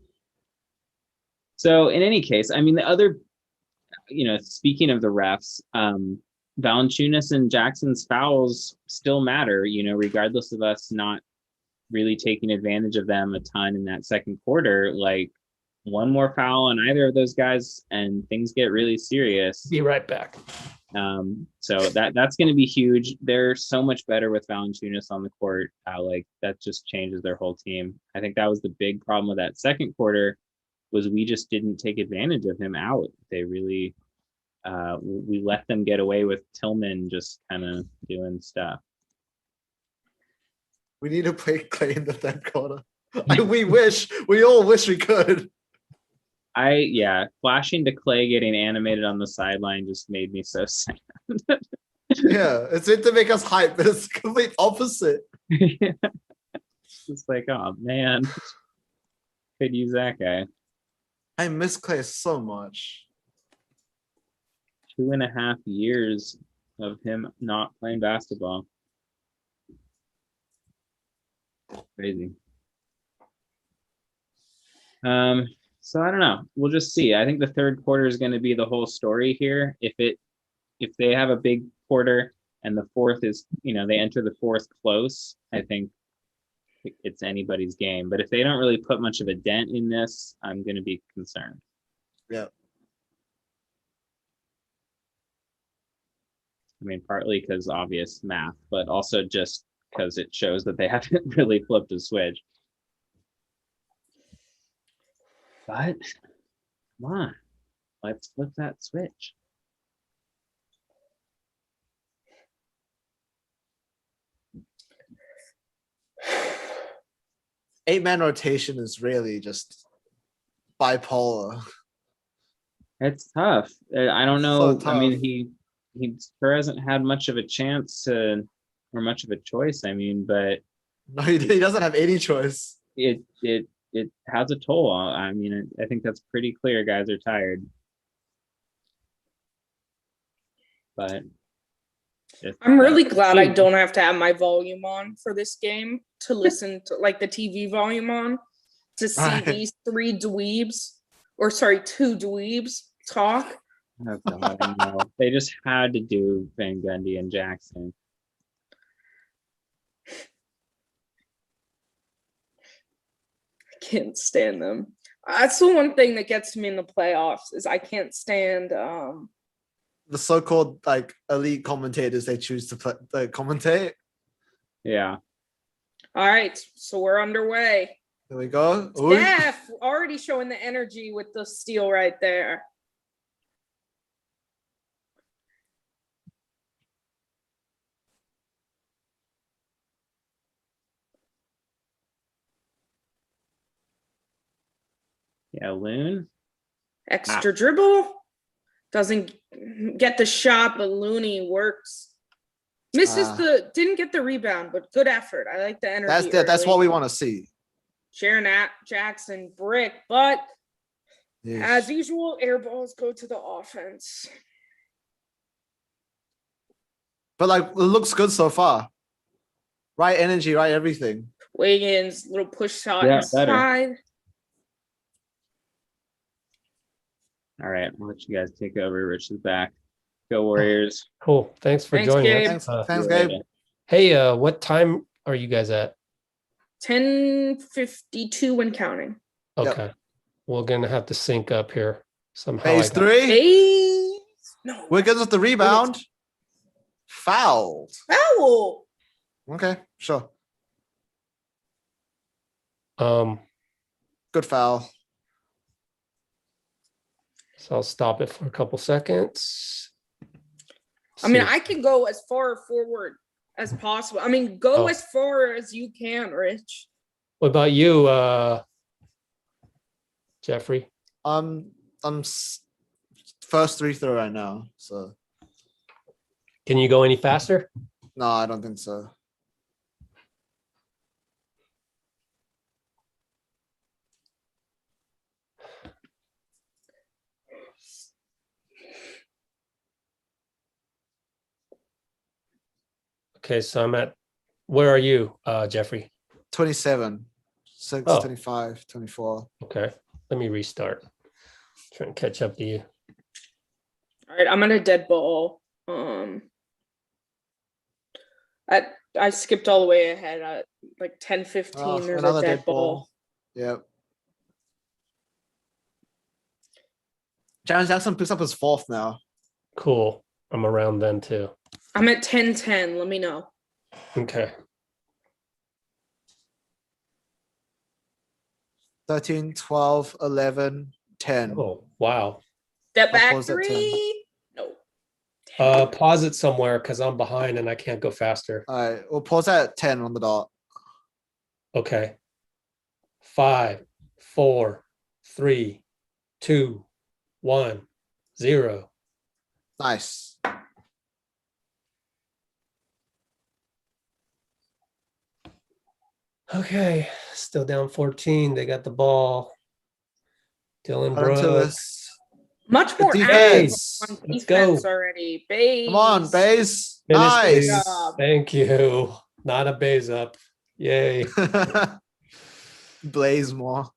Speaker 4: So in any case, I mean, the other, speaking of the refs, Valanciunas and Jackson's fouls still matter, regardless of us not really taking advantage of them a ton in that second quarter. Like, one more foul on either of those guys and things get really serious.
Speaker 1: Be right back.
Speaker 4: So that's going to be huge. They're so much better with Valanciunas on the court. Like, that just changes their whole team. I think that was the big problem with that second quarter, was we just didn't take advantage of him out. They really, we let them get away with Tillman just kind of doing stuff.
Speaker 2: We need to play Clay in the third quarter. We all wish we could.
Speaker 4: flashing to Clay getting animated on the sideline just made me so sad.
Speaker 2: Yeah, it's meant to make us hype, but it's the complete opposite.
Speaker 4: It's just like, oh man, could use that guy.
Speaker 2: I miss Clay so much.
Speaker 4: 2.5 years of him not playing basketball. Crazy. So I don't know. We'll just see. I think the third quarter is going to be the whole story here. If they have a big quarter and the fourth is, they enter the fourth close, I think it's anybody's game. But if they don't really put much of a dent in this, I'm going to be concerned.
Speaker 2: Yeah.
Speaker 4: I mean, partly because obvious math, but also just because it shows that they haven't really flipped a switch. But come on, let's flip that switch.
Speaker 2: Eight-man rotation is really just bipolar.
Speaker 4: It's tough. I don't know.
Speaker 2: So
Speaker 4: I mean,
Speaker 2: tough.
Speaker 4: he sure hasn't had much of a chance to, or much of a choice. I mean, but
Speaker 2: No, he doesn't have any choice.
Speaker 4: it has a toll. I mean, I think that's pretty clear. Guys are tired. But
Speaker 3: I'm really glad I don't have to have my volume on for this game to listen to, like, the TV volume on to see
Speaker 2: Right.
Speaker 3: these two dweebs talk.
Speaker 4: Oh God, I know. They just had to do Van Gundy and Jackson.
Speaker 3: I can't stand them. That's the one thing that gets me in the playoffs is I can't stand
Speaker 2: The so-called like elite commentators they choose to commentate.
Speaker 4: Yeah.
Speaker 3: all right, so we're underway.
Speaker 2: There we go. Ooh.
Speaker 3: Steph already showing the energy with the steal right there.
Speaker 4: Yeah, Loon.
Speaker 3: Extra dribble. Doesn't get the shot, but Looney works. Misses didn't get the rebound, but good effort. I like the energy.
Speaker 2: That's what we want to see.
Speaker 3: Sharon Jackson brick, but
Speaker 2: Yes.
Speaker 3: as usual, air balls go to the offense.
Speaker 2: But like it looks good so far. Right energy, right everything.
Speaker 3: Wiggins, little push shot
Speaker 4: Yeah,
Speaker 3: inside.
Speaker 4: All right, I'll let you guys take over. Rich is back. Go Warriors.
Speaker 1: Cool. Thanks for
Speaker 3: Thanks,
Speaker 1: joining
Speaker 3: Gabe.
Speaker 1: us.
Speaker 2: Thanks,
Speaker 4: See you
Speaker 2: Gabe.
Speaker 4: later.
Speaker 1: Hey, what time are you guys at?
Speaker 3: 10:52 when counting.
Speaker 2: Yep.
Speaker 1: Okay. We're gonna have to sync up here somehow.
Speaker 2: Phase 3.
Speaker 3: Hey, no.
Speaker 2: Wiggins with the rebound. Fouled.
Speaker 3: Foul.
Speaker 2: Okay, sure. Good foul.
Speaker 1: So I'll stop it for a couple seconds.
Speaker 3: I mean,
Speaker 1: See.
Speaker 3: I can go as far forward as possible. I mean, go
Speaker 1: Oh.
Speaker 3: as far as you can, Rich.
Speaker 1: What about you, Jeffrey?
Speaker 2: First free throw right now. So
Speaker 1: Can you go any faster?
Speaker 2: no, I don't think so.
Speaker 1: Okay, so where are you, Jeffrey?
Speaker 2: 27, 6,
Speaker 1: Oh.
Speaker 2: 25, 24.
Speaker 1: Okay, let me restart. Try and catch up to you.
Speaker 3: All right, I'm at a dead ball. I skipped all the way ahead at like 10:15.
Speaker 2: Oh,
Speaker 3: there's
Speaker 2: another
Speaker 3: a dead ball.
Speaker 2: Yep. Jaron Jackson picks up his fourth now.
Speaker 1: Cool. I'm around then too.
Speaker 3: I'm at 10:10. Let me know.
Speaker 1: Okay.
Speaker 2: 13, 12, 11, 10.
Speaker 1: Oh, wow.
Speaker 3: Step
Speaker 2: I'll
Speaker 3: back
Speaker 2: pause at 10.
Speaker 3: 3. No.
Speaker 1: Pause it somewhere because I'm behind and I can't go faster.
Speaker 2: All right, we'll pause at 10 on the dot.
Speaker 1: Okay. 5, 4, 3, 2, 1, 0.
Speaker 2: Nice.
Speaker 1: Okay, still down 14. They got the ball. Dylan
Speaker 2: Cut into
Speaker 1: Brooks.
Speaker 2: this.
Speaker 3: Much
Speaker 2: The
Speaker 3: more
Speaker 2: defense.
Speaker 3: active
Speaker 1: Base.
Speaker 3: on
Speaker 1: Let's
Speaker 3: defense
Speaker 1: go.
Speaker 3: already. Base.
Speaker 2: Come on, base.
Speaker 1: Finish
Speaker 2: Nice.
Speaker 1: base.
Speaker 3: job.
Speaker 1: Thank you. Not a base up. Yay.
Speaker 2: Blaze more.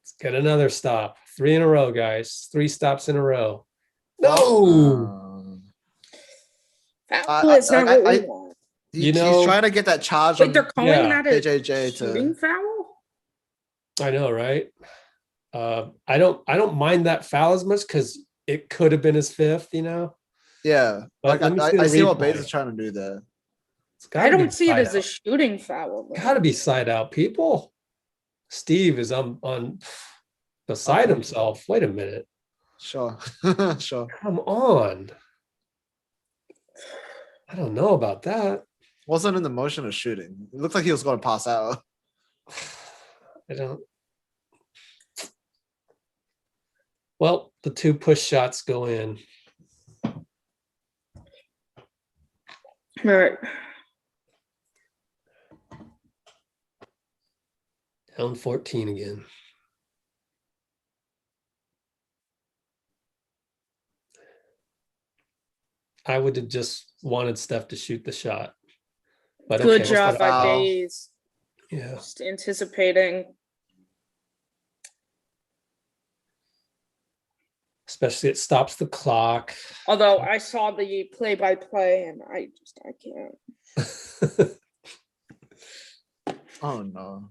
Speaker 1: Let's get another stop. 3 in a row, guys. 3 stops in a row. No.
Speaker 3: Foul is not what we want.
Speaker 1: You
Speaker 2: He's
Speaker 1: know-
Speaker 2: trying to get that charge
Speaker 3: Wait,
Speaker 2: on
Speaker 3: they're calling
Speaker 1: yeah,
Speaker 3: that a
Speaker 2: JJJ
Speaker 3: shooting
Speaker 2: to.
Speaker 3: foul?
Speaker 1: I know, right? I don't mind that foul as much because it could have been his 5th, you know.
Speaker 2: Yeah,
Speaker 1: But
Speaker 2: like
Speaker 1: let me see
Speaker 2: I
Speaker 1: the
Speaker 2: see what
Speaker 1: replay.
Speaker 2: Base is trying to do there.
Speaker 1: It's gotta
Speaker 3: I
Speaker 1: be
Speaker 3: don't see it
Speaker 1: side
Speaker 3: as a
Speaker 1: out.
Speaker 3: shooting foul. though.
Speaker 1: Gotta be side out, people. Steve is on beside
Speaker 2: Okay.
Speaker 1: himself. Wait a minute.
Speaker 2: Sure, sure.
Speaker 1: Come on. I don't know about that.
Speaker 2: Wasn't in the motion of shooting. It looked like he was going to pass out.
Speaker 1: I don't. Well, the 2 push shots go in.
Speaker 3: All right.
Speaker 1: Down 14 again. I would have just wanted Steph to shoot the shot. But
Speaker 3: Good
Speaker 1: okay,
Speaker 3: job by
Speaker 2: foul.
Speaker 3: Bays.
Speaker 1: yeah.
Speaker 3: Just anticipating.
Speaker 1: Especially it stops the clock.
Speaker 3: Although I saw the play-by-play and I can't.
Speaker 2: Oh no.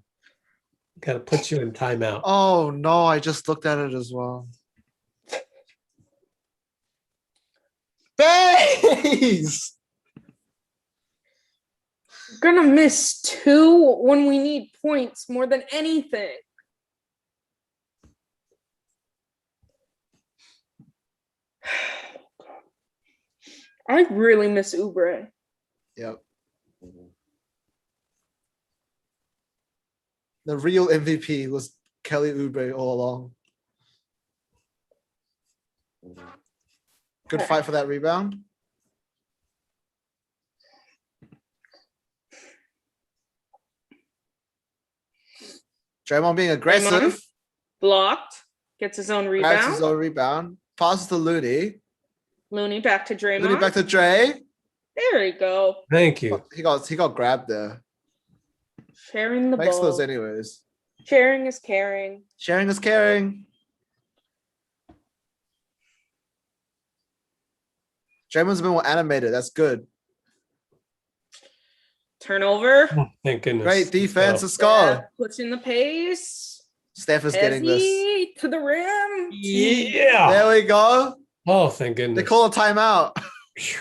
Speaker 1: Got to put you in timeout.
Speaker 2: Oh no, I just looked at it as well. Base!
Speaker 3: Gonna miss 2 when we need points more than anything. I really miss Oubre.
Speaker 2: Yep. The real MVP was Kelly Oubre all along. Good fight for that rebound. Draymond being aggressive.
Speaker 3: Blocked. Gets his own
Speaker 2: Grabs his
Speaker 3: rebound.
Speaker 2: own rebound. Passes to Looney.
Speaker 3: Looney back to Draymond.
Speaker 2: Looney back to Dre.
Speaker 3: There we go.
Speaker 1: Thank you.
Speaker 2: He got grabbed there.
Speaker 3: Sharing the
Speaker 2: Makes
Speaker 3: ball.
Speaker 2: those anyways.
Speaker 3: Sharing is caring.
Speaker 2: Sharing is caring. Draymond's been more animated. That's good.
Speaker 3: Turnover.
Speaker 1: Thank goodness.
Speaker 2: Great defense.
Speaker 1: So,
Speaker 2: Let's go.
Speaker 3: Steph pushing the pace.
Speaker 2: Steph is getting this.
Speaker 3: Heavy to the rim.
Speaker 1: yeah.
Speaker 2: There we go.
Speaker 1: Oh, thank goodness.
Speaker 2: They call a timeout.
Speaker 1: Phew.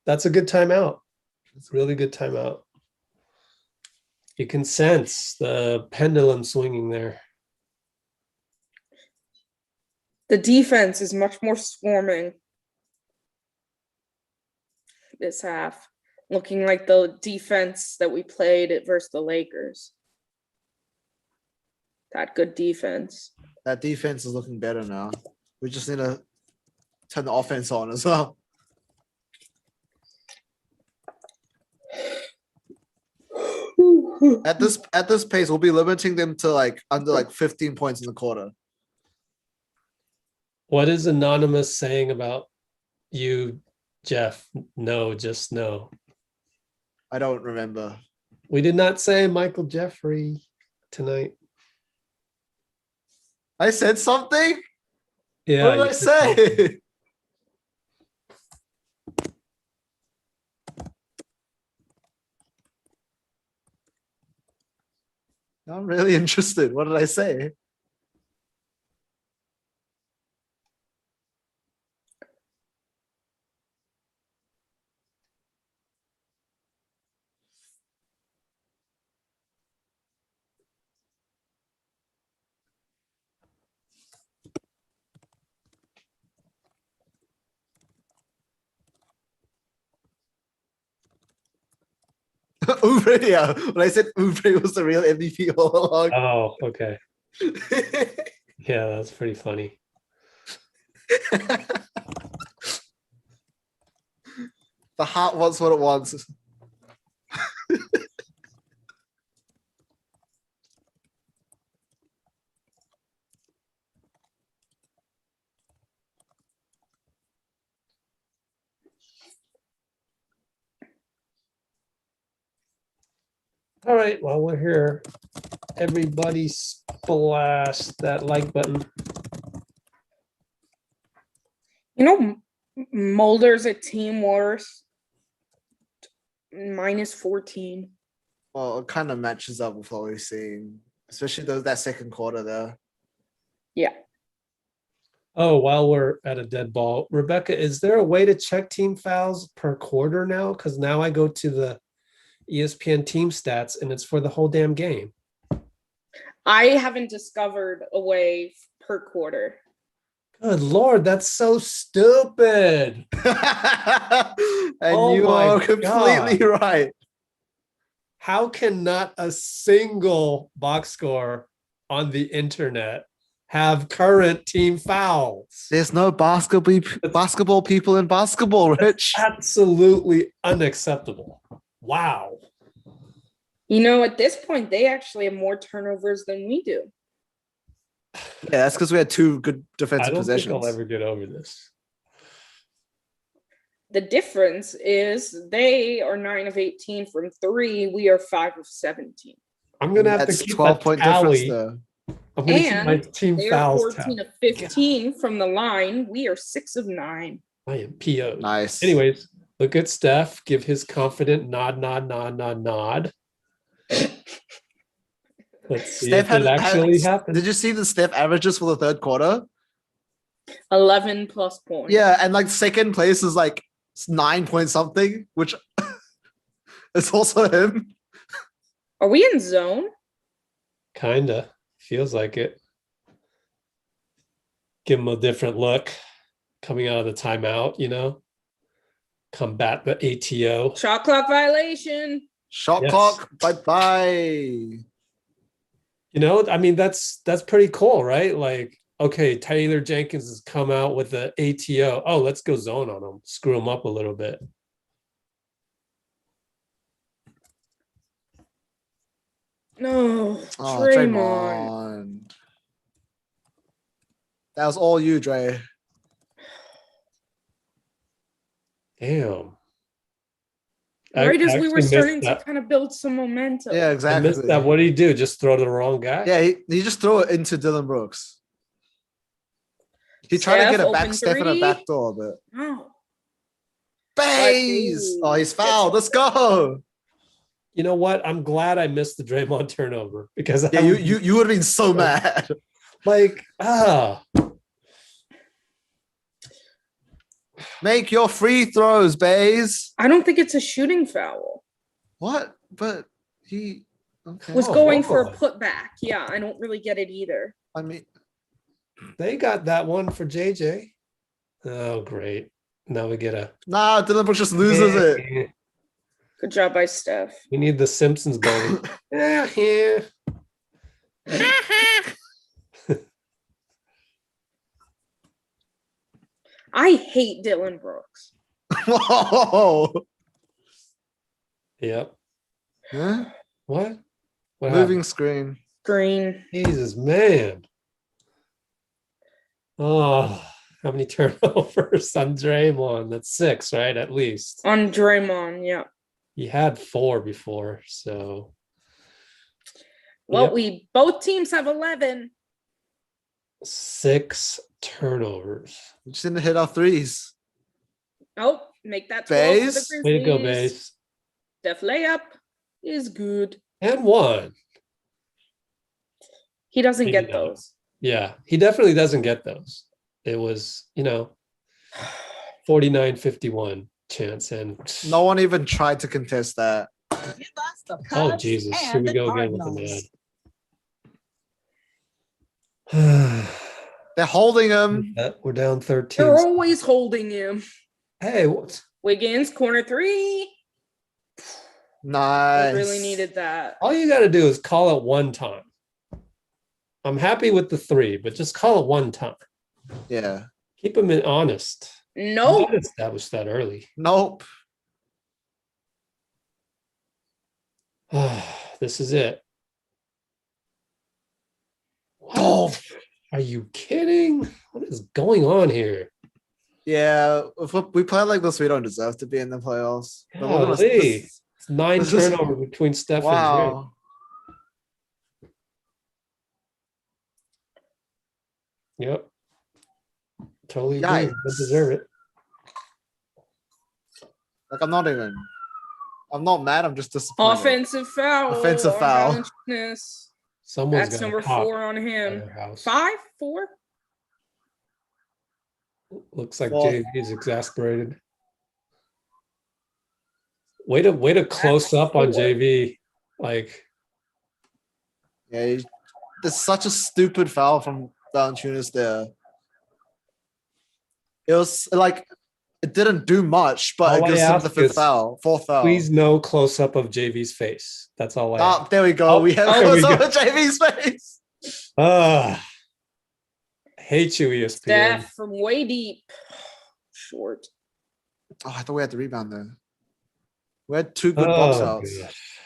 Speaker 1: That's a good timeout. It's a really good timeout. You can sense the pendulum swinging there.
Speaker 3: The defense is much more swarming this half, looking like the defense that we played at versus the Lakers. That good defense.
Speaker 2: That defense is looking better now. We just need to turn the offense on as well. At this pace, we'll be limiting them to like under like 15 points in the quarter.
Speaker 1: What is Anonymous saying about you, Jeff? No, just no.
Speaker 2: I don't remember.
Speaker 1: We did not say Michael Jeffrey tonight.
Speaker 2: I said something?
Speaker 1: Yeah.
Speaker 2: What did I
Speaker 1: you said-
Speaker 2: say? I'm really interested. What did I say? Oubre, yeah. When I said Oubre was the real MVP all along.
Speaker 1: Oh, okay. Yeah, that's pretty funny.
Speaker 2: The heart wants what it wants.
Speaker 1: All right, while we're here, everybody splash that like button.
Speaker 3: You know, Mulder's a team worth -14.
Speaker 2: Well, it kind of matches up with what we're seeing, especially that second quarter there.
Speaker 3: Yeah.
Speaker 1: Oh, while we're at a dead ball, Rebecca, is there a way to check team fouls per quarter now? Because now I go to the ESPN team stats and it's for the whole damn game.
Speaker 3: I haven't discovered a way per quarter.
Speaker 1: Good Lord, that's so stupid.
Speaker 2: And
Speaker 1: Oh
Speaker 2: you
Speaker 1: my
Speaker 2: are completely
Speaker 1: God.
Speaker 2: right.
Speaker 1: How can not a single box score on the internet have current team fouls?
Speaker 2: There's no basketball people in basketball, Rich.
Speaker 1: Absolutely unacceptable. Wow.
Speaker 3: You know, at this point, they actually have more turnovers than we do.
Speaker 2: Yeah, that's because we had two good
Speaker 1: I
Speaker 2: defensive
Speaker 1: don't think
Speaker 2: possessions.
Speaker 1: I'll ever get over this.
Speaker 3: The difference is they are 9 of 18 from 3. We are 5 of 17.
Speaker 1: I'm gonna have
Speaker 2: That's
Speaker 1: to keep
Speaker 2: 12-point
Speaker 1: a
Speaker 2: difference
Speaker 1: tally.
Speaker 2: there.
Speaker 1: I'm gonna keep my
Speaker 3: And
Speaker 1: team
Speaker 3: they are
Speaker 1: fouls
Speaker 3: 14
Speaker 1: tab.
Speaker 3: of 15 from the line. We are 6 of 9.
Speaker 1: I am PO'd.
Speaker 2: Nice.
Speaker 1: Anyways, look at Steph. Give his confident nod. Let's see
Speaker 2: Steph
Speaker 1: if it actually happens.
Speaker 2: Did you see the Steph averages for the third quarter?
Speaker 3: 11 plus points.
Speaker 2: Yeah, and like second place is like 9 point something, which is also him.
Speaker 3: Are we in zone?
Speaker 1: Kinda. Feels like it. Give him a different look coming out of the timeout, you know? Combat the ATO.
Speaker 3: Shot clock violation.
Speaker 2: Shot
Speaker 1: Yes.
Speaker 2: clock, bye-bye.
Speaker 1: You know, I mean, that's pretty cool, right? Like, okay, Taylor Jenkins has come out with the ATO. Oh, let's go zone on him. Screw him up a little bit.
Speaker 3: No,
Speaker 2: Oh,
Speaker 3: Draymond.
Speaker 2: Draymond. That was all you, Dre.
Speaker 1: Damn.
Speaker 3: Right as we
Speaker 1: actually
Speaker 3: were
Speaker 1: missed
Speaker 3: starting to
Speaker 1: that.
Speaker 3: kind of build some momentum.
Speaker 2: Yeah,
Speaker 1: I
Speaker 2: exactly.
Speaker 1: missed that. What did he do? Just throw to the wrong guy?
Speaker 2: Yeah, he just threw it into Dylan Brooks. He tried to
Speaker 3: Steph,
Speaker 2: get a
Speaker 3: open
Speaker 2: back step and a
Speaker 3: three.
Speaker 2: back door, but
Speaker 3: Oh,
Speaker 2: Baze! Oh, he's fouled. Let's go.
Speaker 1: You know what? I'm glad I missed the Draymond turnover because
Speaker 2: Yeah,
Speaker 1: I was
Speaker 2: you would have been so mad.
Speaker 1: like,
Speaker 2: Make your free throws, Baze.
Speaker 3: I don't think it's a shooting foul.
Speaker 2: What? But he okay.
Speaker 3: Was
Speaker 1: Oh,
Speaker 3: going for a
Speaker 1: hold
Speaker 3: putback. Yeah, I don't really get it either.
Speaker 2: I mean,
Speaker 1: they got that one for JJ. Oh, great. Now we get a
Speaker 2: nah, Dylan Brooks just loses it.
Speaker 3: Good job by Steph.
Speaker 1: We need the Simpsons going. Yeah.
Speaker 3: I hate Dylan Brooks.
Speaker 2: Whoa.
Speaker 1: Yep.
Speaker 2: Huh?
Speaker 1: What? What
Speaker 2: Moving screen.
Speaker 3: Green.
Speaker 1: Jesus, man. Oh, how many turnovers on Draymond? That's 6, right? At least.
Speaker 3: On Draymond, yeah.
Speaker 1: He had 4 before, so.
Speaker 3: Well,
Speaker 1: Yep.
Speaker 3: we both teams have 11.
Speaker 1: 6 turnovers.
Speaker 2: We just didn't hit our threes.
Speaker 3: Oh, make that 12 for the
Speaker 2: Baze?
Speaker 3: Grizzlies.
Speaker 1: Way to go, Base.
Speaker 3: Steph layup is good.
Speaker 1: And 1.
Speaker 3: He doesn't
Speaker 1: Maybe
Speaker 3: get
Speaker 1: not.
Speaker 3: those.
Speaker 1: Yeah, he definitely doesn't get those. It was, 49-51 chance. And
Speaker 2: No one even tried to contest that.
Speaker 1: oh, Jesus. Here we go again with the
Speaker 2: They're holding
Speaker 1: mad.
Speaker 2: him.
Speaker 1: We're down 13.
Speaker 3: They're always holding him.
Speaker 1: Hey, what?
Speaker 3: Wiggins, corner 3.
Speaker 2: Nice.
Speaker 3: really needed that.
Speaker 1: All you got to do is call it one time. I'm happy with the 3, but just call it one time.
Speaker 2: Yeah.
Speaker 1: Keep them honest.
Speaker 3: Nope.
Speaker 1: Not establish that early.
Speaker 2: Nope.
Speaker 1: This is it.
Speaker 2: Oh.
Speaker 1: Are you kidding? What is going on here?
Speaker 2: Yeah. If we play like this, we don't deserve to be in the playoffs. But look at
Speaker 1: Golly.
Speaker 2: this.
Speaker 1: It's 9
Speaker 2: this is-
Speaker 1: turnovers between Steph and Dre.
Speaker 2: Wow.
Speaker 1: Yep. Totally agree.
Speaker 2: Yikes.
Speaker 1: Don't deserve it.
Speaker 2: Like I'm not mad. I'm just disappointed.
Speaker 3: Offensive foul.
Speaker 2: Offensive
Speaker 3: on
Speaker 2: foul.
Speaker 3: Valanciunas.
Speaker 1: Someone's
Speaker 3: That's
Speaker 1: got
Speaker 3: number
Speaker 1: a cop
Speaker 3: 4 on
Speaker 1: at
Speaker 3: him.
Speaker 1: their house.
Speaker 3: 5, 4.
Speaker 1: Looks like
Speaker 2: Well-
Speaker 1: JV is exasperated. Way to close up on
Speaker 3: four.
Speaker 1: JV. Like,
Speaker 2: Yeah. There's such a stupid foul from Valanciunas there. It was like it didn't do much, but
Speaker 1: All
Speaker 2: it
Speaker 1: I
Speaker 2: gives him the
Speaker 1: ask
Speaker 2: fifth
Speaker 1: is
Speaker 2: foul, fourth foul.
Speaker 1: please no close up of JV's face. That's all I
Speaker 2: Ah,
Speaker 1: ask.
Speaker 2: there we go.
Speaker 1: Oh,
Speaker 2: we have
Speaker 1: there
Speaker 2: close
Speaker 1: we
Speaker 2: up
Speaker 1: go.
Speaker 2: of JV's face.
Speaker 1: Hate you, ESPN.
Speaker 3: Steph from way deep. Short.
Speaker 2: Oh, I thought we had the rebound there. We had 2 good box outs.
Speaker 1: gosh.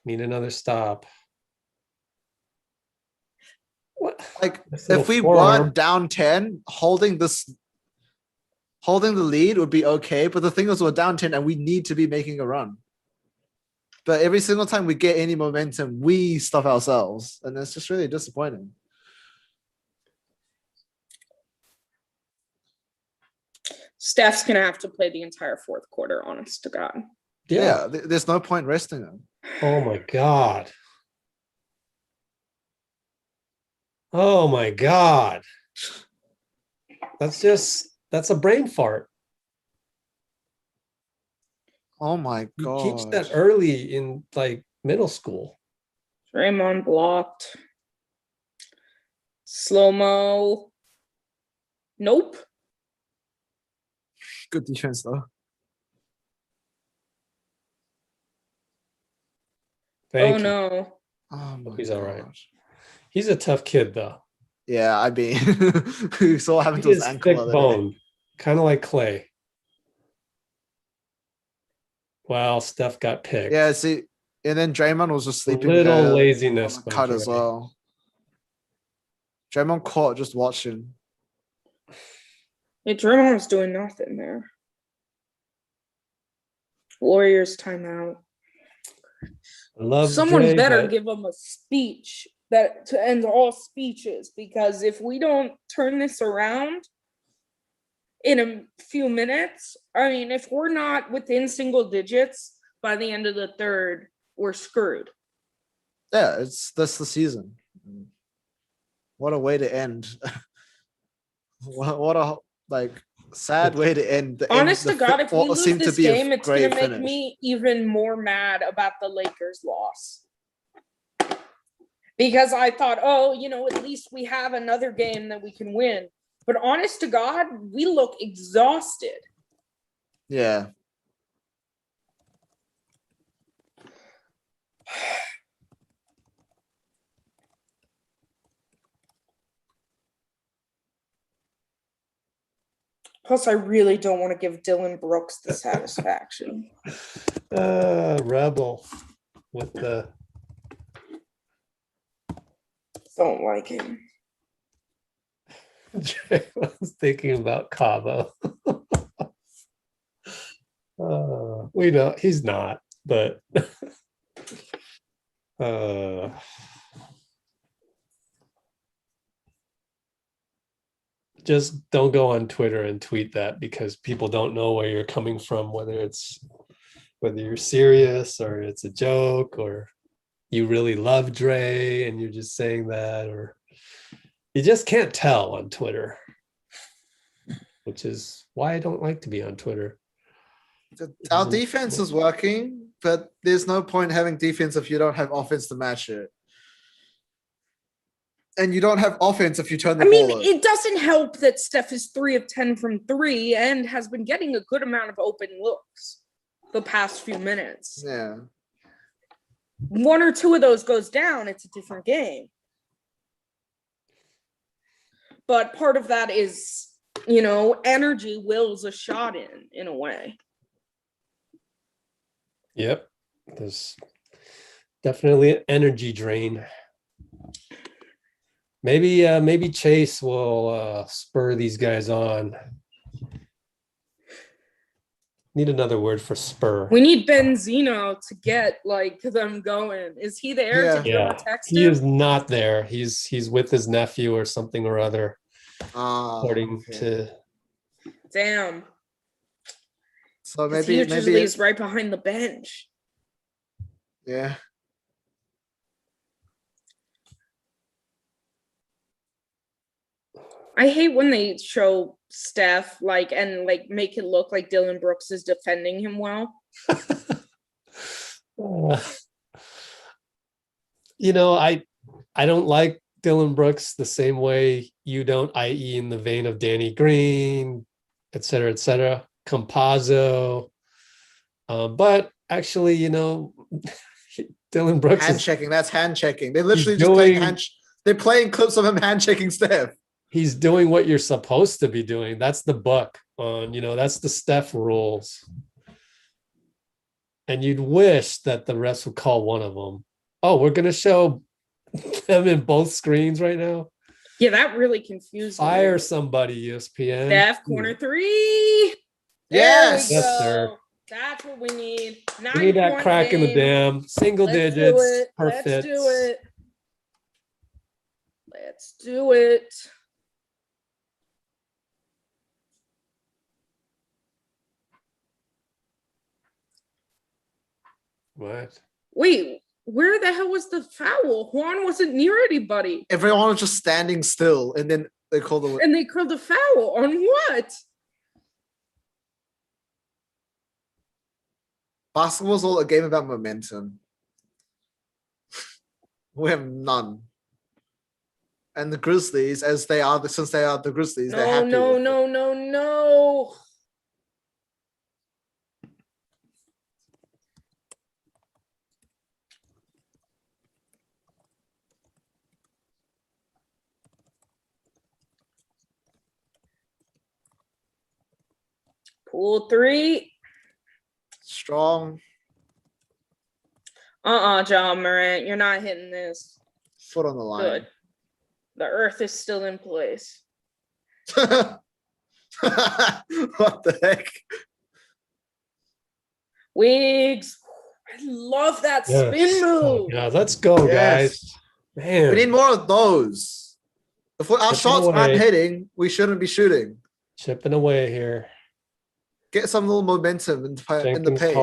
Speaker 1: Need another stop. What?
Speaker 2: Like
Speaker 1: This little
Speaker 2: if we
Speaker 1: forearm.
Speaker 2: weren't down 10, holding the lead would be okay. But the thing is, we're down 10 and we need to be making a run. But every single time we get any momentum, we stuff ourselves, and it's just really disappointing.
Speaker 3: Steph's gonna have to play the entire 4th quarter, honest to God.
Speaker 2: Yeah, there's no point resting him.
Speaker 1: Oh my God. Oh my God. That's a brain fart.
Speaker 2: Oh my
Speaker 1: You
Speaker 2: god!
Speaker 1: teach that early in like middle school.
Speaker 3: Draymond blocked. Slow-mo. Nope.
Speaker 2: Good defense though.
Speaker 1: Thank
Speaker 3: Oh
Speaker 1: you.
Speaker 3: no.
Speaker 2: Oh my
Speaker 1: He's all right.
Speaker 2: gosh.
Speaker 1: He's a tough kid though.
Speaker 2: Yeah, I mean, we saw what happened
Speaker 1: He
Speaker 2: to his
Speaker 1: is
Speaker 2: ankle.
Speaker 1: thick
Speaker 2: the other day.
Speaker 1: boned, kind of like Clay. Well, Steph got picked.
Speaker 2: Yeah, see, and then Draymond was just
Speaker 1: a
Speaker 2: sleeping.
Speaker 1: little
Speaker 2: on
Speaker 1: laziness
Speaker 2: the
Speaker 1: by
Speaker 2: cut as
Speaker 1: Dre.
Speaker 2: well. Draymond caught just watching.
Speaker 3: Yeah, Draymond was doing nothing there. Warriors timeout.
Speaker 1: I love
Speaker 3: Someone
Speaker 1: Dre,
Speaker 3: better
Speaker 1: but
Speaker 3: give him a speech that to end all speeches, because if we don't turn this around in a few minutes, I mean, if we're not within single digits by the end of the 3rd, we're screwed.
Speaker 2: Yeah, that's the season. What a way to end. what a sad way to end.
Speaker 3: Honest to God, if we
Speaker 2: what
Speaker 3: lose
Speaker 2: seemed to
Speaker 3: this
Speaker 2: be a
Speaker 3: game, it's going
Speaker 2: great
Speaker 3: to make
Speaker 2: finish.
Speaker 3: me even more mad about the Lakers' loss. Because I thought, oh, at least we have another game that we can win. But honest to God, we look exhausted.
Speaker 2: Yeah.
Speaker 3: Plus, I really don't want to give Dylan Brooks the satisfaction.
Speaker 1: Rebel with the
Speaker 3: Don't like him.
Speaker 1: Dre was thinking about Cabo. We know he's not, but just don't go on Twitter and tweet that, because people don't know where you're coming from, whether you're serious or it's a joke, or you really love Dre and you're just saying that, or you just can't tell on Twitter, which is why I don't like to be on Twitter.
Speaker 2: Our defense is working, but there's no point having defense if you don't have offense to match it. And you don't have offense if you turn the
Speaker 3: I mean,
Speaker 2: ball over.
Speaker 3: it doesn't help that Steph is 3 of 10 from 3 and has been getting a good amount of open looks. the past few minutes.
Speaker 2: Yeah.
Speaker 3: One or two of those goes down, it's a different game. But part of that is, energy wills a shot in a way.
Speaker 1: Yep. There's definitely an energy drain. Maybe Chase will spur these guys on. Need another word for spur.
Speaker 3: We need Benzino to get them going. Is he there?
Speaker 2: Yeah.
Speaker 3: Did you ever text
Speaker 1: He
Speaker 3: him?
Speaker 1: is not there. He's with his nephew or something or other, according
Speaker 2: Okay.
Speaker 1: to.
Speaker 3: Damn.
Speaker 2: So
Speaker 3: He usually is right behind the bench.
Speaker 2: Yeah.
Speaker 3: I hate when they show Steph and make it look like Dylan Brooks is defending him well.
Speaker 1: I don't like Dylan Brooks the same way you don't, i.e. in the vein of Danny Green, et cetera, Campazzo. But actually, Dylan Brooks
Speaker 2: Hand checking. That's hand checking. They literally just playing they're playing clips of him hand checking Steph.
Speaker 1: He's doing what you're supposed to be doing. That's the book on, that's the Steph rules. And you'd wish that the refs would call one of them. Oh, we're going to show them in both screens right now.
Speaker 3: Yeah, that really confused me.
Speaker 1: Fire somebody, ESPN.
Speaker 3: Steph, corner three.
Speaker 2: Yes.
Speaker 3: There we go.
Speaker 1: sir.
Speaker 3: That's what we need.
Speaker 1: We need that crack in the dam. Single digits. Perfect.
Speaker 3: Let's do it. Let's do it.
Speaker 1: What?
Speaker 3: Wait, where the hell was the foul? Juan wasn't near anybody.
Speaker 2: Everyone was just standing still, and then they called the.
Speaker 3: And they called the foul on what?
Speaker 2: Basketball's all a game about momentum. We have none. And the Grizzlies, since they are the Grizzlies, they're happy.
Speaker 3: No. Pool three.
Speaker 2: Strong.
Speaker 3: John Morant, you're not hitting this.
Speaker 2: Foot on the line.
Speaker 3: Good. The earth is still in place.
Speaker 2: What the heck?
Speaker 3: Wiggs. I love that spin move.
Speaker 1: Yeah, let's go, guys. Man.
Speaker 2: We need more of those. If our shots aren't hitting, we shouldn't be shooting.
Speaker 1: Chipping away here.
Speaker 2: Get some little momentum in the paint.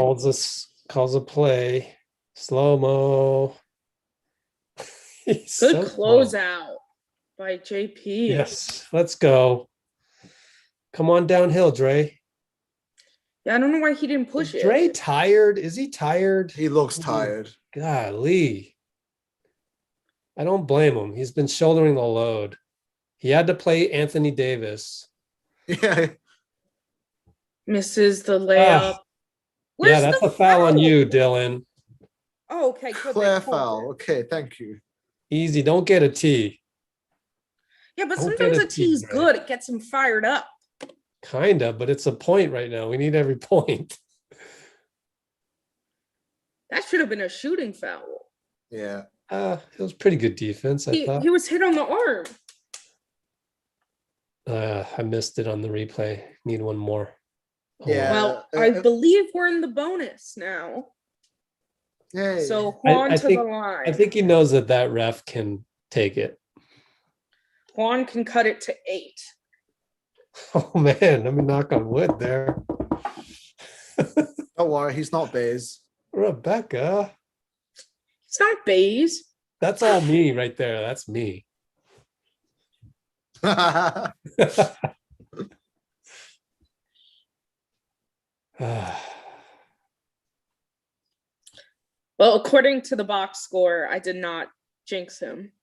Speaker 1: Calls a play. Slow-mo.
Speaker 3: Good closeout by JP.
Speaker 1: Yes, let's go. Come on downhill, Dre.
Speaker 3: Yeah, I don't know why he didn't push it.
Speaker 1: Dre tired? Is he tired?
Speaker 2: He looks tired.
Speaker 1: Golly. I don't blame him. He's been shouldering the load. He had to play Anthony Davis.
Speaker 2: Yeah.
Speaker 3: Misses the layup.
Speaker 1: Yeah, that's a foul on you, Dylan.
Speaker 3: Oh, okay. Good.
Speaker 2: Clear foul. Okay, thank you.
Speaker 1: Easy. Don't get a T.
Speaker 3: Yeah, but sometimes a T is good. It gets him fired up.
Speaker 1: Kinda, but it's a point right now. We need every point.
Speaker 3: That should have been a shooting foul.
Speaker 2: Yeah.
Speaker 1: It was pretty good defense, I thought.
Speaker 3: He was hit on the arm.
Speaker 1: I missed it on the replay. Need one more.
Speaker 2: Yeah.
Speaker 3: Well, I believe we're in the bonus now.
Speaker 2: Yay.
Speaker 3: So Juan to the line.
Speaker 1: I think he knows that ref can take it.
Speaker 3: Juan can cut it to 8.
Speaker 1: Oh man, let me knock on wood there.
Speaker 2: Don't worry, he's not Baze.
Speaker 1: Rebecca.
Speaker 3: It's not Baze.
Speaker 1: That's all me right there. That's me.
Speaker 3: Well, according to the box score, I did not jinx him.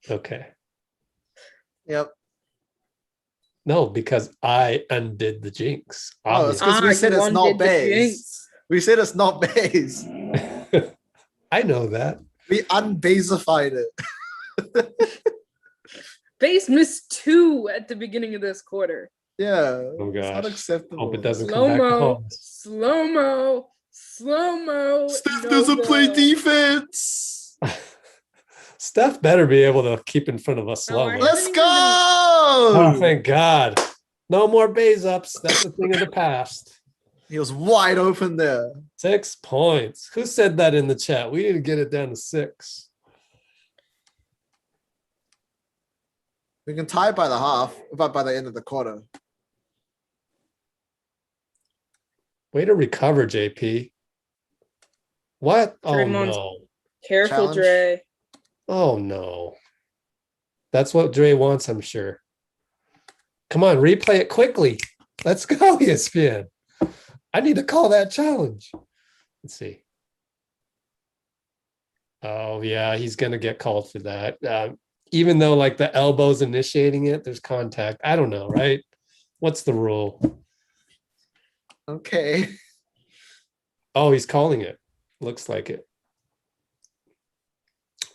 Speaker 1: Okay.
Speaker 2: Yep.
Speaker 1: No, because I undid the jinx.
Speaker 2: Oh, it's because we
Speaker 3: you
Speaker 2: said it's not
Speaker 3: undid the
Speaker 2: base.
Speaker 3: jinx.
Speaker 2: We said it's not base.
Speaker 1: I know that.
Speaker 2: We unbasified it.
Speaker 3: Base missed 2 at the beginning of this quarter.
Speaker 2: Yeah.
Speaker 1: Oh
Speaker 2: It's
Speaker 1: gosh.
Speaker 2: unacceptable.
Speaker 1: Hope it doesn't come
Speaker 3: Slow
Speaker 1: back to
Speaker 3: mo,
Speaker 1: haunt us.
Speaker 3: slow mo, slow mo.
Speaker 2: Steph
Speaker 3: no
Speaker 2: doesn't play
Speaker 3: go.
Speaker 2: defense.
Speaker 1: Steph better be able to keep in front of us
Speaker 3: No,
Speaker 1: slow.
Speaker 3: I
Speaker 1: mo.
Speaker 2: Let's
Speaker 3: haven't
Speaker 2: go.
Speaker 1: Oh, thank God. No more bays ups. That's a thing of the past.
Speaker 2: He was wide open there.
Speaker 1: 6 points. Who said that in the chat? We need to get it down to 6.
Speaker 2: We can tie by the half, but by the end of the quarter.
Speaker 1: Way to recover, JP. What? Oh
Speaker 3: Draymond's-
Speaker 1: no.
Speaker 3: Careful,
Speaker 2: Challenge.
Speaker 3: Dre.
Speaker 1: Oh no. That's what Dre wants, I'm sure. Come on, replay it quickly. Let's go, ESPN. I need to call that challenge. Let's see. Oh yeah, he's gonna get called for that. Even though like the elbow's initiating it, there's contact. I don't know, right? What's the rule?
Speaker 2: Okay.
Speaker 1: Oh, he's calling it. Looks like it.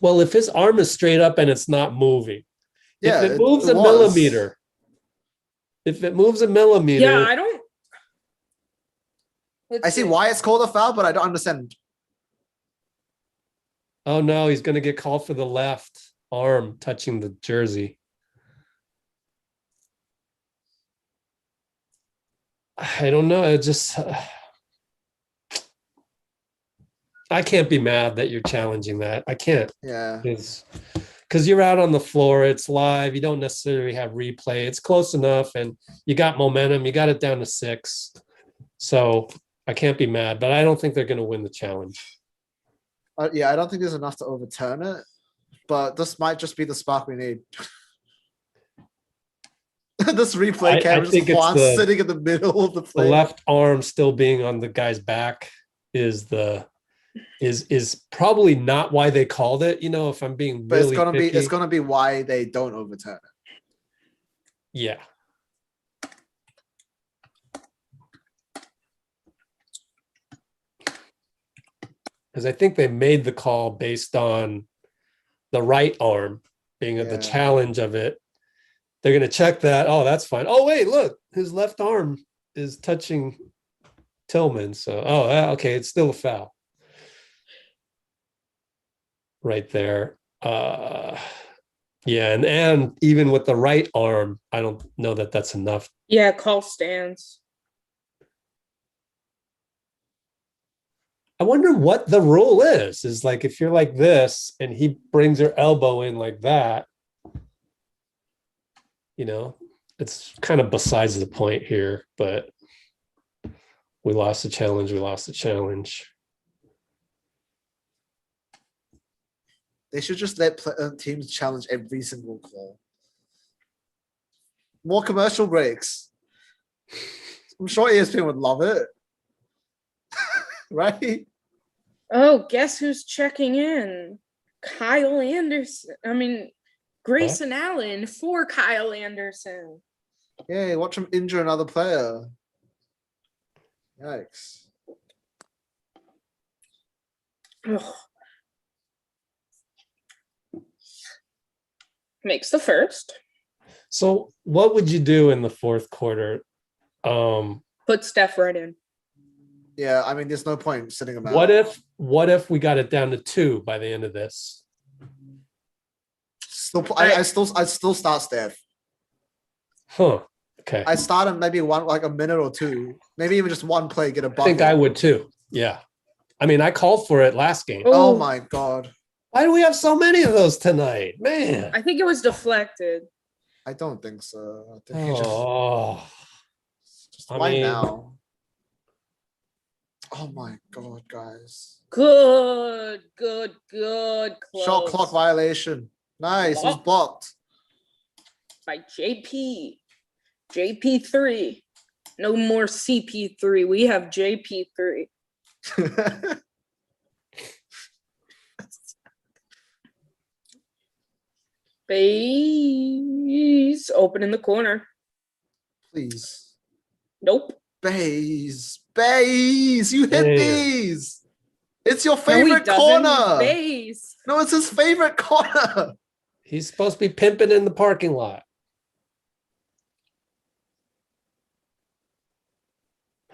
Speaker 1: Well, if his arm is straight up and it's not moving,
Speaker 2: Yeah.
Speaker 1: if it moves
Speaker 2: it
Speaker 1: a
Speaker 2: was.
Speaker 1: millimeter, if it moves a millimeter,
Speaker 3: Yeah, I don't. Let's
Speaker 2: I see why it's called a foul, but I don't understand.
Speaker 1: oh no, he's going to get called for the left arm touching the jersey. I don't know. It just, I can't be mad that you're challenging that. I can't.
Speaker 2: Yeah.
Speaker 1: Because you're out on the floor, it's live, you don't necessarily have replay, it's close enough, and you got momentum, you got it down to 6. So I can't be mad, but I don't think they're going to win the challenge.
Speaker 2: Yeah, I don't think there's enough to overturn it, but this might just be the spark we need. This replay
Speaker 1: I
Speaker 2: camera
Speaker 1: think
Speaker 2: just
Speaker 1: it's
Speaker 2: Juan
Speaker 1: the-
Speaker 2: sitting in the middle of the
Speaker 1: The
Speaker 2: play.
Speaker 1: left arm still being on the guy's back is probably not why they called it. You know, if I'm being
Speaker 2: But
Speaker 1: really
Speaker 2: it's
Speaker 1: picky.
Speaker 2: gonna be why they don't overturn it.
Speaker 1: Yeah. Because I think they made the call based on the right arm being the
Speaker 2: Yeah.
Speaker 1: challenge of it. They're going to check that. Oh, that's fine. Oh, wait, look, his left arm is touching Tillman. So, okay, it's still a foul. Right there. Yeah, and even with the right arm, I don't know that that's enough.
Speaker 3: Yeah, call stands.
Speaker 1: I wonder what the rule is like if you're like this and he brings your elbow in like that, you know, it's kind of besides the point here, but we lost the challenge.
Speaker 2: They should just let teams challenge every single call. More commercial breaks. I'm sure ESPN would love it. Right?
Speaker 3: Oh, guess who's checking in? Kyle Anderson. Grayson Allen for Kyle Anderson.
Speaker 2: Yeah, watch him injure another player. Yikes.
Speaker 3: Ugh. Makes the first.
Speaker 1: So what would you do in the fourth quarter?
Speaker 3: Put Steph right in.
Speaker 2: Yeah, I mean, there's no point sitting him out.
Speaker 1: What if we got it down to 2 by the end of this?
Speaker 2: I still start Steph.
Speaker 1: Huh. Okay.
Speaker 2: I start him maybe a minute or 2, maybe even just one play, get a
Speaker 1: I
Speaker 2: bucket.
Speaker 1: think I would too. Yeah. I mean, I called for it last game.
Speaker 2: Oh
Speaker 3: Oh.
Speaker 2: my God.
Speaker 1: Why do we have so many of those tonight? Man.
Speaker 3: I think it was deflected.
Speaker 2: I don't think so. I think he
Speaker 1: Oh.
Speaker 2: just
Speaker 1: I
Speaker 2: why
Speaker 1: mean-
Speaker 2: now? Oh my God, guys.
Speaker 3: Good. Close.
Speaker 2: Shot clock violation. Nice. It was blocked.
Speaker 3: By JP. JP3. No more CP3. We have JP3. Base open in the corner.
Speaker 2: Please.
Speaker 3: Nope.
Speaker 2: Bays. You hit
Speaker 1: Damn.
Speaker 2: these. It's your
Speaker 3: No, he
Speaker 2: favorite
Speaker 3: doesn't.
Speaker 2: corner.
Speaker 3: Base.
Speaker 2: No, it's his favorite corner.
Speaker 1: He's supposed to be pimping in the parking lot.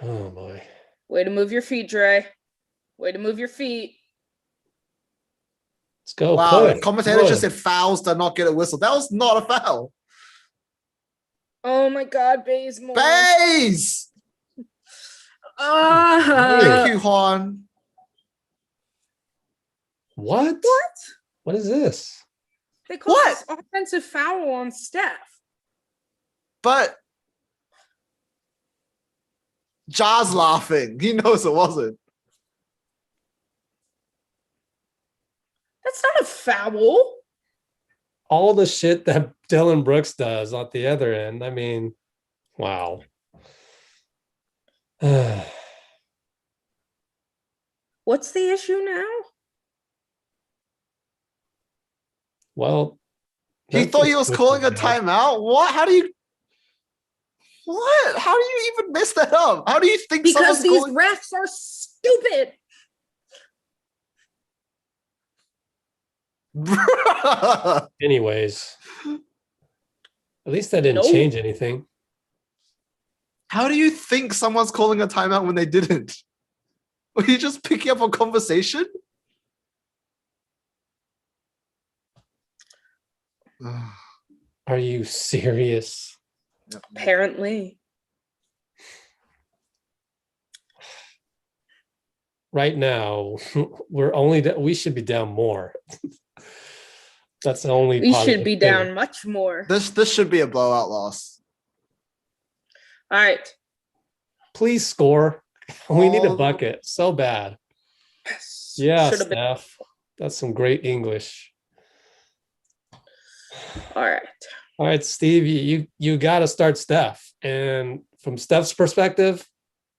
Speaker 1: Oh my.
Speaker 3: Way to move your feet, Dre. Way to move your feet.
Speaker 1: Let's go.
Speaker 2: Wow, the
Speaker 1: push,
Speaker 2: commentator
Speaker 1: push.
Speaker 2: just said fouls do not get a whistle. That was not a foul.
Speaker 3: Oh my God, Bays more.
Speaker 2: Bays!
Speaker 3: Ah.
Speaker 2: Thank you, Juan.
Speaker 1: What? What is this?
Speaker 3: They called
Speaker 2: What?
Speaker 3: this offensive foul on Steph.
Speaker 2: But Ja's laughing. He knows it wasn't.
Speaker 3: That's not a foul.
Speaker 1: All the shit that Dylan Brooks does at the other end. I mean, wow.
Speaker 3: What's the issue now?
Speaker 1: Well,
Speaker 2: He thought he was
Speaker 1: Memphis
Speaker 2: calling a
Speaker 1: switched it up.
Speaker 2: timeout. What? How do you? What? How do you even mess that up? How do you think
Speaker 3: Because
Speaker 2: someone's
Speaker 3: these
Speaker 2: calling?
Speaker 3: refs are stupid.
Speaker 1: Anyways, at least that didn't
Speaker 3: Nope.
Speaker 1: change anything.
Speaker 2: How do you think someone's calling a timeout when they didn't? Were you just picking up a conversation?
Speaker 1: Are you serious?
Speaker 3: Apparently.
Speaker 1: Right now, we should be down more. That's the only.
Speaker 3: We should
Speaker 1: positive
Speaker 3: be
Speaker 1: thing.
Speaker 3: down much more.
Speaker 2: This should be a blowout loss.
Speaker 3: All right.
Speaker 1: Please score. We need a
Speaker 2: Oh.
Speaker 1: bucket so bad. Yeah,
Speaker 3: Should have been.
Speaker 1: Steph. That's some great English.
Speaker 3: All right.
Speaker 1: All right, Steve, you got to start Steph. And from Steph's perspective,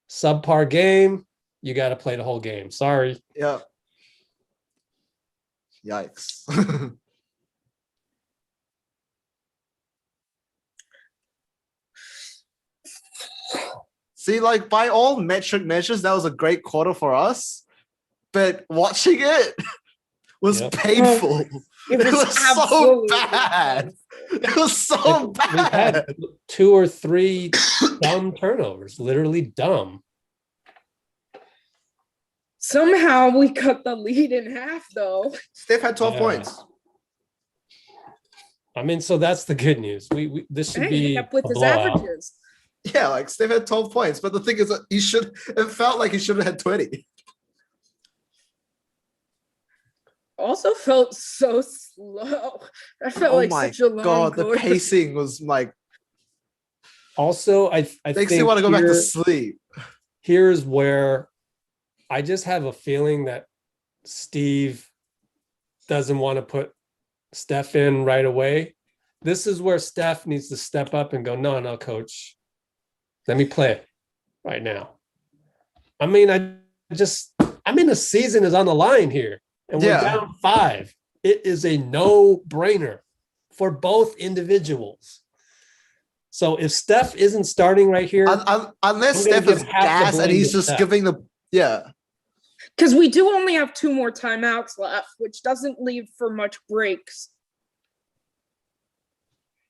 Speaker 1: subpar game, you got to play the whole game. Sorry.
Speaker 2: Yeah. Yikes. See, like by all metric measures, that was a great quarter for us. But watching it was
Speaker 1: Yep.
Speaker 2: painful.
Speaker 3: It
Speaker 2: It
Speaker 3: was
Speaker 2: was so
Speaker 3: absolutely
Speaker 2: bad. It was so
Speaker 1: Like, we've had
Speaker 2: bad.
Speaker 1: 2 or 3 dumb turnovers, literally dumb.
Speaker 3: Somehow we cut the lead in half, though.
Speaker 2: Steph had 12
Speaker 1: Yeah.
Speaker 2: points.
Speaker 1: I mean, so that's the good news. We this should
Speaker 3: Hey,
Speaker 1: be
Speaker 3: he kept with
Speaker 1: a
Speaker 3: his
Speaker 1: blowout.
Speaker 3: averages.
Speaker 2: Yeah, like Steph had 12 points. But the thing is that it felt like he should have had 20.
Speaker 3: Also felt so slow. I felt
Speaker 2: Oh
Speaker 3: like
Speaker 2: my
Speaker 3: such a long
Speaker 2: God, the
Speaker 3: quarter.
Speaker 2: pacing was like,
Speaker 1: Also, I
Speaker 2: makes
Speaker 1: think
Speaker 2: you want to go back to
Speaker 1: here-
Speaker 2: sleep.
Speaker 1: here's where I just have a feeling that Steve doesn't want to put Steph in right away. This is where Steph needs to step up and go, no, coach, let me play right now. I mean, the season is on the line here and we're
Speaker 2: Yeah.
Speaker 1: down 5. It is a no-brainer for both individuals. So if Steph isn't starting right here,
Speaker 2: Unless
Speaker 1: I'm gonna
Speaker 2: Steph
Speaker 1: give
Speaker 2: is
Speaker 1: half the
Speaker 2: gas and
Speaker 1: blame
Speaker 2: he's
Speaker 1: to
Speaker 2: just
Speaker 1: Steph.
Speaker 2: giving the, yeah.
Speaker 3: Because we do only have 2 more timeouts left, which doesn't leave for much breaks.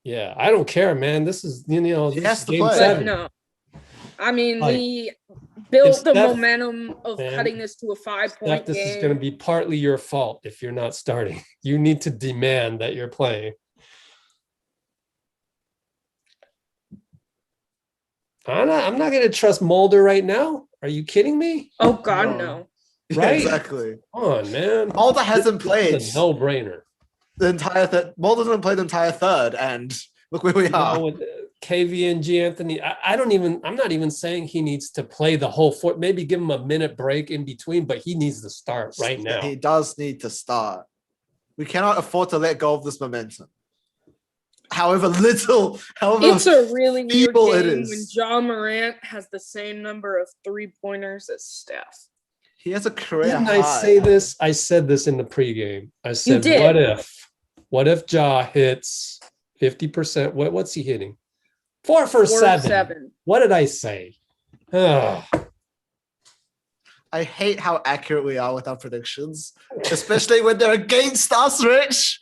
Speaker 1: yeah, I don't care, man. This is,
Speaker 2: He
Speaker 1: this
Speaker 2: has
Speaker 1: is
Speaker 2: to
Speaker 1: game
Speaker 2: play.
Speaker 3: But
Speaker 1: 7.
Speaker 3: no. I mean,
Speaker 1: Like,
Speaker 3: we built the
Speaker 1: Steph-
Speaker 3: momentum of
Speaker 1: man,
Speaker 3: cutting this to a 5-point
Speaker 1: Steph, this is going to
Speaker 3: game.
Speaker 1: be partly your fault if you're not starting. You need to demand that you're playing. I'm not going to trust Mulder right now. Are you kidding me?
Speaker 3: Oh, God,
Speaker 2: No.
Speaker 3: no.
Speaker 2: Yeah,
Speaker 1: Right?
Speaker 2: exactly.
Speaker 1: Come on, man.
Speaker 2: Mulder hasn't
Speaker 1: This
Speaker 2: played
Speaker 1: is a no-brainer.
Speaker 2: the entire third. Mulder didn't play the entire third, and look where we
Speaker 1: You know,
Speaker 2: are.
Speaker 1: with KV and G Anthony, I'm not even saying he needs to play the whole 4. Maybe give him a minute break in between, but he needs to start right now.
Speaker 2: He does need to start. We cannot afford to let go of this momentum. However
Speaker 3: It's a really weird
Speaker 2: people it
Speaker 3: game
Speaker 2: is.
Speaker 3: when John Morant has the same number of 3-pointers as Steph.
Speaker 2: he has a career
Speaker 1: Didn't
Speaker 2: high.
Speaker 1: I say this? I said this in the pregame. I said,
Speaker 3: did.
Speaker 1: what if Ja hits 50%? What's he hitting? 4 for 7.
Speaker 3: 7.
Speaker 1: What did I say? Ugh.
Speaker 2: I hate how accurate we are with our predictions, especially when they're against us, Rich.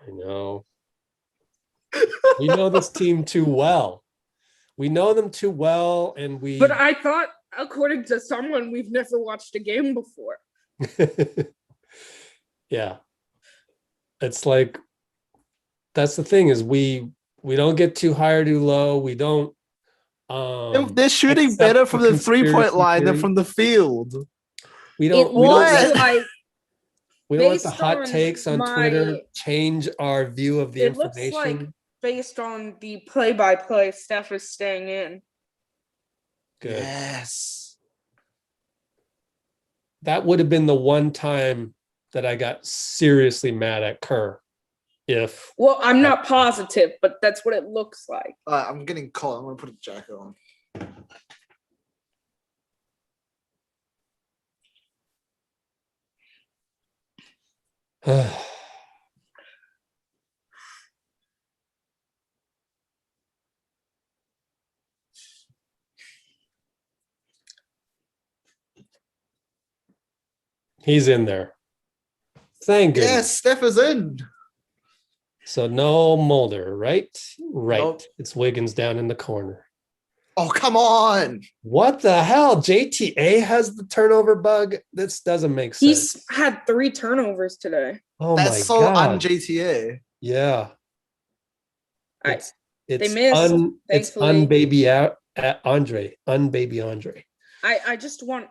Speaker 1: I know. We know this team too well. We know them too well, and we.
Speaker 3: But I thought, according to someone, we've never watched a game before.
Speaker 1: Yeah, it's like that's the thing is we don't get too high or too low. We don't.
Speaker 2: They're shooting
Speaker 1: accept
Speaker 2: better from the 3-point
Speaker 1: conspiracy
Speaker 2: line than
Speaker 1: theory.
Speaker 2: from the field.
Speaker 1: We
Speaker 3: It
Speaker 1: don't.
Speaker 3: looks
Speaker 2: let-
Speaker 3: like
Speaker 1: We don't let the
Speaker 3: based
Speaker 1: hot
Speaker 3: on
Speaker 1: takes on
Speaker 3: my-
Speaker 1: Twitter change our view of the
Speaker 3: it looks
Speaker 1: information.
Speaker 3: like based on the play-by-play, Steph is staying in.
Speaker 1: Good.
Speaker 2: Yes.
Speaker 1: That would have been the one time that I got seriously mad at Kerr. If
Speaker 3: Well, I'm not positive, but that's what it looks like.
Speaker 2: I'm getting cold. I'm gonna put a jacket on.
Speaker 1: he's in there. Thank goodness.
Speaker 2: Yes, Steph is in.
Speaker 1: So no Mulder, right? Right.
Speaker 2: Nope.
Speaker 1: It's Wiggins down in the corner.
Speaker 2: Oh, come on.
Speaker 1: What the hell? JTA has the turnover bug? This doesn't make sense.
Speaker 3: He's had 3 turnovers today.
Speaker 1: Oh
Speaker 2: That's
Speaker 1: my
Speaker 2: so
Speaker 1: god.
Speaker 2: un-JTA.
Speaker 1: Yeah.
Speaker 3: I-
Speaker 1: It's
Speaker 3: they missed,
Speaker 1: it's
Speaker 3: thankfully.
Speaker 1: unbaby out at Andre. Unbaby Andre.
Speaker 3: I just want,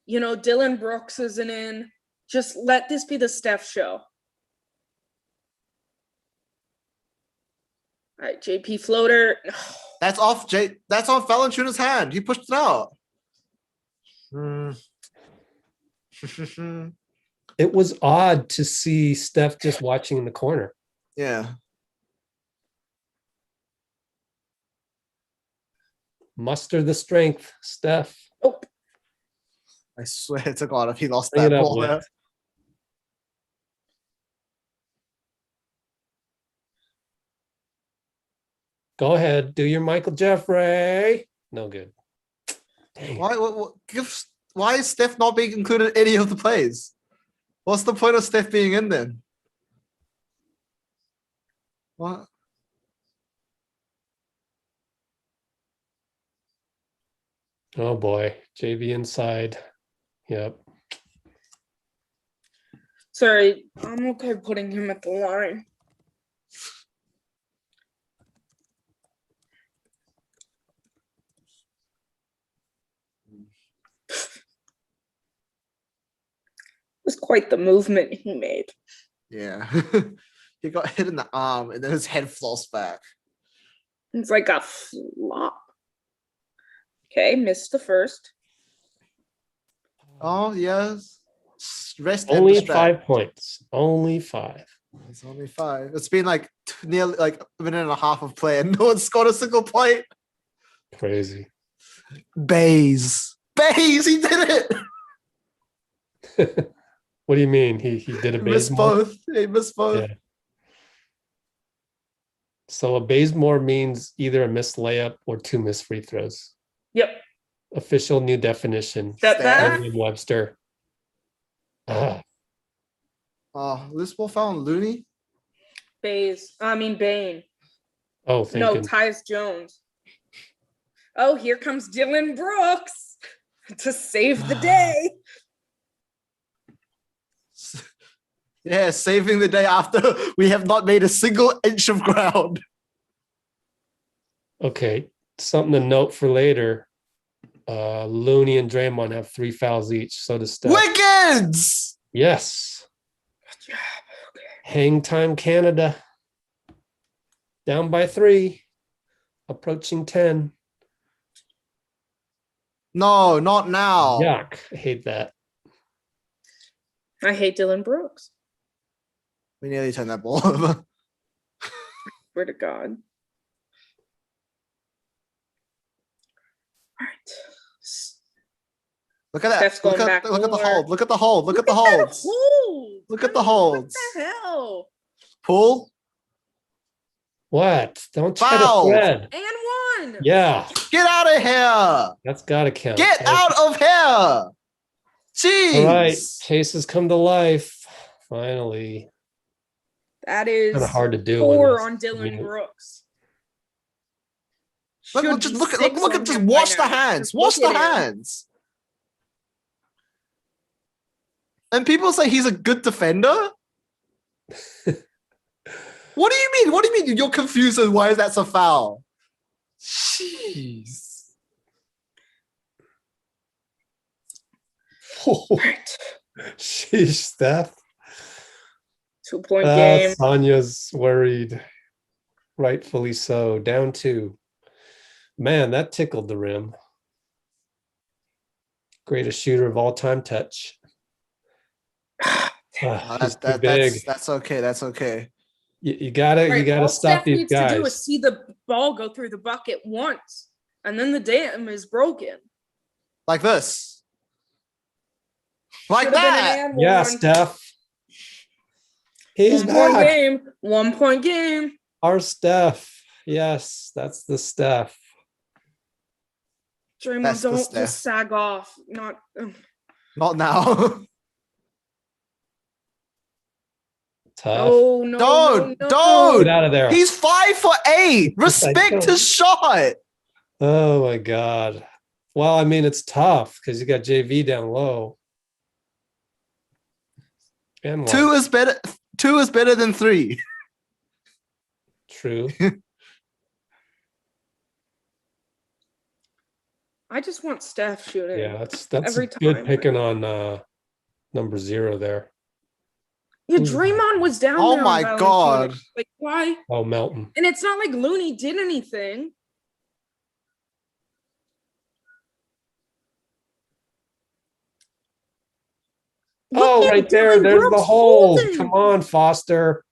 Speaker 3: Dylan Brooks isn't in. Just let this be the Steph show. All right, JP floater.
Speaker 2: That's off Valanciunas' hand. He pushed it out.
Speaker 1: It was odd to see Steph just watching in the corner.
Speaker 2: Yeah.
Speaker 1: Muster the strength, Steph.
Speaker 3: Oh,
Speaker 2: I swear to God, if he lost
Speaker 1: Bring
Speaker 2: that
Speaker 1: it up,
Speaker 2: ball there.
Speaker 1: Witt. Go ahead, do your Michael Jeffrey. No good. Dang.
Speaker 2: Why is Steph not being included in any of the plays? What's the point of Steph being in then? What?
Speaker 1: Oh boy, JV inside. Yep.
Speaker 3: sorry. I'm okay putting him at the line. It was quite the movement he made.
Speaker 2: Yeah. He got hit in the arm and then his head flossed back.
Speaker 3: It's like a flop. Okay, missed the first.
Speaker 2: Oh, yes. Rest and
Speaker 1: Only
Speaker 2: distract.
Speaker 1: 5 points. Only 5.
Speaker 2: It's only 5. It's been like nearly like a minute and a half of play and no one scored a single point.
Speaker 1: Crazy.
Speaker 2: Bays, he did it.
Speaker 1: What do you mean? He did a
Speaker 2: He missed
Speaker 1: Bazemore?
Speaker 2: both. He missed both.
Speaker 1: Yeah. So a Bazemore means either a missed layup or 2 missed free throws.
Speaker 3: Yep.
Speaker 1: Official new definition.
Speaker 3: That
Speaker 1: Merriam-Webster. Ah,
Speaker 2: Oh, this ball found Looney.
Speaker 3: Bane.
Speaker 1: oh, thank
Speaker 3: No,
Speaker 1: goodness.
Speaker 3: Tyus Jones. Oh, here comes Dylan Brooks to save the day.
Speaker 2: Yeah, saving the day after we have not made a single inch of ground.
Speaker 1: Okay, something to note for later. Looney and Draymond have 3 fouls each. So does Steph.
Speaker 2: Wiggins!
Speaker 1: Yes. Hang time, Canada. Down by 3. Approaching 10.
Speaker 2: No, not now.
Speaker 1: Yuck. I hate that.
Speaker 3: I hate Dylan Brooks.
Speaker 2: We nearly turned that ball over.
Speaker 3: Swear to God. All right.
Speaker 2: Look at that.
Speaker 3: Steph's going back
Speaker 2: Look at the
Speaker 3: more.
Speaker 2: hold. Look at the hold. Look at the
Speaker 3: that
Speaker 2: holds.
Speaker 3: hold.
Speaker 2: Look at the
Speaker 3: What
Speaker 2: holds.
Speaker 3: the hell?
Speaker 2: Pull.
Speaker 1: What? Don't try to
Speaker 2: Foul.
Speaker 1: thread.
Speaker 3: And one.
Speaker 1: Yeah,
Speaker 2: Get out of here.
Speaker 1: that's gotta count.
Speaker 2: Get out of here. Jeez.
Speaker 1: All right, cases come to life. Finally.
Speaker 3: That is
Speaker 1: Kind of hard to do. when
Speaker 3: 4
Speaker 1: it's-
Speaker 3: on Dylan
Speaker 1: yeah.
Speaker 3: Brooks.
Speaker 2: Look,
Speaker 3: Should
Speaker 2: just
Speaker 3: be
Speaker 2: look,
Speaker 3: 6
Speaker 2: look
Speaker 3: on
Speaker 2: at just
Speaker 3: him by
Speaker 2: watch the
Speaker 3: now.
Speaker 2: hands.
Speaker 3: Just
Speaker 2: Watch
Speaker 3: look
Speaker 2: the
Speaker 3: at him.
Speaker 2: hands. And people say he's a good defender. What do you mean? What do you mean? You're confused as why that's a foul? Jeez.
Speaker 3: Right.
Speaker 1: Sheesh, Steph.
Speaker 3: 2-point game.
Speaker 1: Sonya's worried. Rightfully so. Down 2. Man, that tickled the rim. Greatest shooter of all time touch. He's too big.
Speaker 2: That's okay. That's okay.
Speaker 1: You gotta
Speaker 3: Right, all
Speaker 1: stop
Speaker 3: Steph
Speaker 1: these
Speaker 3: needs to do is
Speaker 1: guys.
Speaker 3: see the ball go through the bucket once, and then the dam is broken.
Speaker 2: Like this. Like
Speaker 3: Should've been an
Speaker 2: that.
Speaker 3: and
Speaker 1: Yeah,
Speaker 3: one.
Speaker 1: Steph. He's
Speaker 3: 1-point
Speaker 1: back.
Speaker 3: game. 1-point game.
Speaker 1: Our Steph. Yes, that's the Steph.
Speaker 3: Draymond,
Speaker 2: That's the
Speaker 3: don't
Speaker 2: Steph.
Speaker 3: just sag off. Not.
Speaker 2: Not now.
Speaker 1: Tough.
Speaker 3: Oh no!
Speaker 2: Don't,
Speaker 3: no, no.
Speaker 2: don't.
Speaker 1: Get out of there.
Speaker 2: He's 5'8". Respect
Speaker 1: don't.
Speaker 2: his shot.
Speaker 1: Oh my God. Well, I mean, it's tough because you got JV down low. And one.
Speaker 2: 2 is better. 2 is better than 3.
Speaker 1: True.
Speaker 3: I just want Steph shooting.
Speaker 1: Yeah, that's
Speaker 3: Every
Speaker 1: good
Speaker 3: time.
Speaker 1: picking on number 0 there.
Speaker 3: Yeah, Draymond was down
Speaker 2: Oh
Speaker 3: there. on
Speaker 2: my
Speaker 3: Valentine.
Speaker 2: God.
Speaker 3: Like why?
Speaker 1: Oh, Melton.
Speaker 3: And it's not like Looney did anything.
Speaker 1: Oh,
Speaker 3: Look at
Speaker 1: right there.
Speaker 3: Dylan
Speaker 1: There's the
Speaker 3: Brooks
Speaker 1: hold.
Speaker 3: holding.
Speaker 1: Come on, Foster.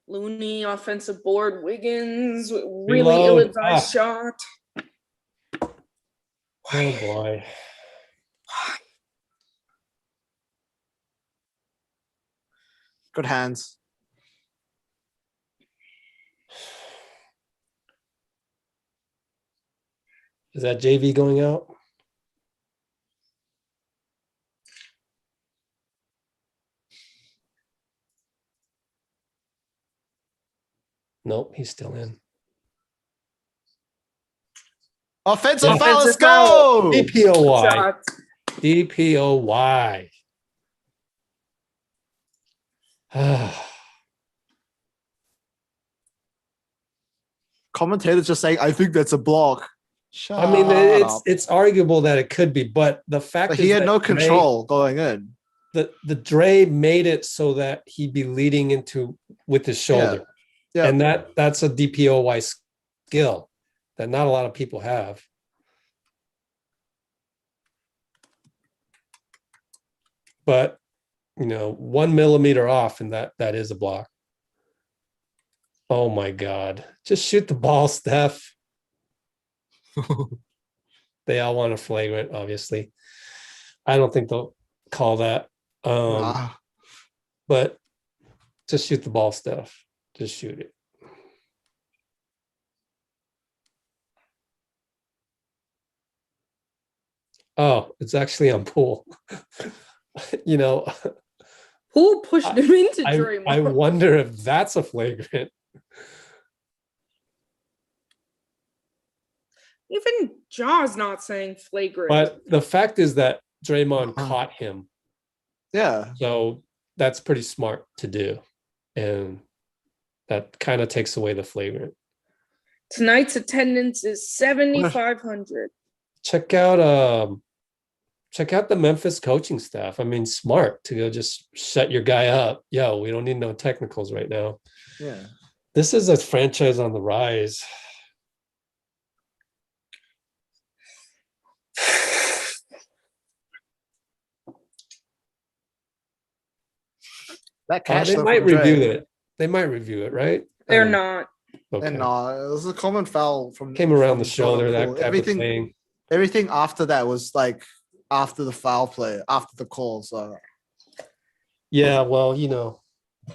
Speaker 3: Looney offensive board. Wiggins really
Speaker 1: Reload.
Speaker 3: ill-advised shot.
Speaker 1: Oh boy.
Speaker 2: Good hands.
Speaker 1: Is that JV going out? Nope, he's still in.
Speaker 2: Offensive
Speaker 1: Yeah.
Speaker 2: foul. Let's
Speaker 3: Offensive foul.
Speaker 2: go.
Speaker 1: DPOY.
Speaker 3: Shot.
Speaker 1: DPOY.
Speaker 2: Commentators just saying, I think that's a block. Shut
Speaker 1: I mean,
Speaker 2: up.
Speaker 1: it's arguable that it could be, but the fact
Speaker 2: But
Speaker 1: is
Speaker 2: he had
Speaker 1: that
Speaker 2: no
Speaker 1: Dre-
Speaker 2: control going in.
Speaker 1: the Dre made it so that he'd be leading into with his shoulder.
Speaker 2: Yeah.
Speaker 1: And that's a DPOY skill that not a lot of people have. But 1 millimeter off, and that is a block. Oh my God. Just shoot the ball, Steph. They all want a flagrant, obviously. I don't think they'll call that.
Speaker 2: Nah.
Speaker 1: But just shoot the ball, Steph. Just shoot it. Oh, it's actually on Poole.
Speaker 3: Who pushed him into Draymond?
Speaker 1: I wonder if that's a flagrant.
Speaker 3: Even Jaw's not saying flagrant.
Speaker 1: But the fact is that Draymond caught him.
Speaker 2: Yeah.
Speaker 1: So that's pretty smart to do. And that kind of takes away the flagrant.
Speaker 3: Tonight's attendance is 7,500.
Speaker 1: Check out the Memphis coaching staff. I mean, smart to go just shut your guy up. Yo, we don't need no technicals right now.
Speaker 2: Yeah.
Speaker 1: This is a franchise on the rise.
Speaker 2: That catch
Speaker 1: They
Speaker 2: though
Speaker 1: might
Speaker 2: from Dre.
Speaker 1: review it. They might review it, right?
Speaker 3: They're not.
Speaker 1: Okay.
Speaker 2: And it was a common foul from
Speaker 1: Came around
Speaker 2: from
Speaker 1: the shoulder,
Speaker 2: Jordan
Speaker 1: that
Speaker 2: Poole.
Speaker 1: type of thing.
Speaker 2: Everything after that was like after the foul play, after the call. So
Speaker 1: Yeah, well,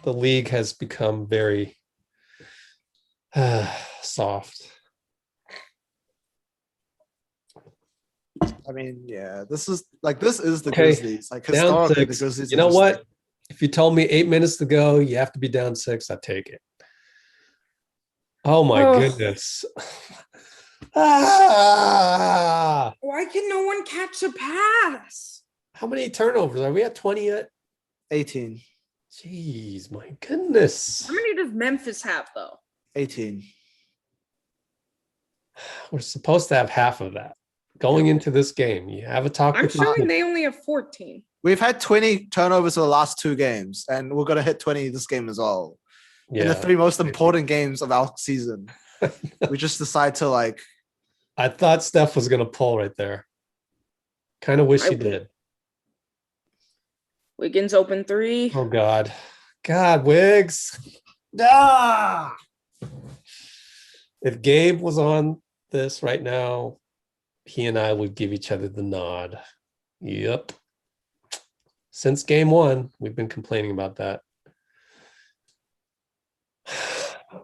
Speaker 1: the league has become very soft.
Speaker 2: I mean, yeah, this is the
Speaker 1: Okay,
Speaker 2: Grizzlies. Like
Speaker 1: Down
Speaker 2: historically, the
Speaker 1: 6.
Speaker 2: Grizzlies.
Speaker 1: You know
Speaker 2: are just
Speaker 1: what? If you told me 8 minutes to go, you have to be down 6, I'd take it. Oh my
Speaker 3: Oh.
Speaker 1: goodness. Ah!
Speaker 3: Why can no one catch a pass?
Speaker 1: How many turnovers? Are we at 20 yet?
Speaker 2: 18.
Speaker 1: Jeez, my goodness.
Speaker 3: How many does Memphis have though?
Speaker 2: 18.
Speaker 1: We're supposed to have half of that. Going into this game, you have a talk
Speaker 3: I'm
Speaker 1: with your
Speaker 3: showing
Speaker 1: team.
Speaker 3: they only have 14.
Speaker 2: We've had 20 turnovers for the last 2 games, and we're gonna hit 20 this game as well. In the 3 most important games of our season. We just decide to like.
Speaker 1: I thought Steph was gonna pull right there. Kind of wish he did.
Speaker 3: Wiggins open 3.
Speaker 1: Oh God. God, Wiggs. Ah! If Gabe was on this right now, he and I would give each other the nod. Yep. Since game 1, we've been complaining about that.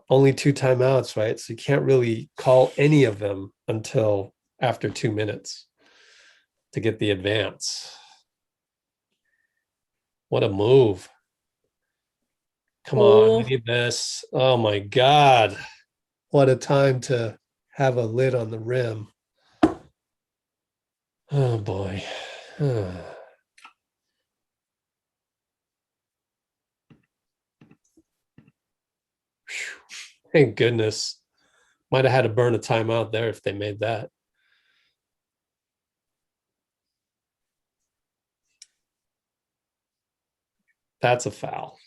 Speaker 1: Only 2 timeouts, right? So you can't really call any of them until after 2 minutes to get the advance. What a move. Come on, we need this. Oh my God. What a time to have a lid on the rim. Oh boy. Thank goodness. Might have had to burn a timeout there if they made that. That's a foul.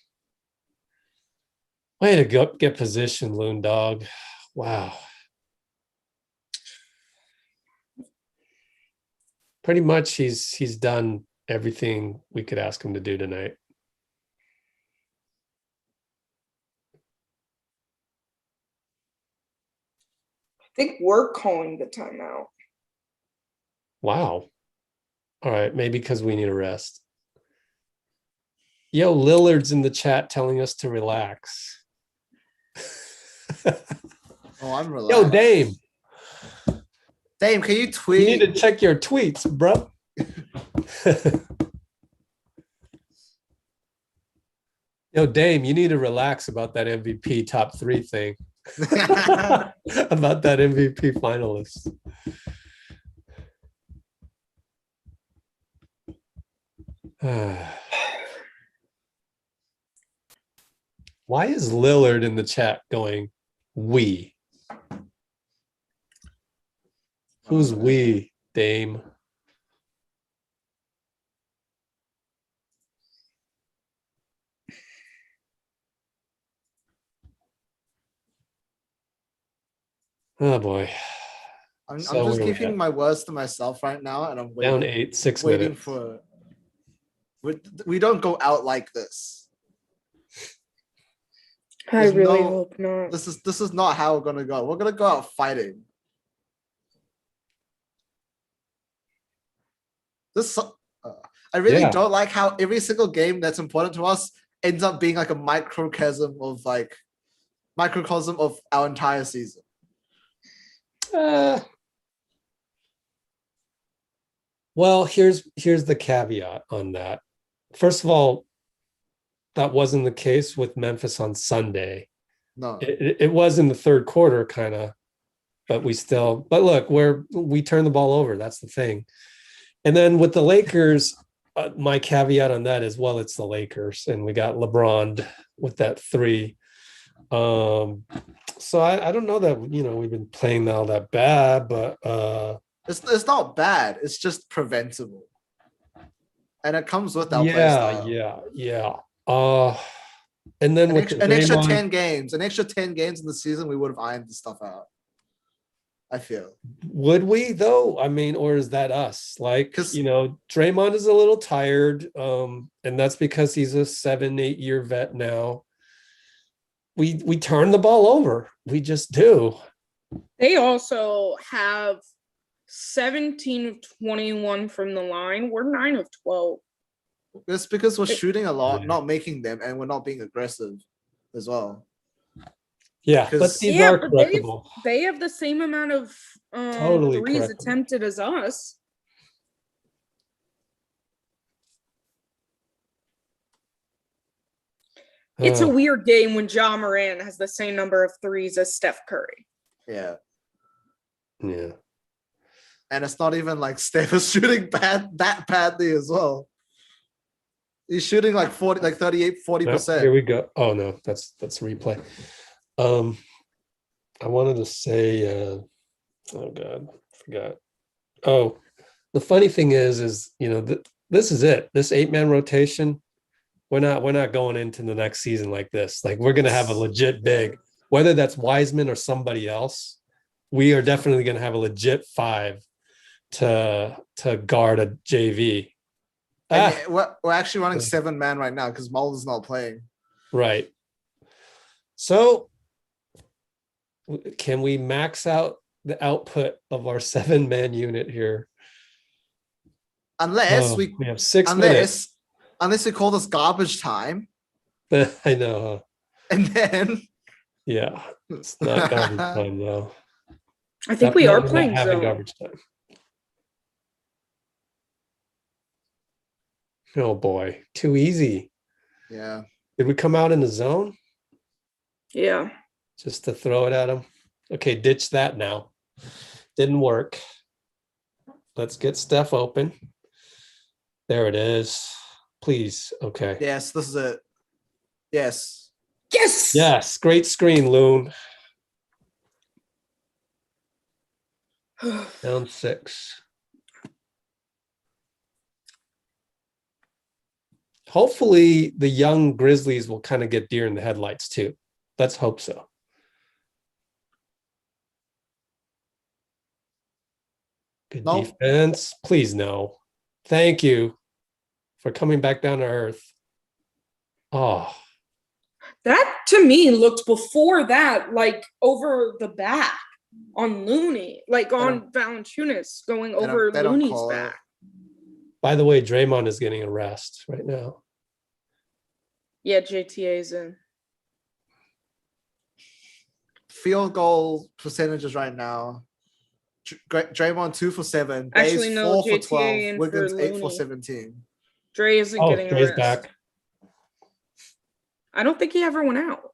Speaker 1: Way to go get position, Loon Dog. Wow. Pretty much he's done everything we could ask him to do tonight.
Speaker 3: I think we're calling the timeout.
Speaker 1: Wow. All right, maybe because we need a rest. Yo, Lillard's in the chat telling us to relax.
Speaker 2: Oh, I'm relaxed.
Speaker 1: Yo, Dame.
Speaker 2: Dame, can you tweet?
Speaker 1: You need to check your tweets, bro. Yo, Dame, you need to relax about that MVP top 3 thing. About that MVP finalist. Why is Lillard in the chat going, we? Who's we, Dame? Oh boy.
Speaker 2: I'm
Speaker 1: So
Speaker 2: just
Speaker 1: where we
Speaker 2: keeping
Speaker 1: at?
Speaker 2: my words to myself right now, and I'm
Speaker 1: Down
Speaker 2: waiting,
Speaker 1: 8, 6
Speaker 2: waiting
Speaker 1: minutes.
Speaker 2: for. We don't go out like this.
Speaker 3: I
Speaker 2: There's
Speaker 3: really
Speaker 2: no-
Speaker 3: hope not.
Speaker 2: This is not how we're gonna go. We're gonna go out fighting. I really don't like how every single game that's important to us ends up being like a microcosm of our entire season.
Speaker 1: Well, here's the caveat on that. First of all, that wasn't the case with Memphis on Sunday.
Speaker 2: No,
Speaker 1: It was in the third quarter, kind of, but look, we turn the ball over. That's the thing. And then with the Lakers, my caveat on that is, well, it's the Lakers, and we got LeBron with that 3. So I don't know that we've been playing all that bad, but
Speaker 2: it's not bad. It's just preventable, and it comes with our play style.
Speaker 1: Yeah. And then with
Speaker 2: an extra 10 games, in the season, we would have ironed the stuff out. I feel.
Speaker 1: Would we though? I mean, or is that us? Like, Draymond is a little tired, and that's because he's a 7-8 year vet now. We turn the ball over. We just do.
Speaker 3: They also have 17 of 21 from the line. We're 9 of 12.
Speaker 2: It's because we're shooting a lot,
Speaker 1: Yeah.
Speaker 2: not making them, and we're not being aggressive as well.
Speaker 1: Yeah, but
Speaker 2: Because-
Speaker 1: these
Speaker 3: Yeah,
Speaker 1: are
Speaker 3: but
Speaker 1: correctable.
Speaker 3: they have the same amount of
Speaker 1: Totally
Speaker 3: threes
Speaker 1: correctable.
Speaker 3: attempted as us. It's a
Speaker 1: Uh,
Speaker 3: weird game when Ja Moran has the same number of threes as Steph Curry.
Speaker 2: Yeah.
Speaker 1: yeah.
Speaker 2: And it's not even like Steph is shooting that badly as well. He's shooting like 40, like 38,
Speaker 1: Nope,
Speaker 2: 40%.
Speaker 1: here we go. Oh no, that's replay. I wanted to say, oh God, forgot. Oh, the funny thing is this is it. This 8-man rotation. We're not going into the next season like this. Like we're gonna have a legit big, whether that's Wiseman or somebody else. We are definitely gonna have a legit 5 to guard a JV.
Speaker 2: And we're actually running 7-man right now because Mulder's not playing.
Speaker 1: Right. So can we max out the output of our 7-man unit here?
Speaker 2: Unless
Speaker 1: we have 6 minutes.
Speaker 2: Unless we call this garbage time.
Speaker 1: I know. Huh?
Speaker 2: And then
Speaker 1: Yeah, it's not garbage time though.
Speaker 3: I think we are
Speaker 1: Definitely not
Speaker 3: playing
Speaker 1: having
Speaker 3: zone.
Speaker 1: garbage time. Oh boy, too easy.
Speaker 2: Yeah.
Speaker 1: Did we come out in the zone
Speaker 3: Yeah.
Speaker 1: just to throw it at him? Okay, ditch that now. Didn't work. Let's get Steph open. There it is. Please. Okay.
Speaker 2: Yes, this is it. Yes.
Speaker 3: Yes.
Speaker 1: Yes. Great screen, Loon. Down 6. Hopefully the young Grizzlies will kind of get deer in the headlights too. Let's hope so. Good
Speaker 2: Nope.
Speaker 1: defense. Please no. Thank you for coming back down to earth. Oh,
Speaker 3: That to me looked before that like over the back on Looney, like on Valanciunas going over
Speaker 2: they don't
Speaker 3: Looney's
Speaker 2: call it.
Speaker 3: back.
Speaker 1: by the way, Draymond is getting a rest right now.
Speaker 3: Yeah, JTA's in.
Speaker 2: Field goal percentages right now. Draymond 2 for 7.
Speaker 3: Actually,
Speaker 2: Bays
Speaker 3: no,
Speaker 2: 4 for
Speaker 3: JTA
Speaker 2: 12.
Speaker 3: in for
Speaker 2: Wiggins 8 for
Speaker 3: Looney.
Speaker 2: 17.
Speaker 3: Dre isn't
Speaker 1: Oh,
Speaker 3: getting a
Speaker 1: Dre's
Speaker 3: rest.
Speaker 1: back.
Speaker 3: I don't think he ever went out.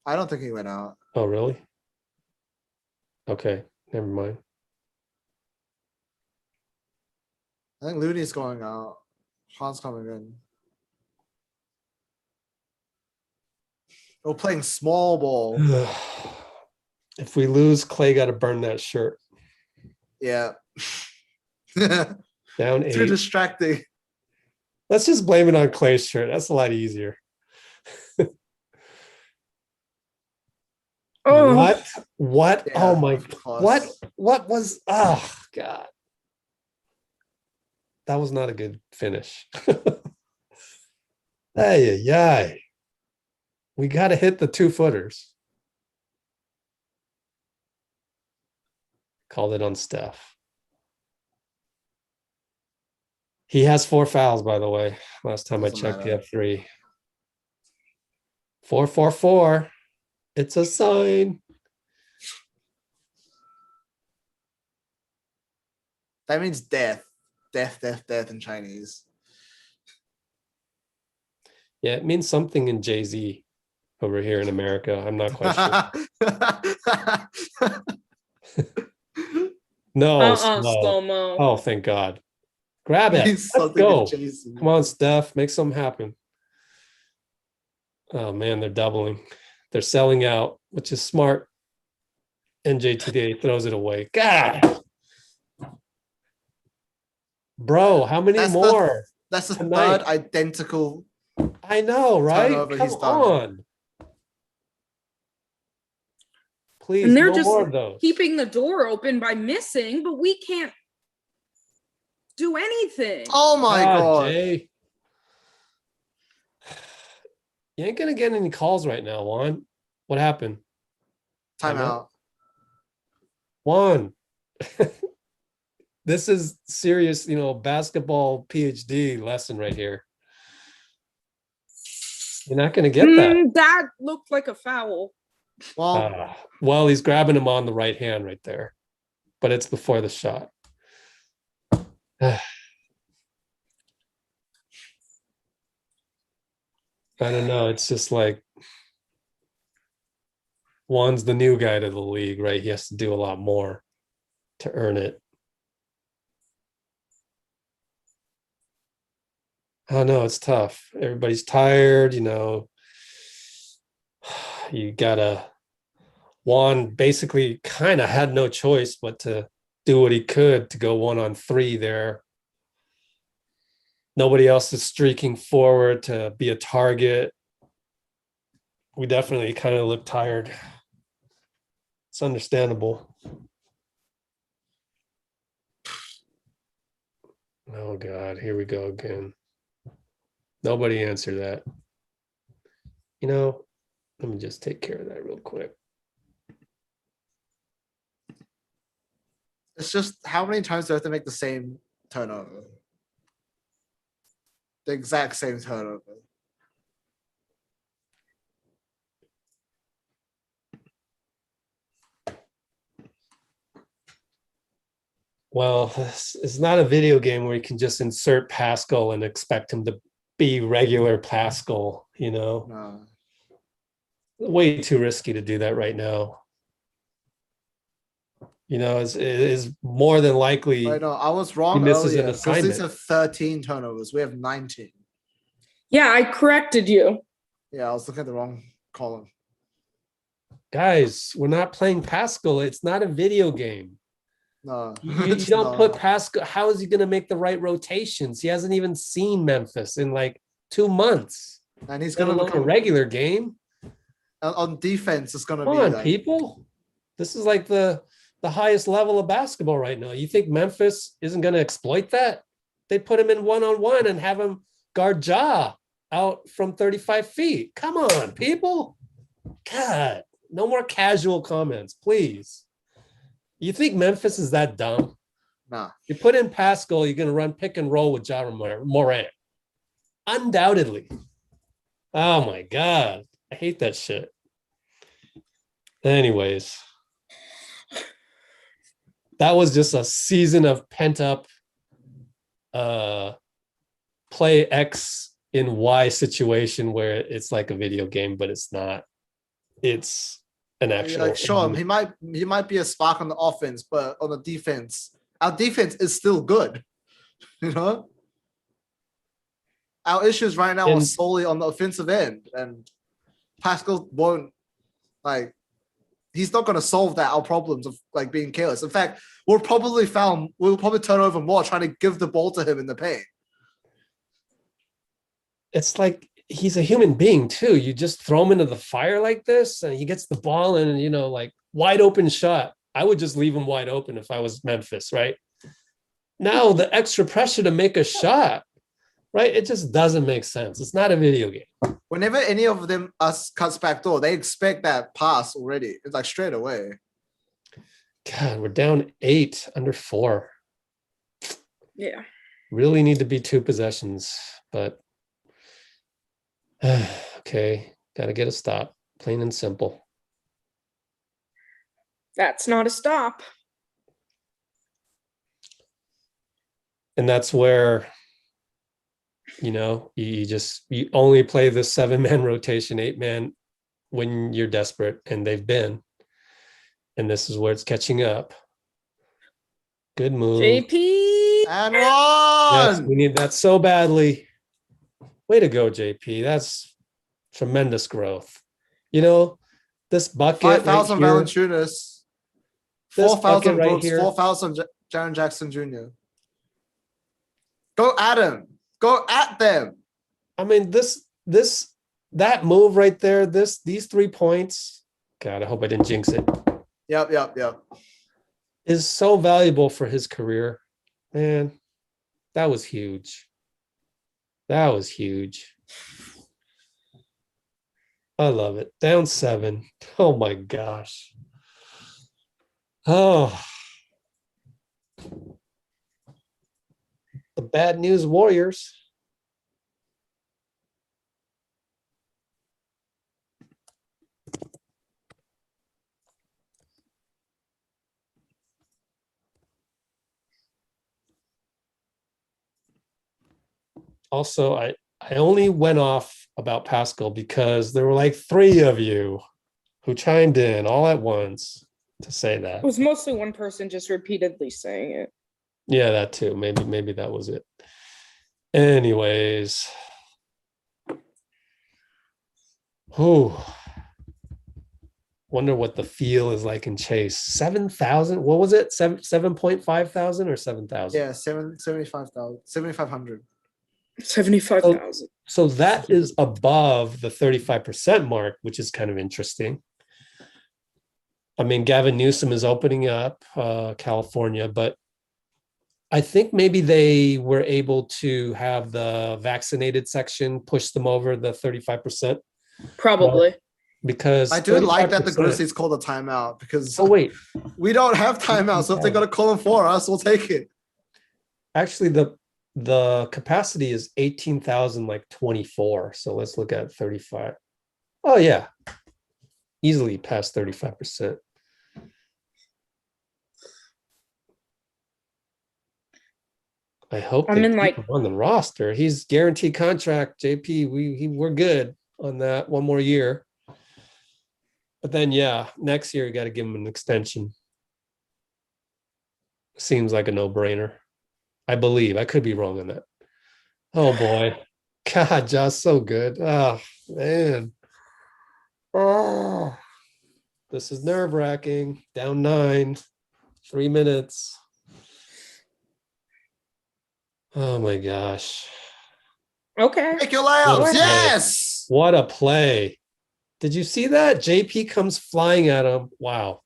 Speaker 2: I don't think he went out.
Speaker 1: Oh, really? Okay, never mind.
Speaker 2: I think Looney's going out. Han's coming in. We're playing small ball.
Speaker 1: If we lose, Clay got to burn that shirt.
Speaker 2: Yeah. Too
Speaker 1: Down 8.
Speaker 2: distracting.
Speaker 1: Let's just blame it on Clay's shirt. That's a lot easier.
Speaker 3: Oh,
Speaker 1: What?
Speaker 2: Yeah,
Speaker 1: Oh my!
Speaker 2: of course.
Speaker 1: What was? Oh God! That was not a good finish. Hey. We got to hit the 2-footers. Called it on Steph. He has 4 fouls, by the way. Last time
Speaker 2: Doesn't
Speaker 1: I checked, he
Speaker 2: matter.
Speaker 1: had 3. 4-4-4. It's a sign.
Speaker 2: That means death. Death in Chinese.
Speaker 1: Yeah, it means something in Jay-Z over here in America. I'm not quite sure. No, slow.
Speaker 3: slow-mo.
Speaker 1: Oh, thank God. Grab it.
Speaker 2: Means
Speaker 1: Let's
Speaker 2: something
Speaker 1: go.
Speaker 2: in Jason.
Speaker 1: Come on, Steph. Make something happen. Oh, man, they're doubling. They're selling out, which is smart. NJTDA throws it away. God. Bro, how many
Speaker 2: That's the-
Speaker 1: more?
Speaker 2: That's the
Speaker 1: Tonight.
Speaker 2: third identical.
Speaker 1: I know, right?
Speaker 2: turnover
Speaker 1: Come
Speaker 2: he's done.
Speaker 1: on. Please,
Speaker 3: And they're
Speaker 1: no
Speaker 3: just
Speaker 1: more of those.
Speaker 3: keeping the door open by missing, but we can't do anything.
Speaker 2: Oh my God.
Speaker 1: Jay. You ain't gonna get any calls right now, Juan. What happened?
Speaker 2: Timeout.
Speaker 1: Juan. This is serious, basketball PhD lesson right here. You're not going to get that.
Speaker 3: That looked like a foul.
Speaker 2: Well,
Speaker 1: He's grabbing him on the right hand right there, but it's before the shot. I don't know. It's just like Juan's the new guy to the league, right? He has to do a lot more to earn it. I don't know. It's tough. Everybody's tired, You gotta. Juan basically kind of had no choice but to do what he could to go 1-on-3 there. Nobody else is streaking forward to be a target. We definitely kind of look tired. It's understandable. Oh God, here we go again. Nobody answered that. Let me just take care of that real quick.
Speaker 2: it's just how many times do I have to make the same turnover? The exact same turnover.
Speaker 1: Well, it's not a video game where you can just insert Pascal and expect him to be regular Pascal,
Speaker 2: No.
Speaker 1: Way too risky to do that right now. It is more than likely.
Speaker 2: I know. I was wrong
Speaker 1: He misses
Speaker 2: earlier.
Speaker 1: an
Speaker 2: Because these
Speaker 1: assignment.
Speaker 2: are 13 turnovers. We have 19.
Speaker 3: Yeah, I corrected you.
Speaker 2: Yeah, I was looking at the wrong column.
Speaker 1: Guys, we're not playing Pascal. It's not a video game.
Speaker 2: No.
Speaker 1: You
Speaker 2: it's
Speaker 1: don't
Speaker 2: not.
Speaker 1: put Pascal. How is he going to make the right rotations? He hasn't even seen Memphis in like 2 months.
Speaker 2: And he's
Speaker 1: Let
Speaker 2: gonna
Speaker 1: alone a
Speaker 2: become
Speaker 1: regular game.
Speaker 2: on defense. It's gonna
Speaker 1: Come
Speaker 2: be
Speaker 1: on,
Speaker 2: like,
Speaker 1: people. This is like the highest level of basketball right now. You think Memphis isn't going to exploit that? They put him in 1-on-1 and have him guard Ja out from 35 feet. Come on, people. God, no more casual comments, please. You think Memphis is that dumb?
Speaker 2: nah.
Speaker 1: You put in Pascal, you're going to run pick and roll with Ja Morant. Undoubtedly. Oh my God. I hate that shit. Anyways, that was just a season of pent up play X in Y situation where it's like a video game, but it's not. It's an actual.
Speaker 2: Like, sure, he might be a spark on the offense, but on the defense, our defense is still good. Our issues right now are solely on the offensive end, and Pascal won't he's not going to solve our problems of like being careless. In fact, we'll probably turn over more trying to give the ball to him in the paint.
Speaker 1: It's like he's a human being too. You just throw him into the fire like this, and he gets the ball, and like wide open shot. I would just leave him wide open if I was Memphis, right? Now the extra pressure to make a shot, right? It just doesn't make sense. It's not a video game.
Speaker 2: Whenever any of them cuts back door, they expect that pass already. It's like straight away.
Speaker 1: God, we're down 8 under 4.
Speaker 3: Yeah.
Speaker 1: Really need to be 2 possessions, but okay, got to get a stop. Plain and simple.
Speaker 3: That's not a stop.
Speaker 1: And that's where you only play the 7-man rotation, 8-man when you're desperate, and they've been. And this is where it's catching up. Good move.
Speaker 3: JP.
Speaker 2: And one.
Speaker 1: Yes, we need that so badly. Way to go, JP. That's tremendous growth. This bucket
Speaker 2: 5,000
Speaker 1: right
Speaker 2: Valanciunas.
Speaker 1: This
Speaker 2: 4,000
Speaker 1: bucket right
Speaker 2: Brooks.
Speaker 1: here.
Speaker 2: 4,000 Jaren Jackson Jr. Go at him. Go at them.
Speaker 1: I mean, that move right there, these 3 points. God, I hope I didn't jinx it.
Speaker 2: Yep.
Speaker 1: Is so valuable for his career. Man, that was huge. That was huge. I love it. Down 7. Oh my gosh. Oh. bad news Warriors. Also, I only went off about Pascal because there were like 3 of you who chimed in all at once to say that.
Speaker 3: It was mostly one person just repeatedly saying it.
Speaker 1: Yeah, that too. Maybe that was it. Anyways. Wonder what the feel is like in Chase. 7,000. What was it? 7.5 thousand or 7,000?
Speaker 2: Yeah, 75,000, 7,500.
Speaker 3: 75,000.
Speaker 1: So that is above the 35% mark, which is kind of interesting. I mean, Gavin Newsom is opening up California, but I think maybe they were able to have the vaccinated section push them over the 35%.
Speaker 3: Probably.
Speaker 1: Because
Speaker 2: I do like that the
Speaker 1: 35%.
Speaker 2: Grizzlies called a timeout because
Speaker 1: Oh, wait.
Speaker 2: we don't have timeouts. So if they're gonna call them for us, we'll take it.
Speaker 1: Actually, the capacity is 18,000 like 24. So let's look at 35. Oh yeah. Easily past 35%. I hope
Speaker 3: I'm
Speaker 1: they
Speaker 3: in,
Speaker 1: keep
Speaker 3: like-
Speaker 1: him on the roster. He's guaranteed contract, JP. We're good on that, one more year. But then yeah, next year you got to give him an extension. Seems like a no-brainer. I believe. I could be wrong on that. Oh boy. God, Josh, so good. Oh man. Oh, this is nerve-wracking. Down 9, 3 minutes. Oh my gosh.
Speaker 3: Okay.
Speaker 2: Make your layups.
Speaker 1: Okay.
Speaker 2: Yes.
Speaker 1: What a play. Did you see that? JP comes flying at him. Wow.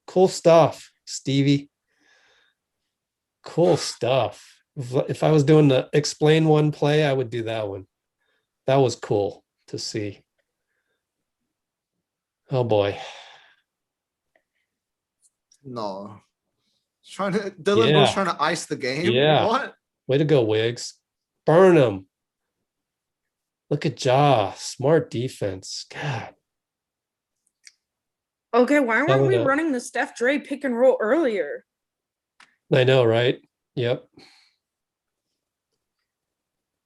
Speaker 1: Cool stuff, Stevie. Cool stuff. If I was doing the explain one play, I would do that one. That was cool to see. Oh boy.
Speaker 2: No. Dylan
Speaker 1: Yeah.
Speaker 2: Brooks trying to ice the game.
Speaker 1: Yeah.
Speaker 2: What?
Speaker 1: Way to go, Wiggs. Burn him. Look at Ja. Smart defense. God.
Speaker 3: Okay, why weren't we
Speaker 1: Hell yeah.
Speaker 3: running the Steph Dre pick and roll earlier?
Speaker 1: I know, right? Yep.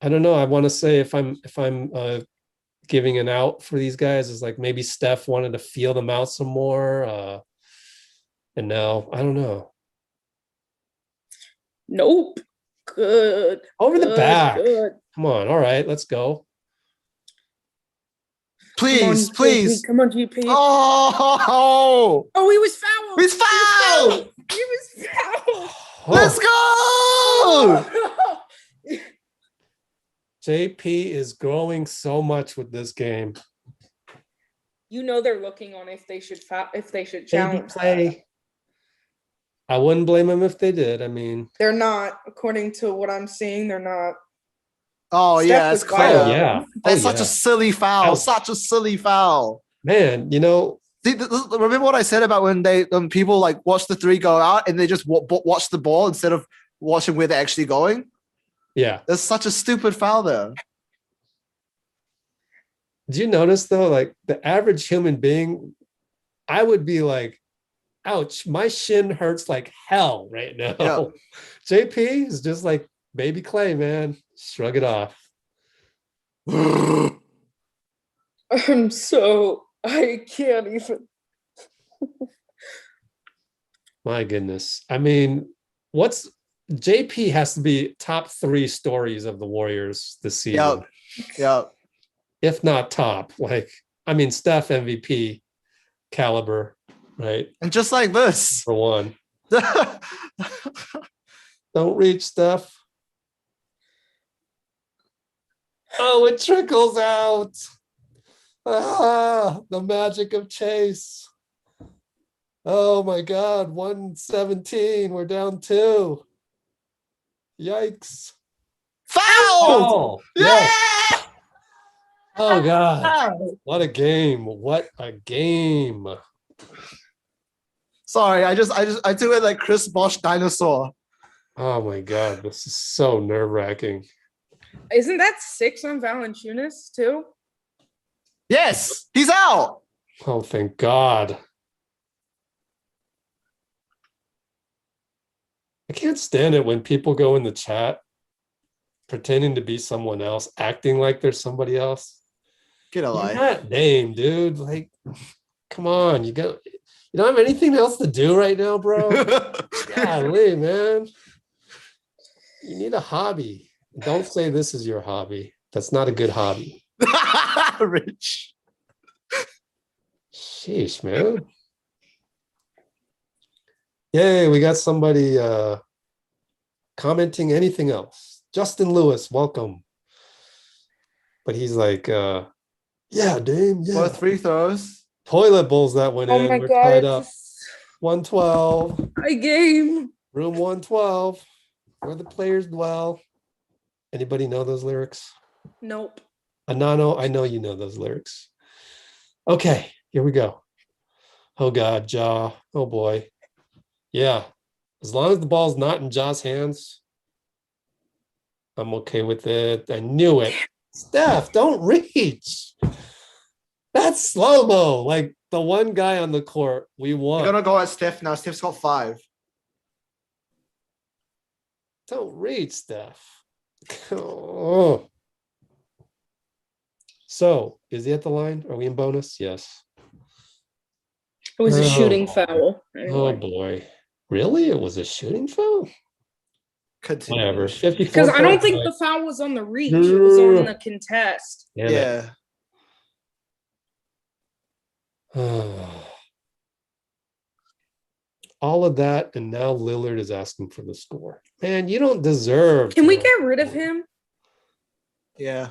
Speaker 1: I don't know. I want to say if I'm giving an out for these guys is like maybe Steph wanted to feel them out some more. And now I don't know.
Speaker 3: Nope. Good.
Speaker 1: Over the
Speaker 3: Good,
Speaker 1: back.
Speaker 3: Good.
Speaker 1: Come on. All right, let's go.
Speaker 2: Please,
Speaker 3: GP.
Speaker 2: please.
Speaker 3: Come on, GP.
Speaker 2: Oh,
Speaker 3: Oh, he was fouled.
Speaker 2: he's fouled.
Speaker 3: He was fouled.
Speaker 2: Let's go.
Speaker 3: Oh.
Speaker 1: JP is growing so much with this game.
Speaker 3: You know they're looking on if they should
Speaker 1: Baby
Speaker 3: challenge.
Speaker 1: play. I wouldn't blame him if they did. I mean,
Speaker 3: They're not, according to what I'm seeing, they're not.
Speaker 2: Oh
Speaker 3: Steph
Speaker 2: yeah,
Speaker 3: was
Speaker 2: it's
Speaker 3: wide
Speaker 2: clear.
Speaker 3: open.
Speaker 1: yeah.
Speaker 2: That's
Speaker 1: Oh,
Speaker 2: such
Speaker 1: yeah.
Speaker 2: a silly foul.
Speaker 1: Ouch.
Speaker 2: Such a silly foul.
Speaker 1: Man, you know,
Speaker 2: Remember what I said about when people like watch the 3 go out and they just watch the ball instead of watching where they're actually going?
Speaker 1: yeah.
Speaker 2: There's such a stupid foul there.
Speaker 1: Did you notice though, like the average human being, I would be like, ouch, my shin hurts like hell right now.
Speaker 2: Yeah.
Speaker 1: JP is just like baby clay, man. Shrug it off.
Speaker 3: I can't even.
Speaker 1: My goodness. I mean, JP has to be top 3 stories of the Warriors this season.
Speaker 2: Yep.
Speaker 1: If not top. Like, I mean, Steph MVP caliber, right?
Speaker 2: And just like this.
Speaker 1: For one. Don't reach, Steph. Oh, it trickles out. Ah, the magic of Chase. Oh my God, 117. We're down 2. Yikes.
Speaker 2: Foul!
Speaker 1: Oh,
Speaker 2: Yeah!
Speaker 1: yes. Oh God. What a game. What a game.
Speaker 2: Sorry, I do it like Chris Bosh dinosaur.
Speaker 1: Oh my God, this is so nerve-wracking.
Speaker 3: Isn't that 6 on Valanciunas too?
Speaker 2: Yes, he's out.
Speaker 1: Oh, thank God. I can't stand it when people go in the chat pretending to be someone else, acting like they're somebody else.
Speaker 2: Get a
Speaker 1: You're
Speaker 2: life.
Speaker 1: not Dame, dude. Like, come on, you don't have anything else to do right now, bro. Golly, man. You need a hobby. Don't say this is your hobby. That's not a good hobby.
Speaker 2: Rich.
Speaker 1: Sheesh, man. Yay, we got somebody commenting anything else. Justin Lewis, welcome. But he's like, yeah, Dame, yeah.
Speaker 2: What 3 throws?
Speaker 1: Toilet bowls that went
Speaker 3: Oh
Speaker 1: in.
Speaker 3: my
Speaker 1: We're
Speaker 3: God,
Speaker 1: tied
Speaker 3: it's
Speaker 1: up. 112.
Speaker 3: a game.
Speaker 1: Room 112. Where the players dwell. Anybody know those lyrics?
Speaker 3: Nope.
Speaker 1: Anano, I know you know those lyrics. Okay, here we go. Oh God, Ja. Oh boy. Yeah. As long as the ball's not in Ja's hands, I'm okay with it. I knew it. Steph, don't reach. That's slow-mo. Like the one guy on the court, we
Speaker 2: We're
Speaker 1: won.
Speaker 2: gonna go at Steph now. Steph's got 5.
Speaker 1: Don't reach, Steph. Oh. So, is he at the line? Are we in bonus? Yes.
Speaker 3: It was a
Speaker 1: Oh,
Speaker 3: shooting
Speaker 1: boy.
Speaker 3: foul.
Speaker 1: Oh
Speaker 3: Anyway.
Speaker 1: boy. Really? It was a shooting foul? Whatever.
Speaker 2: Continuation.
Speaker 1: 54.
Speaker 3: Because I don't think the foul was on the reach. It was on the contest.
Speaker 1: Damn it.
Speaker 2: Yeah.
Speaker 1: All of that, and now Lillard is asking for the score. Man, you don't deserve.
Speaker 3: Can we get rid of him?
Speaker 2: Yeah.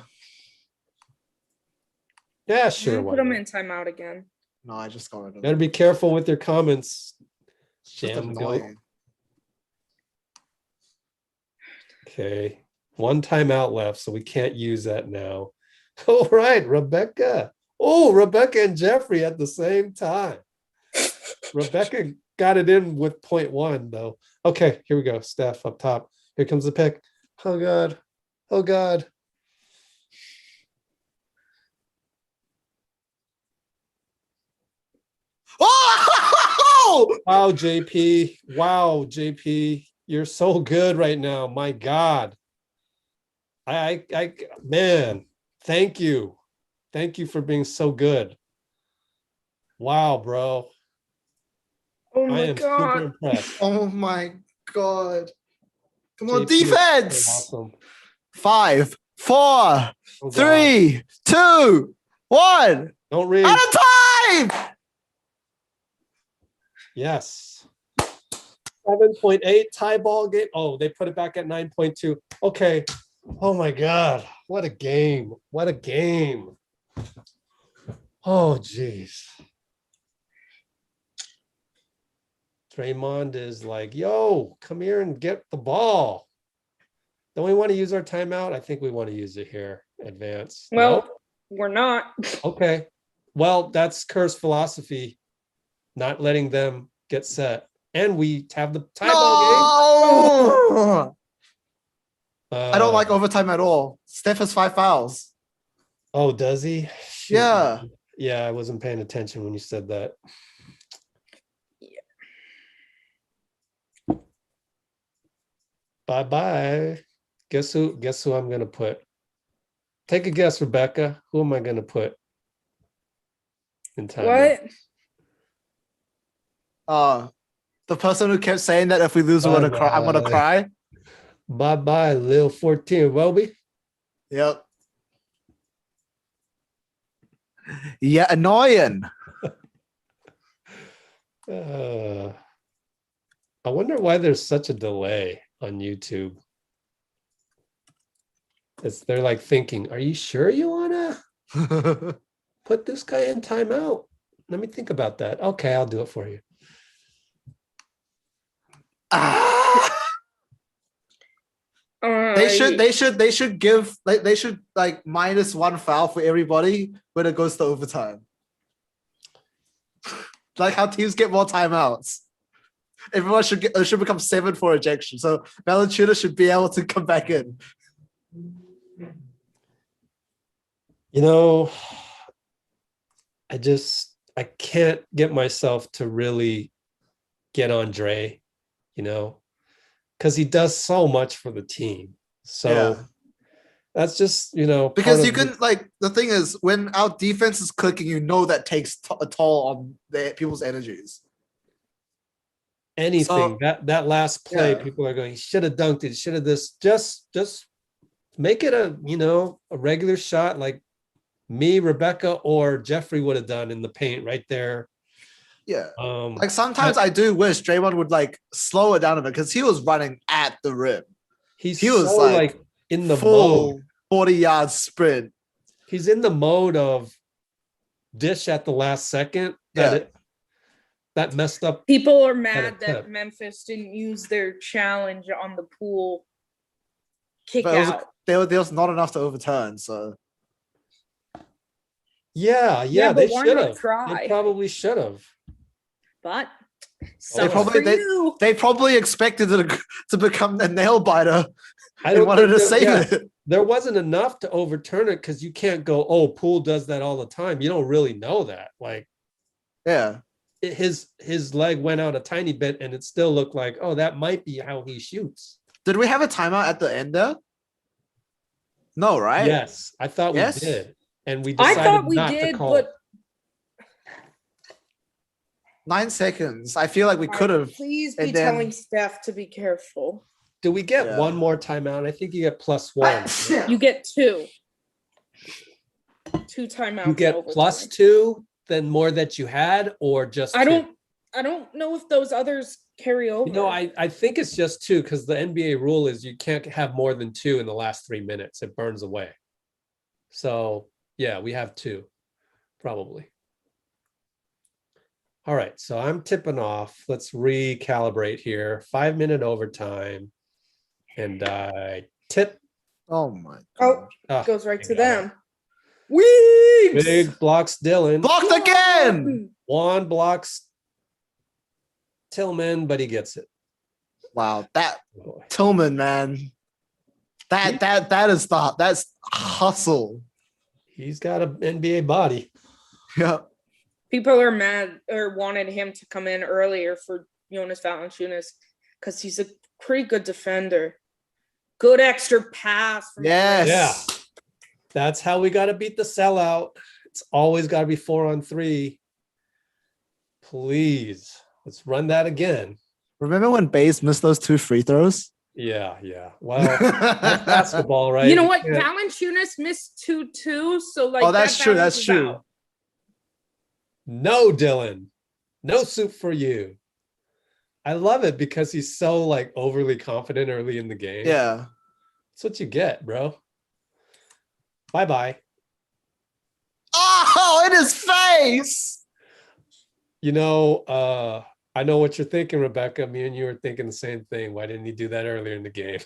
Speaker 1: Yeah,
Speaker 3: Sure.
Speaker 1: sure.
Speaker 3: Put him in timeout again.
Speaker 2: No, I just got rid of
Speaker 1: Better
Speaker 2: him.
Speaker 1: be careful with your comments.
Speaker 2: It's just
Speaker 1: Sham goat.
Speaker 2: annoying.
Speaker 1: Okay. One timeout left, so we can't use that now. All right, Rebecca. Oh, Rebecca and Jeffrey at the same time. Rebecca got it in with 0.1, though. Okay, here we go. Steph up top. Here comes the pick. Oh, God. Oh, God.
Speaker 2: Oh!
Speaker 1: Wow, JP. Wow, JP. You're so good right now. My God. Man, thank you. Thank you for being so good. Wow, bro.
Speaker 3: Oh
Speaker 1: I
Speaker 3: my
Speaker 1: am super
Speaker 3: God.
Speaker 1: impressed.
Speaker 2: Oh my God. Come on,
Speaker 1: JP is so
Speaker 2: defense.
Speaker 1: awesome.
Speaker 2: 5, 4,
Speaker 1: Oh, God.
Speaker 2: 3, 2, 1.
Speaker 1: Don't read.
Speaker 2: Out of time.
Speaker 1: Yes. 7.8 tie ball game. Oh, they put it back at 9.2. Okay. Oh my God. What a game. What a game. Oh, geez. Draymond is like, yo, come here and get the ball. Don't we want to use our timeout? I think we want to use it here. Advance.
Speaker 3: Well, we're not.
Speaker 1: No? Okay. Well, that's Kerr's philosophy, not letting them get set. And we have the tie ball
Speaker 2: No.
Speaker 1: game.
Speaker 2: I don't like overtime at all. Steph has 5 fouls.
Speaker 1: Oh, does he? Shoot.
Speaker 2: Yeah.
Speaker 1: Yeah, I wasn't paying attention when you said that.
Speaker 3: Yeah.
Speaker 1: Bye-bye. Guess who I'm gonna put? Take a guess, Rebecca. Who am I gonna put in time?
Speaker 3: What?
Speaker 2: The person who kept saying that if we lose, we're gonna cry. I'm gonna cry.
Speaker 1: Bye-bye, Lil 14. Welby.
Speaker 2: Yep. Yeah, annoying.
Speaker 1: I wonder why there's such a delay on YouTube. They're like thinking, are you sure you wanna put this guy in timeout? Let me think about that. Okay, I'll do it for you.
Speaker 2: They should give like -1 foul for everybody when it goes to overtime. Like how teams get more timeouts. everyone should become 7 for ejection. So Valanciunas should be able to come back in.
Speaker 1: You know, I can't get myself to really get on Dre, because he does so much for the team. So
Speaker 2: Yeah.
Speaker 1: that's just,
Speaker 2: Because
Speaker 1: part
Speaker 2: you
Speaker 1: of
Speaker 2: can like the thing is when our defense is clicking, that takes a toll on people's energies.
Speaker 1: anything.
Speaker 2: So-
Speaker 1: That last play,
Speaker 2: Yeah.
Speaker 1: people are going, he should have dunked it, should have this. Just make it a regular shot like me, Rebecca, or Jeffrey would have done in the paint right there.
Speaker 2: Yeah. Like sometimes I do wish Draymond would like slow it down a bit because he was running at the rim.
Speaker 1: he
Speaker 2: he was
Speaker 1: so,
Speaker 2: like,
Speaker 1: in the
Speaker 2: Full
Speaker 1: mode.
Speaker 2: 40-yard sprint.
Speaker 1: He's in the mode of dish at the last second
Speaker 2: Yeah.
Speaker 1: that messed up.
Speaker 3: People are mad
Speaker 1: attempt.
Speaker 3: that Memphis didn't use their challenge on the pool kick
Speaker 2: But
Speaker 3: out.
Speaker 2: there was not enough to overturn. So
Speaker 1: Yeah,
Speaker 3: Yeah,
Speaker 1: they
Speaker 3: but why
Speaker 1: should
Speaker 3: not
Speaker 1: have.
Speaker 3: try?
Speaker 1: They probably should have.
Speaker 3: But
Speaker 1: They
Speaker 3: probably
Speaker 1: probably-
Speaker 2: they probably expected it to become a nail biter.
Speaker 1: I
Speaker 2: They
Speaker 1: don't
Speaker 2: wanted
Speaker 1: think
Speaker 2: to save
Speaker 1: yeah,
Speaker 2: it.
Speaker 1: there wasn't enough to overturn it because you can't go, oh, Poole does that all the time. You don't really know that. Like
Speaker 2: Yeah.
Speaker 1: his leg went out a tiny bit and it still looked like, oh, that might be how he shoots.
Speaker 2: Did we have a timeout at the end there? No, right?
Speaker 1: Yes, I thought
Speaker 2: Yes?
Speaker 1: we did. And we
Speaker 3: I
Speaker 1: decided
Speaker 3: thought we
Speaker 1: not to
Speaker 3: did,
Speaker 1: call
Speaker 3: but
Speaker 1: it.
Speaker 2: 9 seconds. I feel like we could have.
Speaker 3: Please be
Speaker 2: and then-
Speaker 3: telling Steph to be careful.
Speaker 1: Do we get
Speaker 2: Yeah.
Speaker 1: one more timeout? I think you get +1.
Speaker 3: You get 2. 2 timeouts.
Speaker 1: You get
Speaker 3: overtime.
Speaker 1: +2 than more that you had, or just
Speaker 3: I
Speaker 1: two?
Speaker 3: don't know if those others carry over.
Speaker 1: I think it's just 2 because the NBA rule is you can't have more than 2 in the last 3 minutes. It burns away. So yeah, we have 2, probably. All right, so I'm tipping off. Let's recalibrate here. 5-minute overtime. And I tip.
Speaker 2: Oh my
Speaker 3: Oh,
Speaker 2: god.
Speaker 3: goes right
Speaker 1: I
Speaker 3: to
Speaker 1: got
Speaker 3: them. Weeps!
Speaker 1: Big blocks Dylan.
Speaker 2: Blocked again.
Speaker 1: Juan blocks Tillman, but he gets it.
Speaker 2: Wow. That
Speaker 1: Boy.
Speaker 2: Tillman, man. That's hustle.
Speaker 1: He's got an NBA body.
Speaker 2: Yeah.
Speaker 3: People are mad or wanted him to come in earlier for Jonas Valanciunas because he's a pretty good defender. Good extra pass. From
Speaker 2: Yes.
Speaker 1: Yeah. That's how we got to beat the sellout. It's always got to be 4-on-3. Please, let's run that again.
Speaker 2: Remember when Baze missed those 2 free throws?
Speaker 1: Yeah. Well, that's basketball, right?
Speaker 3: You know
Speaker 1: You
Speaker 3: what?
Speaker 1: can't-
Speaker 3: Valanciunas missed 2 too. So like,
Speaker 2: Oh, that's
Speaker 3: that
Speaker 2: true. That's
Speaker 3: balances
Speaker 2: true.
Speaker 3: out.
Speaker 1: No, Dylan. No soup for you. I love it because he's so like overly confident early in the game.
Speaker 2: Yeah.
Speaker 1: That's what you get, bro. Bye-bye.
Speaker 2: Oh, in his face.
Speaker 1: I know what you're thinking, Rebecca. Me and you were thinking the same thing. Why didn't he do that earlier in the game?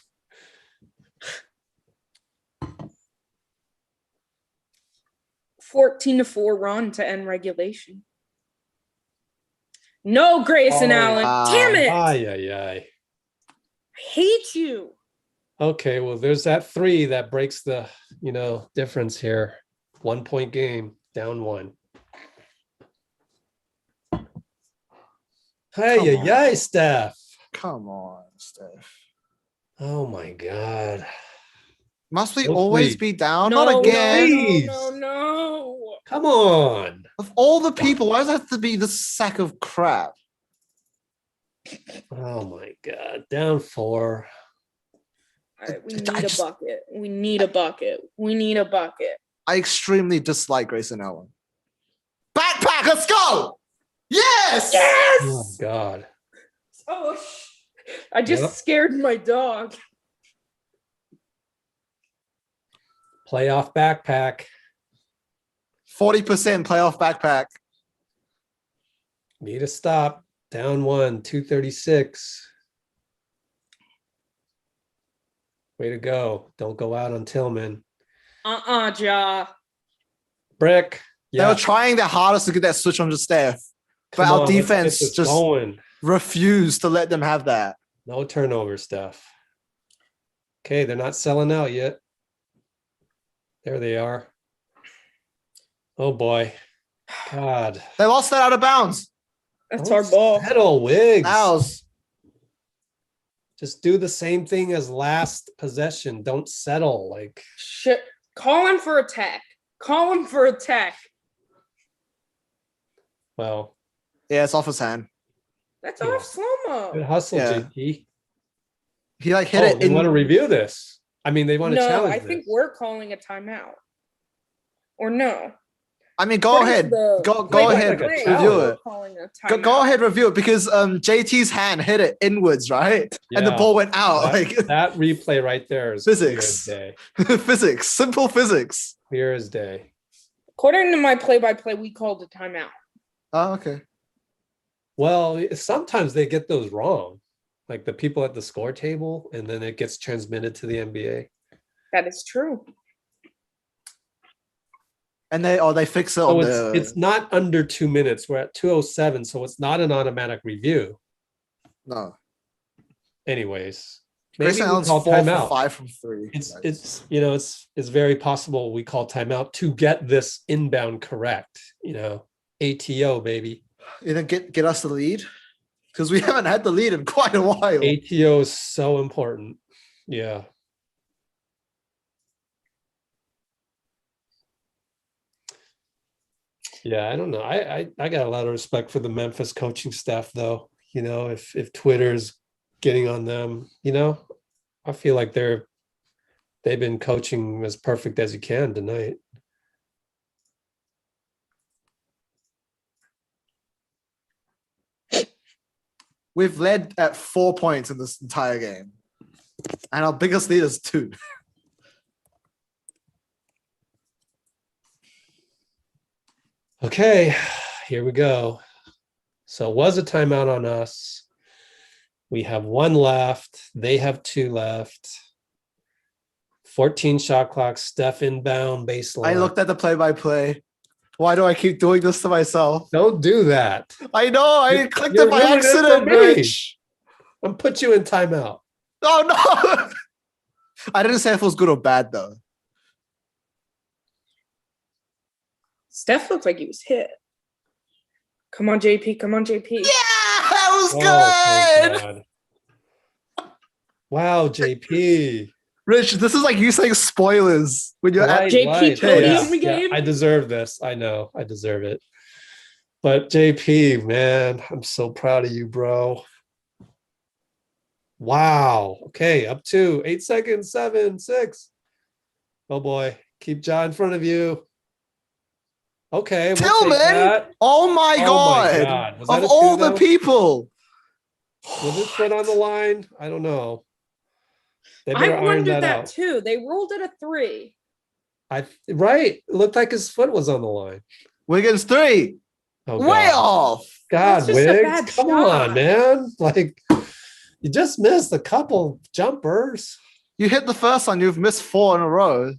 Speaker 3: 14-4 run to end regulation. No, Grayson
Speaker 1: Oh,
Speaker 3: Allen.
Speaker 2: wow.
Speaker 3: Damn it.
Speaker 1: Ay.
Speaker 3: I hate you.
Speaker 1: Okay, well, there's that 3 that breaks the, difference here. 1-point game, down 1. Hey,
Speaker 2: on.
Speaker 1: yay, Steph.
Speaker 2: Come on, Steph.
Speaker 1: Oh my God.
Speaker 2: Must we
Speaker 1: Oh,
Speaker 2: always
Speaker 1: please.
Speaker 2: be down?
Speaker 3: No,
Speaker 2: Not again.
Speaker 1: Please.
Speaker 3: No.
Speaker 1: Come on.
Speaker 2: Of all the people, why does it have to be this sack of crap?
Speaker 1: Oh my God. Down 4.
Speaker 3: All right, we
Speaker 2: I
Speaker 3: need a
Speaker 2: just-
Speaker 3: bucket. We need a bucket. We need a bucket.
Speaker 2: I extremely dislike Grayson Allen. Backpack, let's go! Yes!
Speaker 1: Oh God.
Speaker 3: Oh, I just
Speaker 1: Yep.
Speaker 3: scared my dog.
Speaker 1: Playoff backpack.
Speaker 2: 40% playoff backpack.
Speaker 1: Need a stop. Down 1, 236. Way to go. Don't go out on Tillman.
Speaker 3: Ja.
Speaker 1: Brick.
Speaker 2: They
Speaker 1: Yeah.
Speaker 2: were trying their hardest to get that switch on to Steph. But
Speaker 1: Come
Speaker 2: our
Speaker 1: on, let's get
Speaker 2: defense
Speaker 1: this
Speaker 2: just-
Speaker 1: going.
Speaker 2: refuse to let them have that.
Speaker 1: No turnover stuff. Okay, they're not selling out yet. There they are. Oh boy. God.
Speaker 2: They lost that out of bounds.
Speaker 3: That's
Speaker 1: Don't
Speaker 3: our ball.
Speaker 1: Settle, Wiggs.
Speaker 2: Ours.
Speaker 1: Just do the same thing as last possession. Don't settle. Like,
Speaker 3: Shit. Call him for attack. Call him for attack.
Speaker 1: well,
Speaker 2: Yeah, it's off his hand.
Speaker 3: That's
Speaker 1: Yeah.
Speaker 3: off slow
Speaker 1: good
Speaker 3: mo.
Speaker 1: hustle,
Speaker 2: Yeah.
Speaker 1: JP.
Speaker 2: He like hit
Speaker 1: Oh,
Speaker 2: it
Speaker 1: they
Speaker 2: in.
Speaker 1: want to review this. I mean, they want to
Speaker 3: No,
Speaker 1: challenge
Speaker 3: I think
Speaker 1: this.
Speaker 3: we're calling a timeout. Or no.
Speaker 2: I mean, go
Speaker 3: According to
Speaker 2: ahead.
Speaker 3: the
Speaker 2: Go
Speaker 3: play-by-play,
Speaker 2: ahead.
Speaker 1: Like a
Speaker 2: Review
Speaker 1: foul.
Speaker 3: we're
Speaker 2: it.
Speaker 3: calling a
Speaker 2: Go
Speaker 3: timeout.
Speaker 2: ahead, review it because JT's hand hit it inwards, right? And the
Speaker 1: Yeah.
Speaker 2: ball went out.
Speaker 1: That,
Speaker 2: Like
Speaker 1: that replay right there is
Speaker 2: Physics.
Speaker 1: clear as day.
Speaker 2: physics, simple physics.
Speaker 1: Clear as day.
Speaker 3: According to my play-by-play, we called a timeout.
Speaker 2: Oh, okay.
Speaker 1: Well, sometimes they get those wrong, like the people at the score table, and then it gets transmitted to the NBA.
Speaker 3: That is true.
Speaker 2: And they fix it
Speaker 1: So
Speaker 2: on
Speaker 1: it's not under 2 minutes. We're at 2:07, so it's not an automatic review.
Speaker 2: no.
Speaker 1: Anyways, maybe
Speaker 2: Grayson
Speaker 1: we
Speaker 2: Allen's
Speaker 1: call
Speaker 2: 4 for
Speaker 1: timeout.
Speaker 2: 5 from 3.
Speaker 1: It's you know it's very possible we call timeout to get this inbound correct. ATO baby.
Speaker 2: Get us the lead because we haven't had the lead in quite a while.
Speaker 1: ATO is so important. Yeah. Yeah, I don't know. I got a lot of respect for the Memphis coaching staff, though. If Twitter's getting on them, I feel like they've been coaching as perfect as you can tonight.
Speaker 2: We've led at 4 points in this entire game, and our biggest lead is 2.
Speaker 1: Okay, here we go. So it was a timeout on us. We have 1 left. They have 2 left. 14 shot clock. Steph inbound baseline.
Speaker 2: I looked at the play-by-play. Why do I keep doing this to myself?
Speaker 1: Don't do that.
Speaker 2: I know. I
Speaker 1: You're-
Speaker 2: clicked
Speaker 1: you're
Speaker 2: it by
Speaker 1: ruining it for
Speaker 2: accident,
Speaker 1: me.
Speaker 2: Rich.
Speaker 1: I'm put you in timeout.
Speaker 2: Oh no! I didn't say if it was good or bad though.
Speaker 3: Steph looked like he was hit. Come on, JP. Come on, JP.
Speaker 2: Yeah, that was
Speaker 1: Oh,
Speaker 2: good.
Speaker 1: thank God. Wow, JP.
Speaker 2: Rich, this is like you saying spoilers when you're at.
Speaker 3: JP Cody's
Speaker 1: Yeah,
Speaker 3: game?
Speaker 1: I deserve this. I know. I deserve it. But JP, man, I'm so proud of you, bro. Wow. Okay, up 2. 8 seconds. 7, 6. Oh boy. Keep Ja in front of you. Okay. We'll take
Speaker 2: Tillman?
Speaker 1: that.
Speaker 2: Oh my
Speaker 1: Oh my
Speaker 2: god!
Speaker 1: God. Was that
Speaker 2: Of
Speaker 1: a
Speaker 2: all
Speaker 1: 2,
Speaker 2: the
Speaker 1: though?
Speaker 2: people,
Speaker 1: Was his foot on the line? I don't know. They
Speaker 3: I
Speaker 1: better iron
Speaker 3: wondered
Speaker 1: that
Speaker 3: that
Speaker 1: out.
Speaker 3: too. They ruled it a 3.
Speaker 1: Right. It looked like his foot was on the line.
Speaker 2: Wiggins 3,
Speaker 1: Oh,
Speaker 2: way
Speaker 1: God.
Speaker 2: off.
Speaker 1: God,
Speaker 3: That's just a
Speaker 1: Wiggs,
Speaker 3: bad
Speaker 1: come
Speaker 3: shot.
Speaker 1: on, man. Like, you just missed a couple jumpers.
Speaker 2: You hit the first one, you've missed 4 in a row.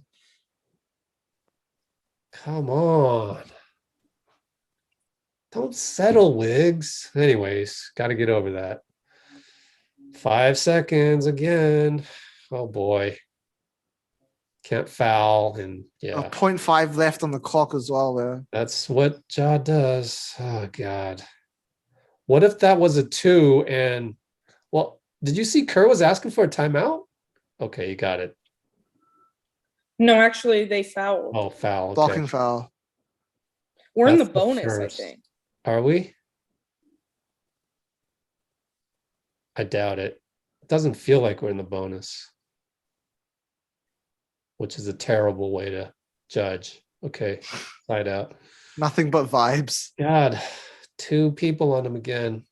Speaker 1: Come on. Don't settle, Wiggs. Anyways, got to get over that. 5 seconds again. Oh, boy. Can't foul. And
Speaker 2: A
Speaker 1: yeah,
Speaker 2: 0.5 left on the clock as well there.
Speaker 1: that's what Ja does. Oh, God. What if that was a 2 and, well, did you see Kerr was asking for a timeout? Okay, you got it.
Speaker 3: No, actually, they fouled.
Speaker 1: Oh, foul. Okay.
Speaker 2: Blocking foul.
Speaker 3: We're in the
Speaker 1: That's the
Speaker 3: bonus, I
Speaker 1: first.
Speaker 3: think.
Speaker 1: Are we? I doubt it. It doesn't feel like we're in the bonus, which is a terrible way to judge. Okay, side out.
Speaker 2: Nothing but vibes.
Speaker 1: God, 2 people on him again.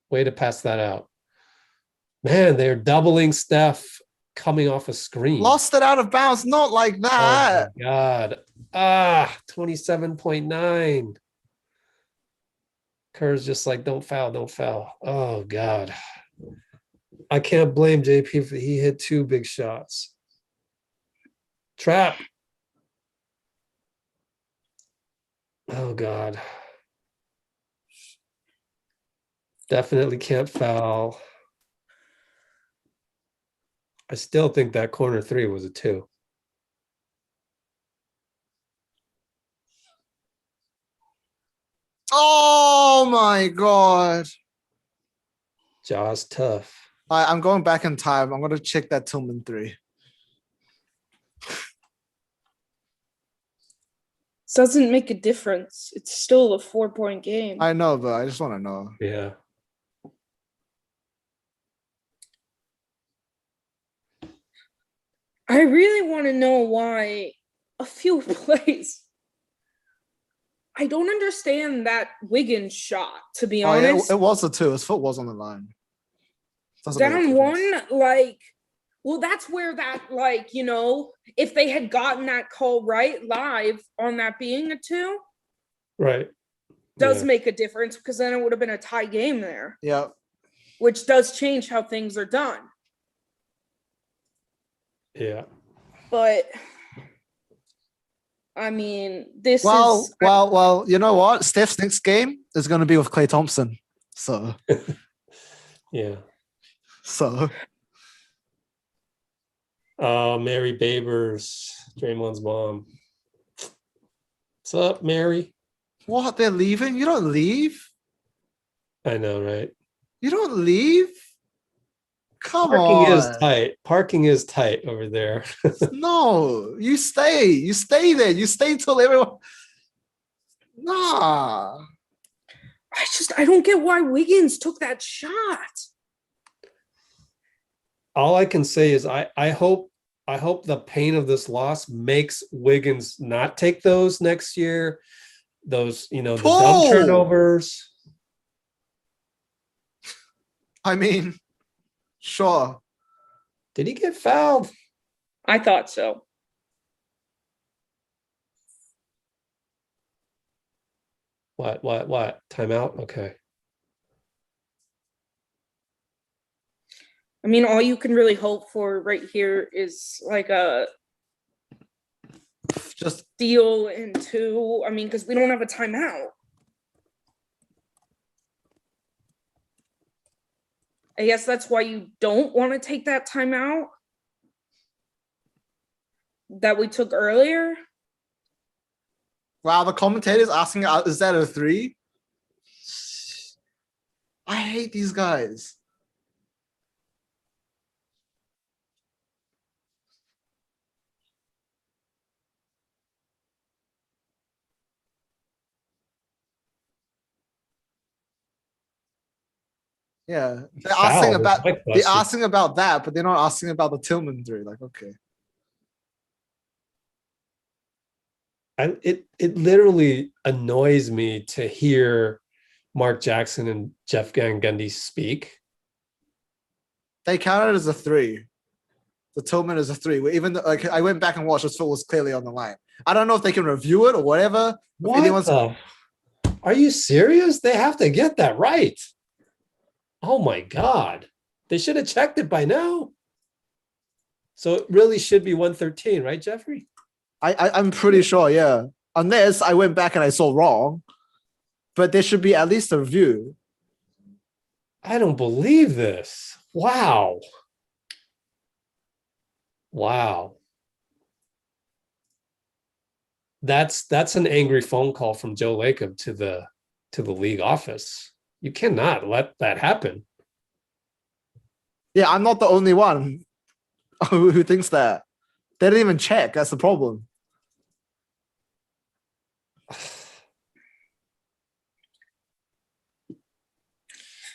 Speaker 1: Way to pass that out. Man, they're doubling Steph coming off a screen.
Speaker 2: Lost it out of bounds. Not like
Speaker 1: Oh
Speaker 2: that.
Speaker 1: my God. 27.9. Kerr's just like, don't foul, don't foul. Oh God. I can't blame JP for he hit 2 big shots. Trap. Oh God. Definitely can't foul. I still think that corner 3 was a 2.
Speaker 2: Oh my god.
Speaker 1: Jaw's tough.
Speaker 2: I'm going back in time. I'm gonna check that Tillman 3.
Speaker 3: Doesn't make a difference. It's still a 4-point game.
Speaker 2: I know, but I just want to know.
Speaker 1: Yeah.
Speaker 3: I really want to know why a few plays. I don't understand that Wiggins shot, to be
Speaker 2: Oh, yeah,
Speaker 3: honest.
Speaker 2: it was a 2. His foot was on the line. Doesn't make a
Speaker 3: Down
Speaker 2: difference.
Speaker 3: 1, like, well, that's where that, like, you know, if they had gotten that call right live on that being a 2,
Speaker 1: Right.
Speaker 3: does
Speaker 1: Yeah.
Speaker 3: make a difference, because then it would have been a tie game there,
Speaker 2: Yeah.
Speaker 3: which does change how things are done.
Speaker 1: Yeah.
Speaker 3: But I mean, this
Speaker 2: Well,
Speaker 3: is
Speaker 2: well, you know what? Steph's next game is going to be with Klay Thompson. So,
Speaker 1: Yeah. Mary Babers, Draymond's mom. What's up, Mary?
Speaker 2: what? They're leaving? You don't leave?
Speaker 1: I know, right?
Speaker 2: You don't leave? Come
Speaker 1: Parking is
Speaker 2: on.
Speaker 1: tight. Parking is tight over there.
Speaker 2: No, you stay. You stay there. You stay till everyone. Nah.
Speaker 3: I don't get why Wiggins took that shot.
Speaker 1: All I can say is I hope the pain of this loss makes Wiggins not take those next year. Those, the dumb
Speaker 2: Pull!
Speaker 1: turnovers.
Speaker 2: I mean, sure.
Speaker 1: Did he get fouled?
Speaker 3: I thought so.
Speaker 1: What? Timeout? Okay.
Speaker 3: I mean, all you can really hope for right here is like a
Speaker 2: Just
Speaker 3: steal in 2. I mean, because we don't have a timeout. I guess that's why you don't want to take that timeout that we took earlier.
Speaker 2: wow, the commentators asking, is that a 3? I hate these guys. Yeah, they're asking
Speaker 1: Foul.
Speaker 2: about
Speaker 1: Mike
Speaker 2: they're
Speaker 1: busted.
Speaker 2: asking about that, but they're not asking about the Tillman 3. Like, okay.
Speaker 1: It literally annoys me to hear Mark Jackson and Jeff Van Gundy speak.
Speaker 2: They counted as a 3. The Tillman is a 3. Even though, like, I went back and watched, his foot was clearly on the line. I don't know if they can review it or whatever.
Speaker 1: What the? Are you serious? They have to get that right. Oh my God. They should have checked it by now. So it really should be 113, right, Jeffrey?
Speaker 2: I'm pretty sure, yeah. Unless I went back and I saw wrong. But there should be at least a review.
Speaker 1: I don't believe this. Wow. That's an angry phone call from Joe Lacob to the league office. You cannot let that happen.
Speaker 2: Yeah, I'm not the only one who thinks that. They didn't even check. That's the problem.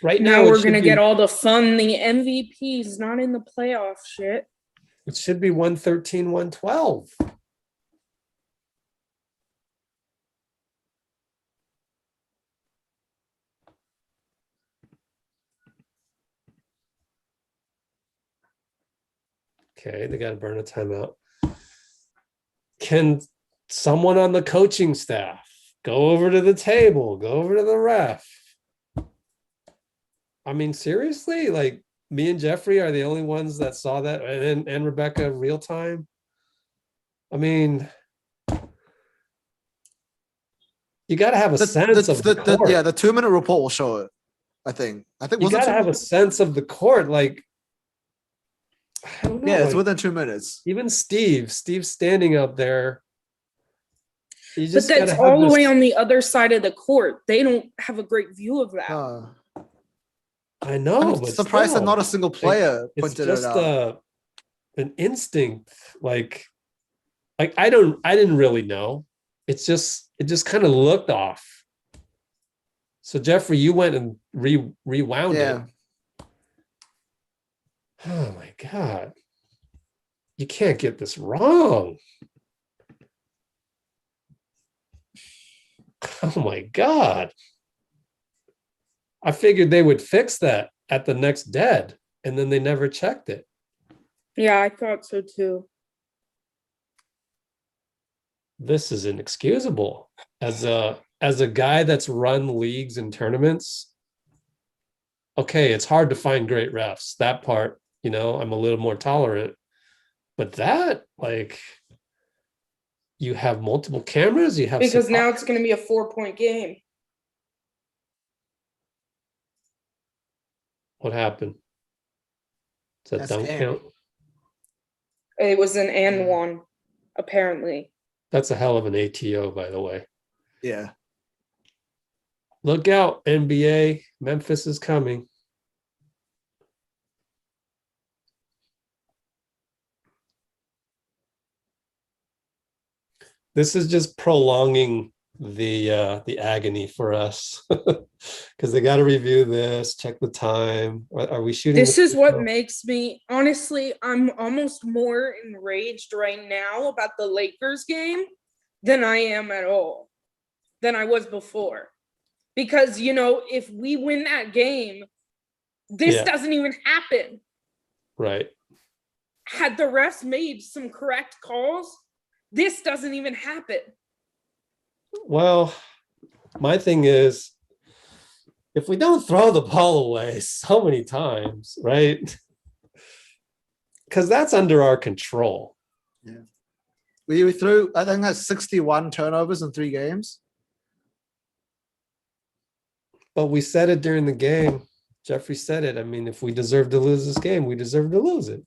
Speaker 1: Right
Speaker 3: Now
Speaker 1: now,
Speaker 3: we're going to get all the fun. The MVP's not in the playoff shit.
Speaker 1: It should be 113, 112. Okay, they got to burn a timeout. Can someone on the coaching staff go over to the table, go over to the ref? I mean, seriously, like me and Jeffrey are the only ones that saw that, and Rebecca real time. I mean, you got to have a sense of the court.
Speaker 2: Yeah, the 2-minute report will show it. I think
Speaker 1: You
Speaker 2: was it
Speaker 1: gotta
Speaker 2: 2
Speaker 1: have a
Speaker 2: minutes?
Speaker 1: sense of the court. Like, I don't know.
Speaker 2: Yeah, it's
Speaker 1: like,
Speaker 2: within 2 minutes.
Speaker 1: even Steve's standing out there. You
Speaker 3: But
Speaker 1: just
Speaker 3: that's
Speaker 1: gotta have
Speaker 3: all the way
Speaker 1: this.
Speaker 3: on the other side of the court. They don't have a great view of that.
Speaker 1: I know,
Speaker 2: I'm
Speaker 1: but
Speaker 2: surprised that
Speaker 1: still,
Speaker 2: not a single player
Speaker 1: it's
Speaker 2: pointed it
Speaker 1: just
Speaker 2: out.
Speaker 1: an instinct. Like I didn't really know. It just kind of looked off. So Jeffrey, you went and rewound
Speaker 2: Yeah.
Speaker 1: it. Oh my God. You can't get this wrong. Oh my God. I figured they would fix that at the next dead, and then they never checked it.
Speaker 3: Yeah, I thought so too.
Speaker 1: This is inexcusable. As a guy that's run leagues and tournaments, okay, it's hard to find great refs. That part, I'm a little more tolerant. But that, like, you have multiple cameras, you have
Speaker 3: Because now it's going to be a 4-point game.
Speaker 1: What happened? Is that
Speaker 2: That's
Speaker 1: dunk
Speaker 2: game.
Speaker 1: count?
Speaker 3: It was an and one, apparently.
Speaker 1: That's a hell of an ATO, by the way.
Speaker 2: Yeah.
Speaker 1: Look out, NBA. Memphis is coming. This is just prolonging the agony for us because they got to review this, check the time. Are we shooting?
Speaker 3: This is what makes me, honestly, I'm almost more enraged right now about the Lakers game than I am at all, than I was before. Because, if we win that game, this doesn't even happen.
Speaker 1: Right.
Speaker 3: Had the refs made some correct calls, this doesn't even happen.
Speaker 1: Well, my thing is, if we don't throw the ball away so many times, right? Because that's under our control.
Speaker 2: Yeah. We threw, I think that's 61 turnovers in 3 games.
Speaker 1: But we said it during the game. Jeffrey said it. I mean, if we deserve to lose this game, we deserve to lose it.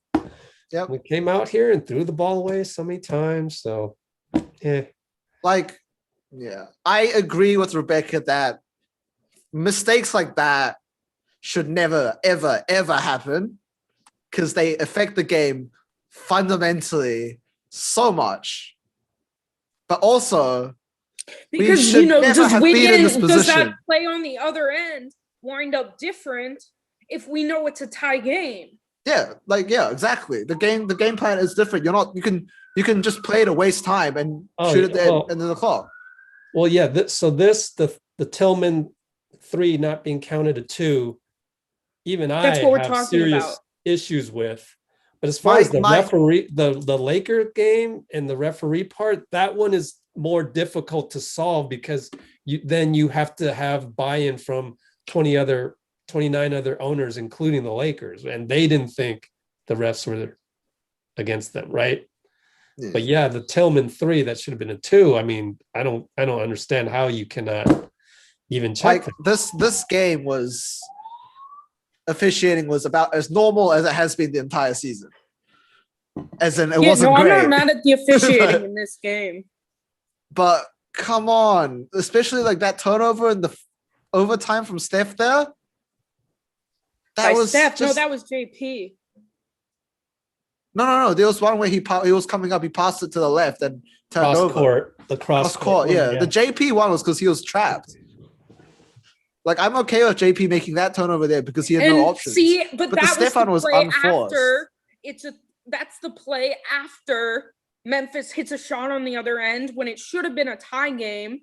Speaker 2: Yep.
Speaker 1: We came out here and threw the ball away so many times. So, yeah.
Speaker 2: Yeah, I agree with Rebecca that mistakes like that should never, ever, ever happen because they affect the game fundamentally so much. But also,
Speaker 3: because,
Speaker 2: does
Speaker 3: that play on the other end wind up different if we know it's a tie game?
Speaker 2: Yeah, exactly. The game plan is different. You can just play to waste time and shoot it at the end of the clock.
Speaker 1: Well, yeah. The Tillman 3 not being counted a 2, even
Speaker 3: That's
Speaker 1: I
Speaker 3: what we're
Speaker 1: have
Speaker 3: talking
Speaker 1: serious
Speaker 3: about.
Speaker 1: issues with. But as far as the referee, the Laker game and the referee part, that one is more difficult to solve because you have to have buy-in from 29 other owners, including the Lakers, and they didn't think the refs were against them, right? Yeah. But yeah, the Tillman 3, that should have been a 2. I mean, I don't understand how you cannot even check.
Speaker 2: Like this game was officiating was about as normal as it has been the entire season. As in, it wasn't great.
Speaker 3: I'm not mad at the officiating in this game.
Speaker 2: But come on, especially like that turnover in the overtime from Steph there.
Speaker 3: That was Steph. No, that was JP.
Speaker 2: No. There was one where he was coming up. He passed it to the left and turned over.
Speaker 1: The cross court.
Speaker 2: Yeah, the JP one was because he was trapped. Like, I'm okay with JP making that turnover there because he had no options.
Speaker 3: See, but that
Speaker 2: the Stefan was unforced.
Speaker 3: That's the play after Memphis hits a shot on the other end when it should have been a tie game.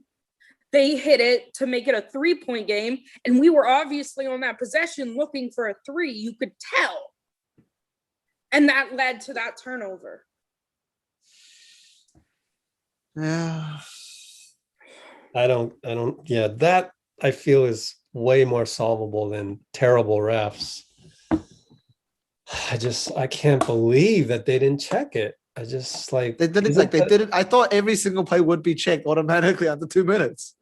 Speaker 3: They hit it to make it a 3-point game, and we were obviously on that possession looking for a 3. You could tell. And that led to that turnover.
Speaker 2: Yeah.
Speaker 1: That I feel is way more solvable than terrible refs. I can't believe that they didn't check it. I just they didn't.
Speaker 2: I thought every single play would be checked automatically after 2 minutes.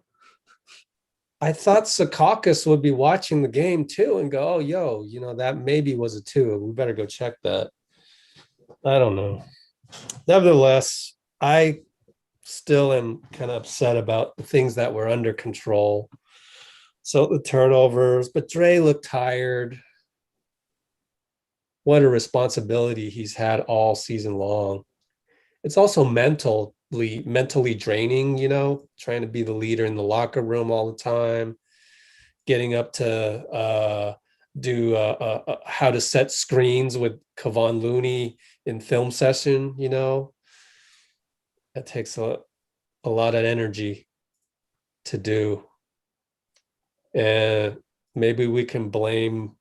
Speaker 1: I thought Secaucus would be watching the game too and go, oh, yo, that maybe was a 2. We better go check that. I don't know. Nevertheless, I still am kind of upset about the things that were under control. So the turnovers, but Dre looked tired. What a responsibility he's had all season long. It's also mentally draining, trying to be the leader in the locker room all the time, getting up to do how to set screens with Kevon Looney in film session, that takes a lot of energy to do. And maybe we can blame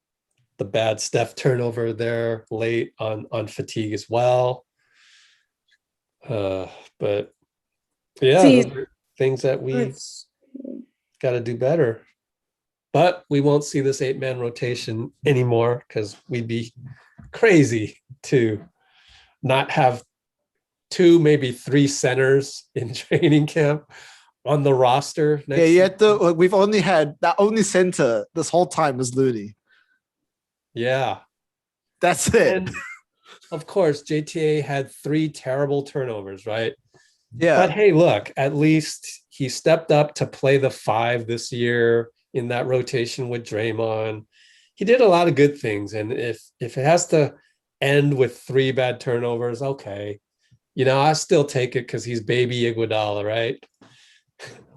Speaker 1: the bad Steph turnover there late on fatigue as well. But yeah,
Speaker 3: See,
Speaker 1: those are things that we got to do better. But we won't see this 8-man rotation anymore because we'd be crazy to not have 2, maybe 3 centers in training camp on the roster.
Speaker 2: We've only had that only center this whole time was Looney.
Speaker 1: Yeah.
Speaker 2: That's it.
Speaker 1: And of course, JTA had 3 terrible turnovers, right?
Speaker 2: Yeah.
Speaker 1: But hey, look, at least he stepped up to play the 5 this year in that rotation with Draymond. He did a lot of good things. And if it has to end with 3 bad turnovers, okay. I still take it because he's baby Iguodala, right?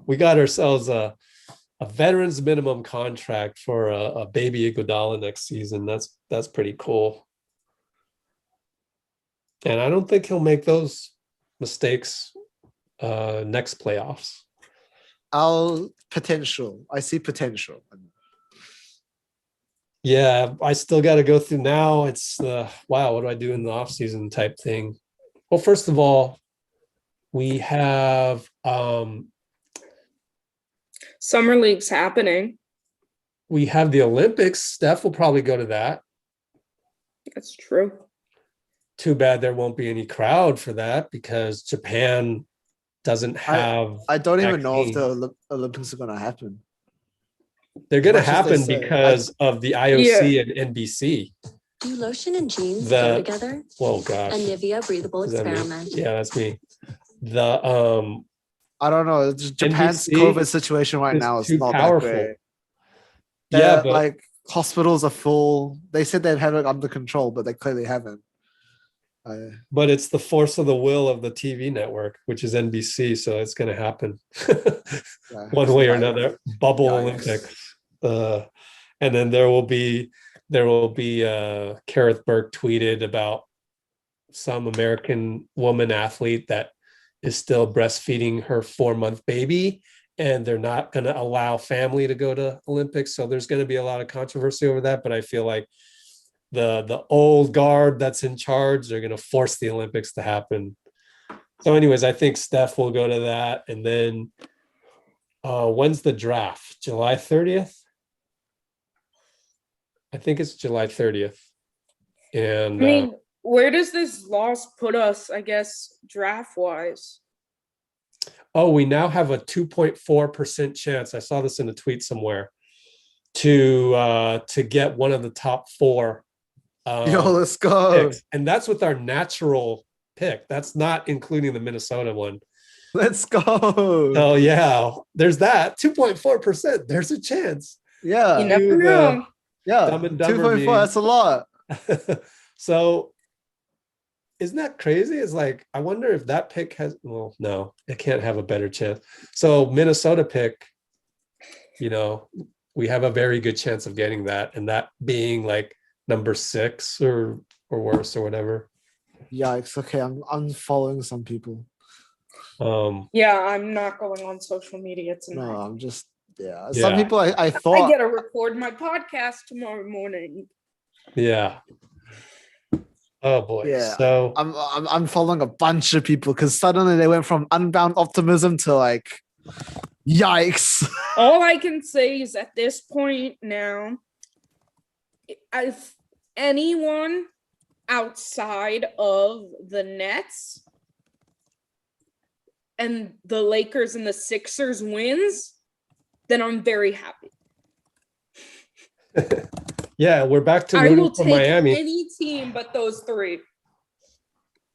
Speaker 1: We got ourselves a veterans minimum contract for a baby Iguodala next season. That's pretty cool. And I don't think he'll make those mistakes next playoffs.
Speaker 2: I see potential.
Speaker 1: Yeah, I still got to go through now. It's wow, what do I do in the off season type thing? Well, first of all, we have
Speaker 3: Summer League's happening.
Speaker 1: We have the Olympics. Steph will probably go to that.
Speaker 3: That's true.
Speaker 1: Too bad there won't be any crowd for that because Japan doesn't have.
Speaker 2: I don't even know if the Olympics are going to happen.
Speaker 1: They're going to happen because of the IOC and NBC.
Speaker 6: Do lotion and jeans go together?
Speaker 1: Oh gosh.
Speaker 6: A Nivea breathable experiment.
Speaker 1: Yeah, that's me.
Speaker 2: I don't know. Japan's NBC COVID situation right now is not powerful. That great. Yeah, but like hospitals are full. They said they've had it under control, but they clearly haven't.
Speaker 1: But it's the force of the will of the TV network, which is NBC, so it's going to happen one way or another. Bubble Olympics, and then there will be Kareth Burke tweeted about some American woman athlete that is still breastfeeding her 4-month baby, and they're not going to allow family to go to Olympics. So there's going to be a lot of controversy over that. But I feel like the old guard that's in charge, they're going to force the Olympics to happen. So anyways, I think Steph will go to that. And then when's the draft? July 30th? I think it's July 30th. And
Speaker 3: I mean, where does this loss put us, I guess, draft-wise?
Speaker 1: Oh, we now have a 2.4% chance. I saw this in a tweet somewhere to get one of the top 4.
Speaker 2: Let's go.
Speaker 1: Picks. And that's with our natural pick. That's not including the Minnesota one.
Speaker 2: Let's go.
Speaker 1: Oh, yeah. There's that. 2.4%. There's a chance.
Speaker 2: Yeah.
Speaker 3: You never know.
Speaker 2: Yeah. 2.4. That's a lot.
Speaker 1: So isn't that crazy? It's like, I wonder if that pick has, well, no, it can't have a better chance. So Minnesota pick, we have a very good chance of getting that, and that being like number 6 or worse or whatever.
Speaker 2: Yikes. Okay, I'm unfollowing some people.
Speaker 3: Yeah, I'm not going on social media tonight.
Speaker 2: No, I'm just some people I thought
Speaker 3: I gotta record my podcast tomorrow morning.
Speaker 1: Yeah. Oh boy.
Speaker 2: Yeah.
Speaker 1: So
Speaker 2: I'm following a bunch of people because suddenly they went from unbound optimism to like, yikes.
Speaker 3: All I can say is at this point now, if anyone outside of the Nets and the Lakers and the Sixers wins, then I'm very happy.
Speaker 1: Yeah, we're back to
Speaker 3: I will
Speaker 1: rooting for
Speaker 3: take
Speaker 1: Miami.
Speaker 3: any team but those three.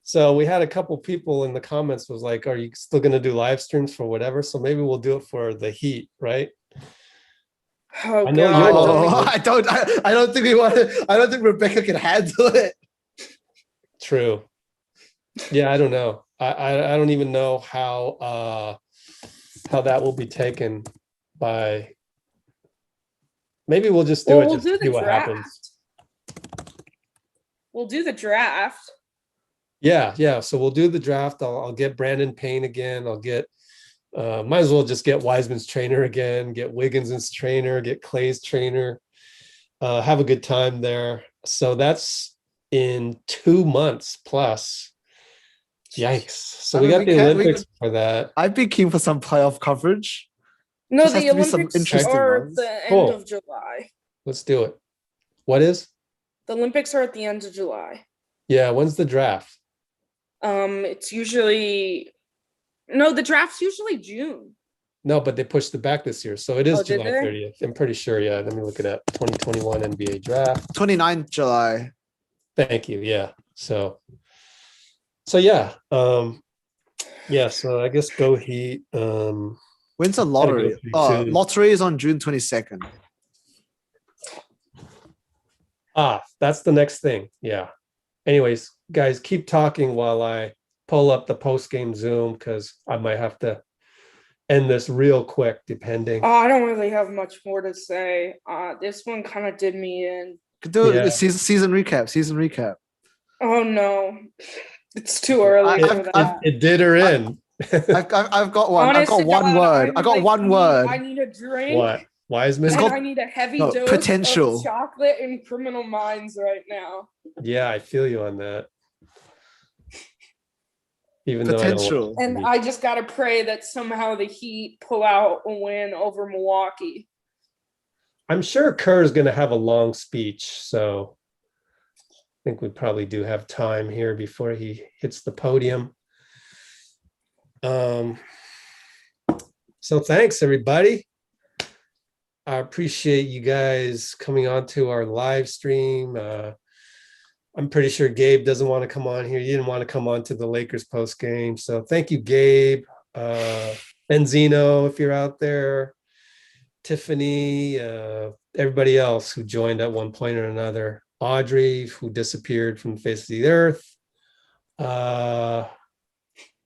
Speaker 1: So we had a couple people in the comments was like, are you still going to do live streams for whatever? So maybe we'll do it for the Heat, right?
Speaker 3: Oh,
Speaker 1: I know
Speaker 3: God.
Speaker 1: you're
Speaker 2: Oh, I don't think we want to. I don't think Rebecca can handle it.
Speaker 1: True. Yeah, I don't know. I don't even know how that will be taken by. Maybe we'll just do
Speaker 3: Well,
Speaker 1: it.
Speaker 3: we'll
Speaker 1: Just
Speaker 3: do
Speaker 1: see
Speaker 3: the
Speaker 1: what
Speaker 3: draft.
Speaker 1: happens.
Speaker 3: We'll do the draft.
Speaker 1: Yeah. So we'll do the draft. I'll get Brandon Payne again. I'll get. Might as well just get Wiseman's trainer again. Get Wiggins's trainer. Get Clay's trainer. Have a good time there. So that's in 2 months plus. Yikes! So we got the Olympics for that.
Speaker 2: I'd be keen for some playoff coverage.
Speaker 3: No,
Speaker 2: Just has
Speaker 3: the
Speaker 2: to be some
Speaker 3: Olympics
Speaker 2: interesting
Speaker 3: are
Speaker 2: ones.
Speaker 3: the end
Speaker 1: Cool.
Speaker 3: of July.
Speaker 1: Let's do it. What is?
Speaker 3: The Olympics are at the end of July.
Speaker 1: Yeah. When's the draft?
Speaker 3: It's usually the draft's usually June.
Speaker 1: No, but they pushed it back this year, so it is
Speaker 3: Oh, did
Speaker 1: July
Speaker 3: they?
Speaker 1: 30th. I'm pretty sure. Yeah. Let me look it up. 2021 NBA draft.
Speaker 2: 29th July.
Speaker 1: Thank you. Yeah. So yeah. Yeah. So I guess go Heat.
Speaker 2: When's the lottery?
Speaker 1: pretty
Speaker 2: Oh,
Speaker 1: soon.
Speaker 2: lottery is on June 22nd.
Speaker 1: That's the next thing. Yeah. Anyways, guys, keep talking while I pull up the post-game Zoom because I might have to end this real quick, depending.
Speaker 3: Oh, I don't really have much more to say. This one kind of did me in.
Speaker 2: Could do
Speaker 1: Yeah.
Speaker 2: it. Season recap.
Speaker 3: Oh no, it's too early for that.
Speaker 1: It did her in.
Speaker 2: I've got one.
Speaker 3: Honest
Speaker 2: I've
Speaker 3: to
Speaker 2: got one
Speaker 3: God,
Speaker 2: word.
Speaker 3: I'm
Speaker 2: I got
Speaker 3: like,
Speaker 2: one word.
Speaker 3: I need a drink.
Speaker 1: What? Wiseman?
Speaker 2: It's
Speaker 3: And
Speaker 2: called-
Speaker 3: I need a heavy
Speaker 2: no,
Speaker 3: dose
Speaker 2: potential.
Speaker 3: of chocolate and Criminal Minds right now.
Speaker 1: Yeah, I feel you on that. Even though
Speaker 2: Potential.
Speaker 1: I
Speaker 3: And
Speaker 1: don't
Speaker 3: I just gotta pray that somehow the Heat pull out a win over Milwaukee.
Speaker 1: I'm sure Kerr's going to have a long speech, so I think we probably do have time here before he hits the podium. So thanks, everybody. I appreciate you guys coming on to our live stream. I'm pretty sure Gabe doesn't want to come on here. You didn't want to come on to the Lakers post game. So thank you, Gabe. Benzino, if you're out there. Tiffany, everybody else who joined at one point or another. Audrey, who disappeared from the face of the earth.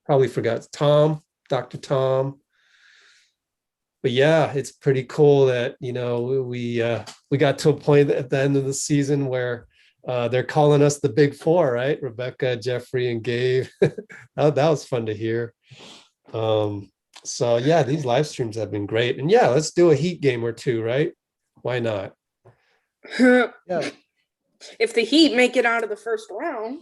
Speaker 1: Probably forgot Tom, Dr. Tom. But yeah, it's pretty cool that, we got to a point at the end of the season where they're calling us the Big Four, right? Rebecca, Jeffrey, and Gabe. that was fun to hear. So yeah, these live streams have been great. And yeah, let's do a Heat game or two, right? Why not?
Speaker 2: Yeah.
Speaker 3: If the Heat make it out of the first round.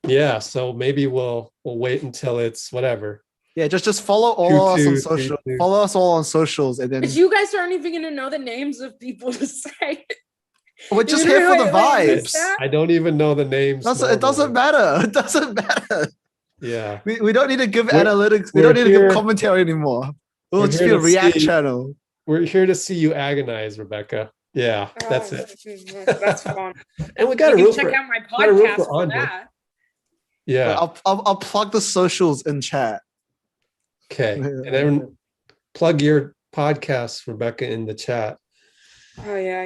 Speaker 1: Yeah, so maybe we'll wait until it's whatever.
Speaker 2: Yeah, just follow all us on
Speaker 1: 2-2,
Speaker 2: social.
Speaker 1: 3-2.
Speaker 2: Follow us all on socials, and then
Speaker 3: But you guys aren't even gonna know the names of people to say.
Speaker 2: we're just
Speaker 3: Wait,
Speaker 2: here for the
Speaker 3: wait, wait,
Speaker 2: vibes.
Speaker 3: that?
Speaker 1: I don't even know the names.
Speaker 2: It doesn't matter. It doesn't matter.
Speaker 1: Yeah.
Speaker 2: We don't need to give
Speaker 1: We're-
Speaker 2: analytics. We
Speaker 1: we're
Speaker 2: don't need to
Speaker 1: here-
Speaker 2: give commentary anymore. We'll
Speaker 1: we're
Speaker 2: just
Speaker 1: here
Speaker 2: be a
Speaker 1: to
Speaker 2: react
Speaker 1: see-
Speaker 2: channel.
Speaker 1: We're here to see you agonize, Rebecca. Yeah, that's it.
Speaker 3: That's fun.
Speaker 1: And we got a
Speaker 3: You
Speaker 1: roof
Speaker 3: can check
Speaker 1: for
Speaker 3: out my
Speaker 1: gotta root
Speaker 3: podcast
Speaker 1: for
Speaker 3: for
Speaker 1: Andre.
Speaker 3: that.
Speaker 1: yeah.
Speaker 2: I'll plug the socials in chat.
Speaker 1: Okay. And then plug your podcast, Rebecca, in the chat.
Speaker 3: Oh yeah.